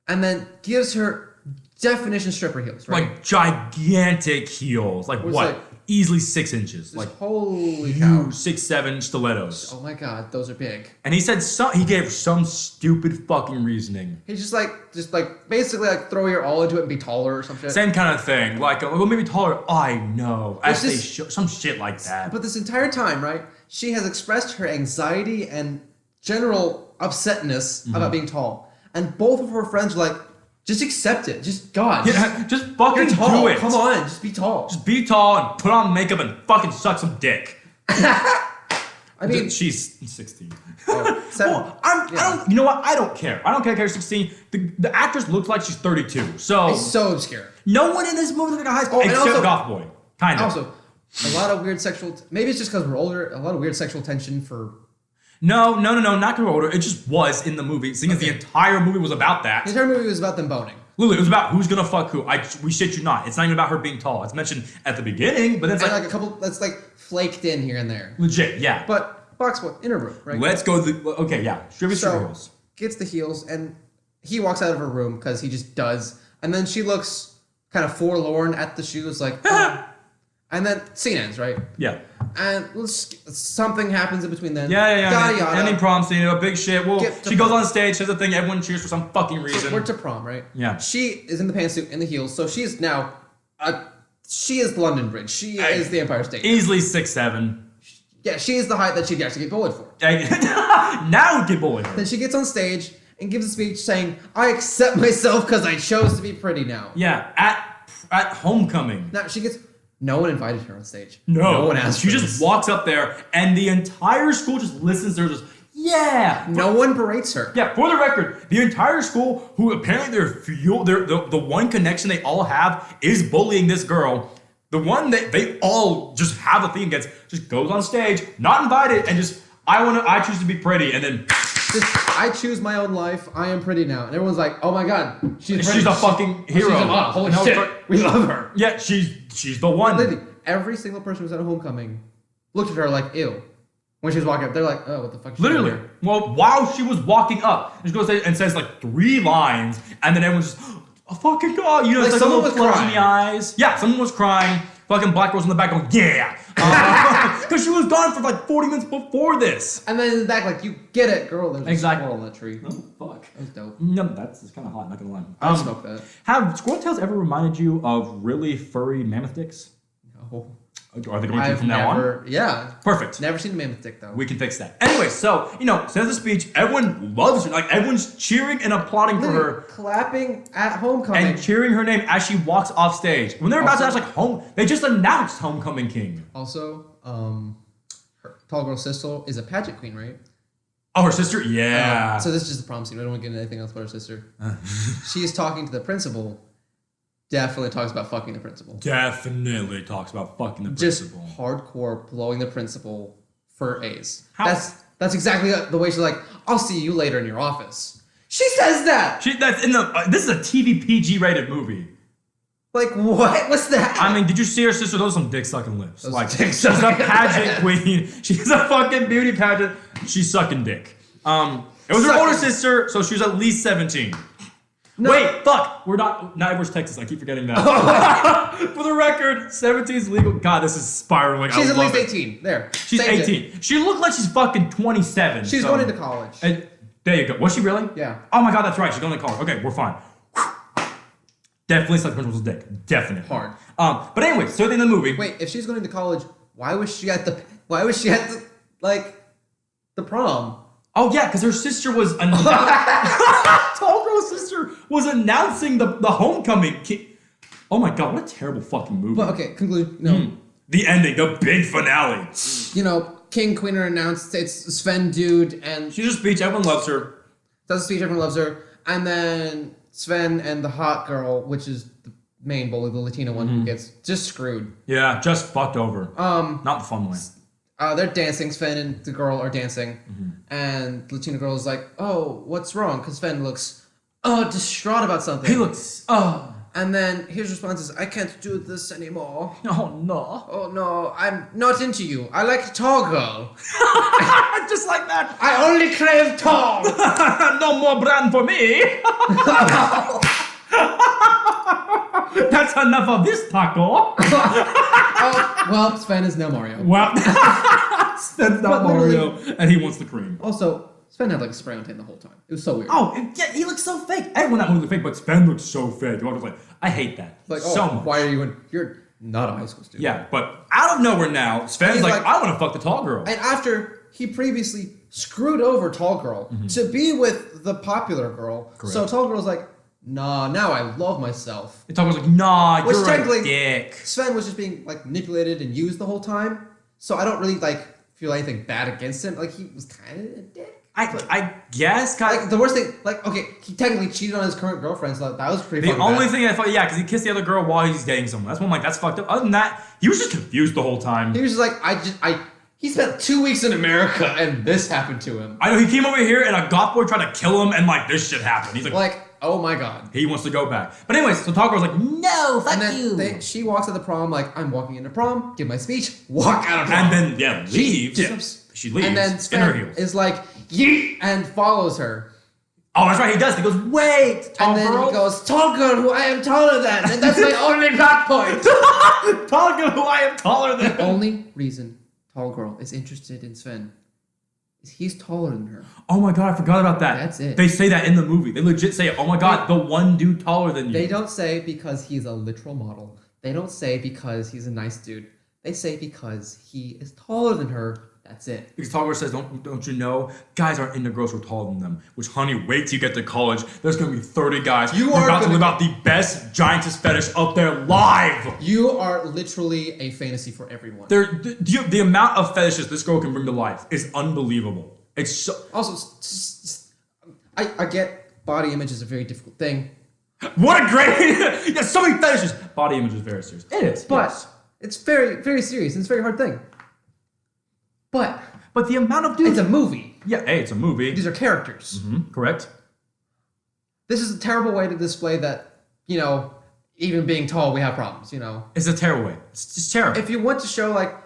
And then gives her definition stripper heels, right? Like gigantic heels. Like what? Like, easily 6 inches. Like holy cow. 6'7" stilettos. Oh my god, those are big. And he said he gave some stupid fucking reasoning. He's just basically like throw your all into it and be taller or some shit. Same kind of thing. Like, well, maybe taller. I know. Some shit like that. But this entire time, right, she has expressed her anxiety and general upsetness about being tall. And both of her friends are like, just accept it. Just, God. Just fucking do it. Come on. Just be tall. Just be tall and put on makeup and fucking suck some dick. I mean, she's 16. Oh, you know what? I don't care. I don't care if she's 16. The actress looks like she's 32. So it's so obscure. No one in this movie looks like a high school except Goth Boy. Kind of. Also, a lot of weird sexual. Maybe it's just because we're older. A lot of weird sexual tension for. No, not because we're older. It just was in the movie. Seeing as the entire movie was about that. The entire movie was about them boning. Literally, it was about who's gonna fuck who. We shit you not. It's not even about her being tall. It's mentioned at the beginning, but it's like a couple. That's like flaked in here and there. Legit, yeah. But box boy in her room, right? Let's go. Okay, yeah. Stripper heels. Gets the heels, and he walks out of her room because he just does. And then she looks kind of forlorn at the shoes, like. And then scene ends, right? Yeah. And something happens in between then. Yeah. Yada yada. Ending prom scene, a big shit. Well, she goes on stage, says the thing, everyone cheers for some fucking reason. So we're to prom, right? Yeah. She is in the pantsuit and the heels, so she is now, she is London Bridge. She is the Empire State. Easily 6'7". Yeah, she is the height that she'd actually get bullied for. Now get bullied. Then she gets on stage and gives a speech saying, "I accept myself because I chose to be pretty now." Yeah, at homecoming. Now she gets. No one invited her on stage. No one asked her. She just walks up there, and the entire school just listens to her. Just no one berates her. Yeah, for the record, the entire school, who apparently the one connection they all have is bullying this girl. The one that they all just have a thing against, just goes on stage, not invited, and just I choose to be pretty, and then. I choose my own life. I am pretty now. And everyone's like, oh my god, she's a fucking hero. She's a model. Holy shit. We love her. Yeah, she's the one. Literally, every single person who was at homecoming looked at her like, ew. When she was walking up, they're like, oh, what the fuck is she doing here? Well, while she was walking up, she goes and says like 3 lines, and then everyone's just, oh fucking god. You know, like it's like someone a little was flush in the eyes. Yeah, someone was crying. Fucking black girls in the back going, yeah. Because she was gone for like 40 minutes before this. And then in the back, like, you get it, girl. There's a squirrel in that tree. Oh, fuck. That was dope. No, that's kind of hot, not gonna lie. I smoke that. Have squirrel tails ever reminded you of really furry mammoth dicks? No. Are they going to from now on? Yeah. Perfect. Never seen a mammoth dick, though. We can fix that. Anyway, so, says the speech, everyone loves her. Like, everyone's cheering and applauding for her. Clapping at homecoming. And cheering her name as she walks off stage. When they're about to ask, they just announced Homecoming King. Also, her tall girl sister is a pageant queen, right? Oh, her sister? Yeah. So this is just the prom scene. I don't want to get into anything else about her sister. She is talking to the principal. Definitely talks about fucking the principal. Definitely talks about fucking the principal. Just hardcore blowing the principal for A's. How? That's exactly the way she's like, I'll see you later in your office. She says that! That's in this is a TV PG rated movie. Like, what? What's that? I mean, did you see her sister? Those are some dick-sucking lips. Those like, she's a pageant queen. She's a fucking beauty pageant. She's sucking dick. It was her older sister, so she was at least 17. No. Wait, fuck. We're not everyone's Texas. I keep forgetting that. For the record, 17 is legal. God, this is spiraling. She's at least 18. There. She's 18. She looked like she's fucking 27. She's going into college. And there you go. Was she really? Yeah. Oh my god, that's right. She's going to college. Okay, we're fine. Definitely sucked the principal's dick. Definitely. Hard. But anyway, so in the movie. Wait, if she's going into college, why was she at the prom? Oh yeah, because her sister was tall girl's sister was announcing the homecoming. Oh my god, what a terrible fucking movie. But okay, conclude. No. The ending, the big finale. King, queen are announced. It's Sven, dude, and she does a speech. Everyone loves her. Does a speech. Everyone loves her, and then Sven and the hot girl, which is the main bully, the Latina one, who gets just screwed. Yeah, just fucked over. Not the fun way. They're dancing. Sven and the girl are dancing, and the Latina girl is like, "Oh, what's wrong?" Because Sven looks, distraught about something. He looks, And then his response is, I can't do this anymore. Oh no. Oh no, I'm not into you. I like tall girl. Just like that. I only crave tall. No more brand for me. That's enough of this taco. Oh, well, Sven is now Mario. Well, Sven's not Mario, and he wants the cream. Also, Sven had like a spray on tan the whole time. It was so weird. Oh, yeah, he looks so fake. Everyone that movie looked fake, but Sven looks so fake. I was like, I hate that Like, so much. why are you in? You're not a high school student. Yeah, but out of nowhere now, Sven's like, I want to fuck the tall girl. And after he previously screwed over tall girl to be with the popular girl, so tall girl's like, nah, now I love myself. The tall girl's like, nah, Which you're technically, a dick. Sven was just being like manipulated and used the whole time, so I don't really like feel anything bad against him. Like he was kind of a dick. I guess kind Like the worst thing, like okay, he technically cheated on his current girlfriend, so that was pretty. The only thing I thought, yeah, because he kissed the other girl while he's dating someone. That's one like that's fucked up. Other than that, he was just confused the whole time. He was just like, he spent 2 weeks in America and this happened to him. I know he came over here and a goth boy tried to kill him and like this shit happened. He's like, oh my god. He wants to go back. But anyways, so Tall Girl's like, no, fuck and then she walks at the prom like, I'm walking into prom, give my speech, walk out of prom. And then leaves. She leaves. And then in her Sven heels. is like, yeet, and follows her. Oh, that's right, he does. He goes, wait, tall girl. And then girl? he goes, tall girl who I am taller than. And that's my only plot point. Tall girl who I am taller than. The only reason tall girl is interested in Sven is he's taller than her. Oh my god, I forgot about that. That's it. They say that in the movie. They legit say, oh my god, the one dude taller than you. They don't say because he's a literal model. They don't say because he's a nice dude. They say because he is taller than her. That's it. Because Tall Girl says, don't you know, guys aren't into girls who are taller than them. Which, honey, wait till you get to college. There's going to be 30 guys who are about to live out the best giantess fetish of their life. You are literally a fantasy for everyone. The amount of fetishes this girl can bring to life is unbelievable. It's so... Also, I get body image is a very difficult thing. What a great... yeah, so many fetishes. Body image is very serious. It is. But yes. It's very, very serious. And it's a very hard thing. But the amount of dudes... It's a movie. Yeah, hey, it's a movie. These are characters. Mm-hmm, correct. This is a terrible way to display that, you know, even being tall, we have problems, you know. It's a terrible way. It's just terrible. If you want to show, a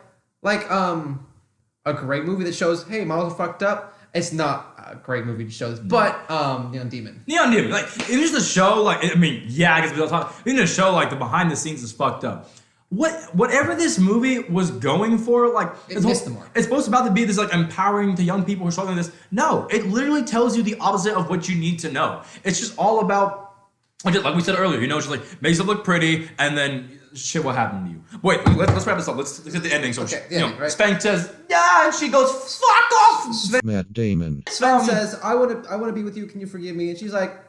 great movie that shows, hey, models are fucked up, it's not a great movie to show this. But, Neon Demon. Neon Demon. Like, it is the show, like, I mean, yeah, I guess we don't talk... We need to show, like, the behind the scenes is fucked up. Whatever this movie was going for, like it missed the mark. It's supposed to be this like empowering to young people who are struggling with this. No, it literally tells you the opposite of what you need to know. It's just all about like we said earlier, you know, it's just like makes it look pretty and then shit will happen to you. Wait, let's wrap this up. Let's get the ending. So okay, right? Spank says, yeah, and she goes, fuck off. Matt Damon. Sven says, I wanna be with you, can you forgive me? And she's like,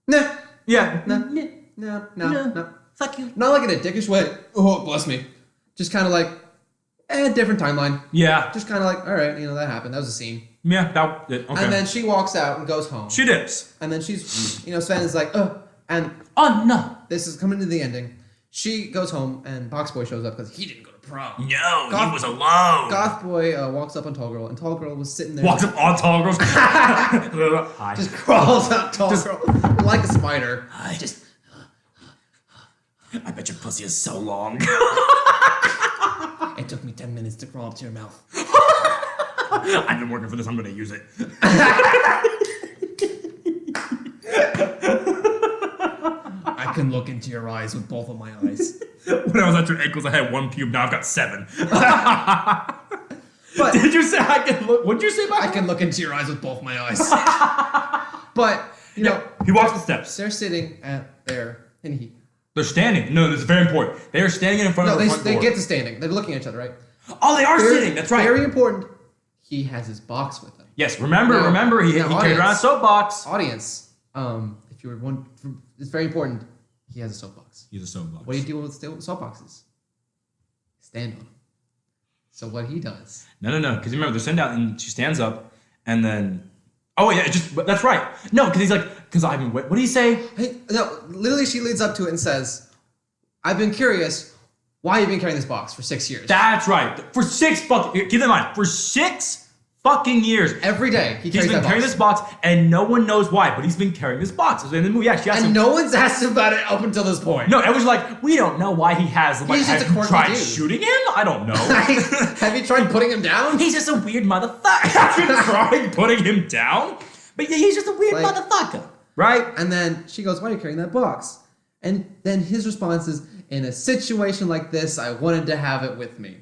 nah. Yeah. No. Fuck you. Not like in a dickish way. Oh, bless me. Just kind of like, different timeline. Yeah. Just kind of like, all right, you know, that happened. That was a scene. Yeah, okay. And then she walks out and goes home. She dips. And then she's, you know, Sven is like, and oh no, this is coming to the ending. She goes home and Box Boy shows up because he didn't go to prom. No, he was alone. Goth Boy walks up on Tall Girl, and Tall Girl was sitting there. Walks up on Tall Girl. Hi. Just crawls up Tall Girl like a spider. Hi. I bet your pussy is so long. It took me 10 minutes to crawl up to your mouth. I've been working for this. I'm going to use it. I can look into your eyes with both of my eyes. When I was at your ankles, I had one pube. Now I've got 7. But did you say I can look? What did you say about I can look into your eyes with both my eyes. But, you know. He walks the steps. They're sitting at there, and they're standing. No, this is very important. They are standing in front of the front door. They get to standing. They're looking at each other, right? Oh, they are sitting. That's right. Very important. He has his box with him. Yes, remember, he carried around a soapbox. Audience, if you were one, it's very important. He has a soapbox. He's a soapbox. What do you do with soapboxes? Stand on them. So what he does? No. Because remember, they're sitting down, and she stands up, and then. Oh yeah, that's right. No, because he's like, what did he say? Hey, no, literally, she leads up to it and says, "I've been curious. Why have you been carrying this box for 6 years?" That's right. For 6 fucking. Keep in mind, for 6 fucking years. Every day He's been carrying this box, and no one knows why, but he's been carrying this box. In the movie, she asked him. And no one's asked him about it up until this point. No, everyone's like, we don't know why he has them. Like, He's just have a you quirky tried dude. shooting him? I don't know. Have you tried putting him down? He's just a weird motherfucker. Have you tried putting him down? But yeah, he's just a weird motherfucker. Right? And then she goes, why are you carrying that box? And then his response is, in a situation like this, I wanted to have it with me.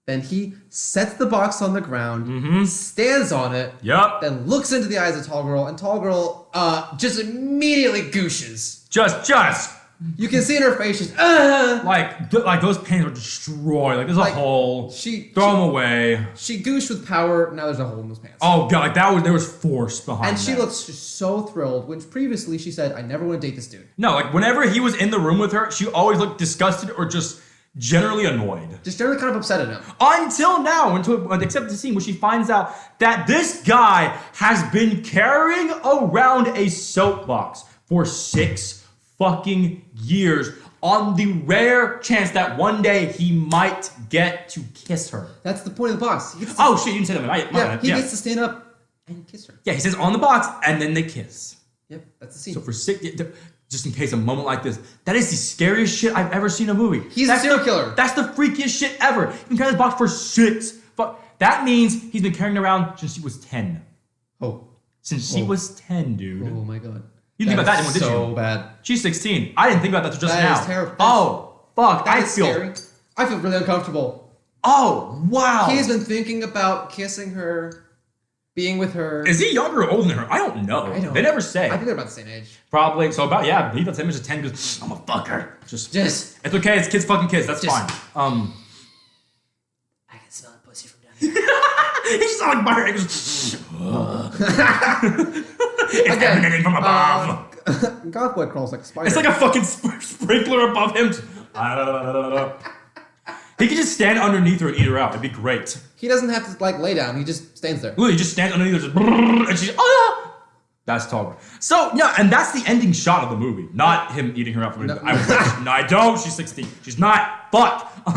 Then he sets the box on the ground, stands on it, then looks into the eyes of Tall Girl, and Tall Girl just immediately gooshes. Just. You can see in her face, she's, Like those pants are destroyed. Like, there's a hole. Throw them away. She gooshed with power, now there's a hole in those pants. Oh, God, there was force behind And she looks so thrilled, which previously she said, I never want to date this dude. No, like, whenever he was in the room with her, she always looked disgusted or just generally annoyed. Just generally kind of upset at him. Until now, except the scene where she finds out that this guy has been carrying around a soapbox for 6 fucking years on the rare chance that one day he might get to kiss her. That's the point of the box. Shit, you didn't say that. He gets to stand up and kiss her. Yeah, he says on the box, and then they kiss. Yep, that's the scene. So for 6, just in case a moment like this, that is the scariest shit I've ever seen in a movie. He's a serial killer. That's the freakiest shit ever. He's been carrying this box for 6. That means he's been carrying it around since he was 10. Since she was 10, dude. Oh my God. You didn't think about that anymore, did you? So bad. She's 16. I didn't think about that till just now. That is terrible. Oh, fuck. That is scary. I feel really uncomfortable. Oh, wow. He's been thinking about kissing her, being with her. Is he younger or older than her? I don't know. They never say. I think they're about the same age. Probably. So about, yeah, he's about the same age as 10 because I'm a fucker. Just. It's okay. It's kids fucking kids. That's fine. I can smell the pussy from down here. He's just like butter. It's emanating from above. Gothboy crawls like a spider. It's like a fucking sprinkler above him. He could just stand underneath her and eat her out. It'd be great. He doesn't have to like lay down. He just stands there. Literally, he just stands underneath her, and she's That's Tall. So no, and that's the ending shot of the movie. Not him eating her out from. No, I don't. She's 16. She's not. Fuck. The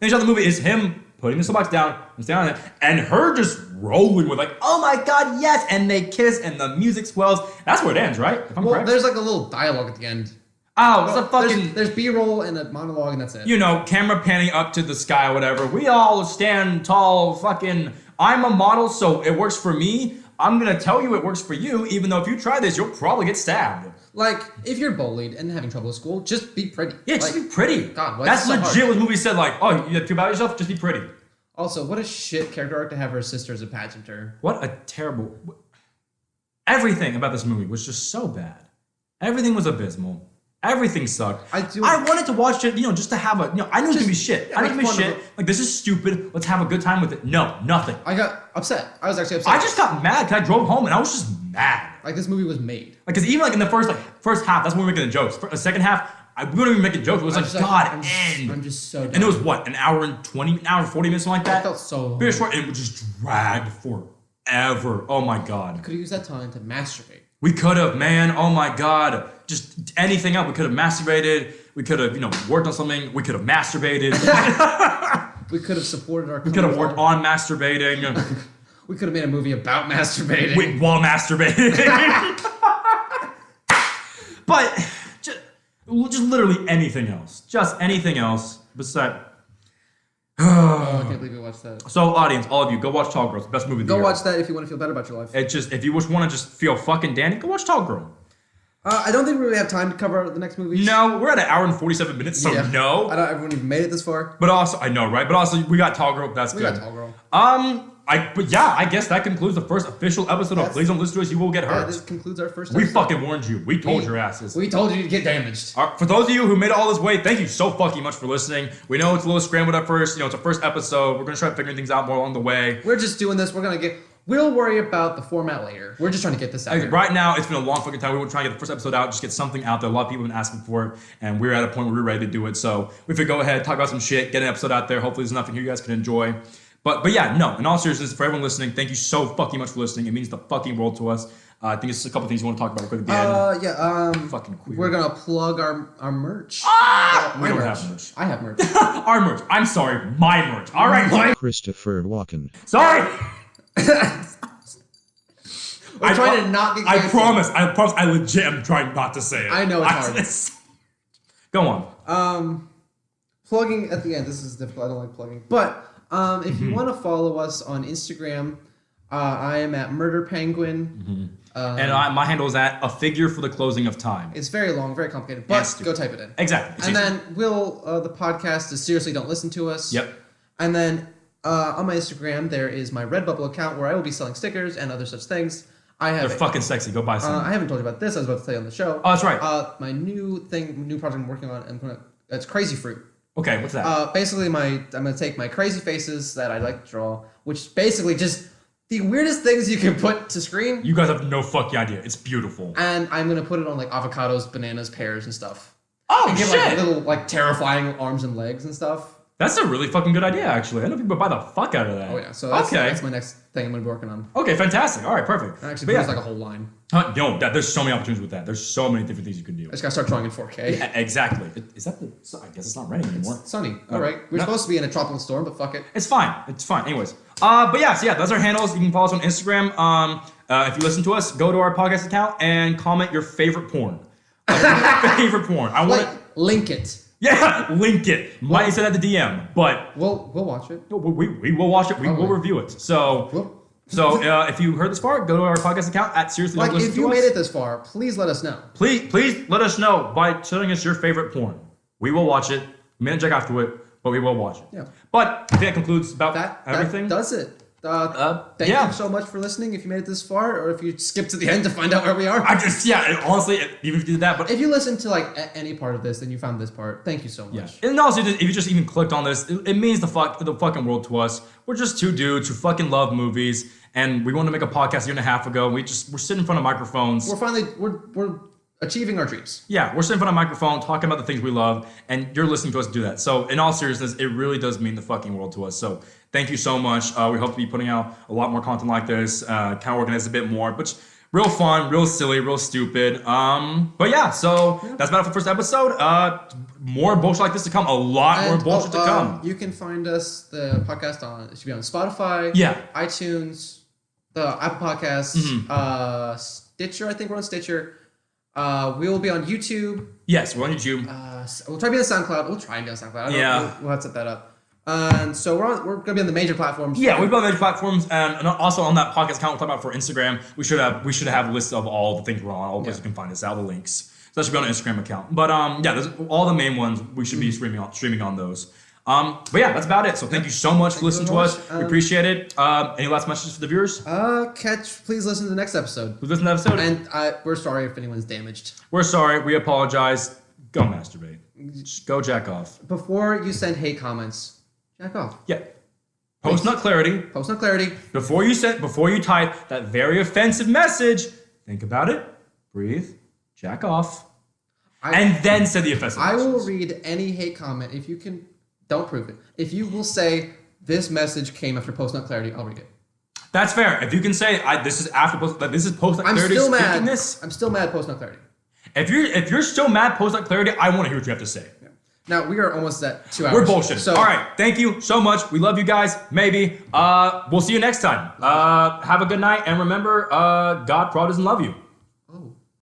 ending shot of the movie is him putting the soapbox down and standing on it, and her just rolling with like, oh my God, yes, and they kiss, and the music swells. That's where it ends, right? If I'm correct. There's like a little dialogue at the end. Oh, it's a fucking... There's B-roll and a monologue, and that's it. You know, camera panning up to the sky or whatever. We all stand tall, fucking... I'm a model, so it works for me. I'm gonna tell you it works for you, even though if you try this, you'll probably get stabbed. Like, if you're bullied and having trouble at school, just be pretty. Yeah, just be pretty. God, that's so legit hard. what movie said, like, oh, you feel about yourself? Just be pretty. Also, what a shit character arc to have her sister as a pageanter. What a terrible... Everything about this movie was just so bad. Everything was abysmal. Everything sucked. I wanted to watch it, just to have a, I knew it was gonna be shit. I knew it was gonna be shit. Like, this is stupid. Let's have a good time with it. No, nothing. I got upset. I was actually upset. I just got mad because I drove home and I was just mad. Like, this movie was made. Like, because even like in the first half, that's when we were making the jokes. The second half, we weren't even making jokes. It was end. I'm just so done. And it was what, an hour and 40 minutes, something like that? I felt so long. Very short, and it just dragged forever. Oh my God. You could have used that time to masturbate. We could have, man. Oh my God. Just anything else. We could have masturbated. We could have, worked on something. We could have masturbated. We could have supported our. We could have worked on masturbating. We could have made a movie about masturbating. While masturbating. But just literally anything else. Just anything else besides. Oh, I can't believe we watched that. So, audience, all of you, go watch Tall Girl. It's the best movie of the year. Go watch that if you want to feel better about your life. If you just want to just feel fucking dandy, go watch Tall Girl. I don't think we really have time to cover the next movies. No, we're at 1 hour and 47 minutes, so no. I don't everyone even made it this far. But also, I know, right? But also, we got Tall Girl. That's good. We got Tall Girl. I guess that concludes the first official episode of Please Don't Listen to Us, You Will Get Hurt. This concludes our first episode. We fucking warned you. We told your asses. We told you to get damaged. For those of you who made it all this way, thank you so fucking much for listening. We know it's a little scrambled at first. It's our first episode. We're going to try figuring things out more along the way. We're just doing this. We'll worry about the format later. We're just trying to get this out here. Right now, it's been a long fucking time. We were trying to get the first episode out, just get something out there. A lot of people have been asking for it, and we're at a point where we're ready to do it. So we figured go ahead, talk about some shit, get an episode out there. Hopefully there's nothing here you guys can enjoy. But yeah, no, in all seriousness, for everyone listening, thank you so fucking much for listening. It means the fucking world to us. I think it's a couple things you want to talk about quick at the end. Fucking queer. We're going to plug our merch. We don't have merch. I have merch. Our merch. I'm sorry, my merch. All right, Christopher Walken. Sorry. We're trying to not get I canceled. promise, I legit am trying not to say it. I know it's hard. Go on. Plugging at the end. This is difficult. I don't like plugging. But if you want to follow us on Instagram, I am at Murder Penguin. And my handle is at a figure for the closing of time. It's very long, very complicated, but go type it in. Exactly. And then the podcast is Seriously Don't Listen to Us. Yep. And then on my Instagram, there is my Redbubble account where I will be selling stickers and other such things. They're fucking sexy. Go buy some. I haven't told you about this. I was about to tell you on the show. Oh, that's right. My new project I'm working on. It's Crazy Fruit. Okay, what's that? Basically, I'm gonna take my crazy faces that I like to draw, which basically just the weirdest things you can put to screen. You guys have no fucking idea. It's beautiful. And I'm gonna put it on like avocados, bananas, pears, and stuff. Oh and shit! Give like little like terrifying arms and legs and stuff. That's a really fucking good idea, actually. I know people buy the fuck out of that. Oh yeah, so that's my next thing I'm gonna be working on. Okay, fantastic. All right, perfect. I actually there's like a whole line. There's so many opportunities with that. There's so many different things you can do. I just gotta start drawing in 4K. Yeah, exactly. Is that I guess it's not raining anymore. It's sunny. All right, we're supposed to be in a tropical storm, but fuck it. It's fine. It's fine. Anyways, but yeah, so yeah, those are handles. You can follow us on Instagram. If you listen to us, go to our podcast account and comment your favorite porn. Favorite porn. I want to link it. Yeah, link it. Might say that to DM, but we'll watch it. We will watch it. We will review it. So if you heard this far, go to our podcast account at Seriously Don't Listen to Us. If you made it this far, please let us know. Please let us know by telling us your favorite porn. We will watch it. We may not check after it, but we will watch it. Yeah. But I think that concludes about everything. That does it. Thank you so much for listening. If you made it this far, or if you skipped to the end to find out where we are. Honestly, even if you did that, but if you listened to like any part of this, then you found this part. Thank you so much. Yeah. And also, if you just even clicked on this, it means the fucking world to us. We're just two dudes who fucking love movies, and we wanted to make a podcast a year and a half ago. We're sitting in front of microphones. We're achieving our dreams. Yeah, we're sitting in front of a microphone talking about the things we love, and you're listening to us do that. So, in all seriousness, it really does mean the fucking world to us. So, thank you so much. We hope to be putting out a lot more content like this, kind of organize a bit more, but real fun, real silly, real stupid. But yeah, so that's about it for the first episode. More bullshit like this to come. A lot more bullshit to come. You can find us, the podcast, it should be on Spotify, iTunes, the Apple Podcasts, Stitcher. I think we're on Stitcher. We will be on YouTube. Yes, we're on YouTube. We'll try to be on SoundCloud. We'll try and be on SoundCloud. We'll have to set that up. And so we're gonna be on the major platforms. Yeah, we've been on major platforms, and also on that podcast account we're talking about for Instagram. We should have a list of all the things we're on, all the places you can find us, all the links. So that should be on an Instagram account. But there's all the main ones we should be streaming on those. But yeah, that's about it. So thank you so much for listening to us. We appreciate it. Any last messages for the viewers? Please listen to the next episode. Please listen to the episode. And we're sorry if anyone's damaged. We're sorry. We apologize. Go masturbate. Go jack off. Before you send hate comments, jack off. Yeah. Post nut clarity. Post nut clarity. Before you type that very offensive message, think about it. Breathe. Jack off. And then say the offensive message. I will read any hate comment if you can. Don't prove it. If you will say this message came after post nut clarity, I'll read it. That's fair. If you can say this is after post nut clarity. I'm still mad. I'm still mad post nut clarity. If you're still mad post nut clarity, I want to hear what you have to say. Yeah. Now we are almost at 2 hours. We're bullshitting. So, all right. Thank you so much. We love you guys. Maybe. We'll see you next time. Have a good night, and remember, God probably doesn't love you.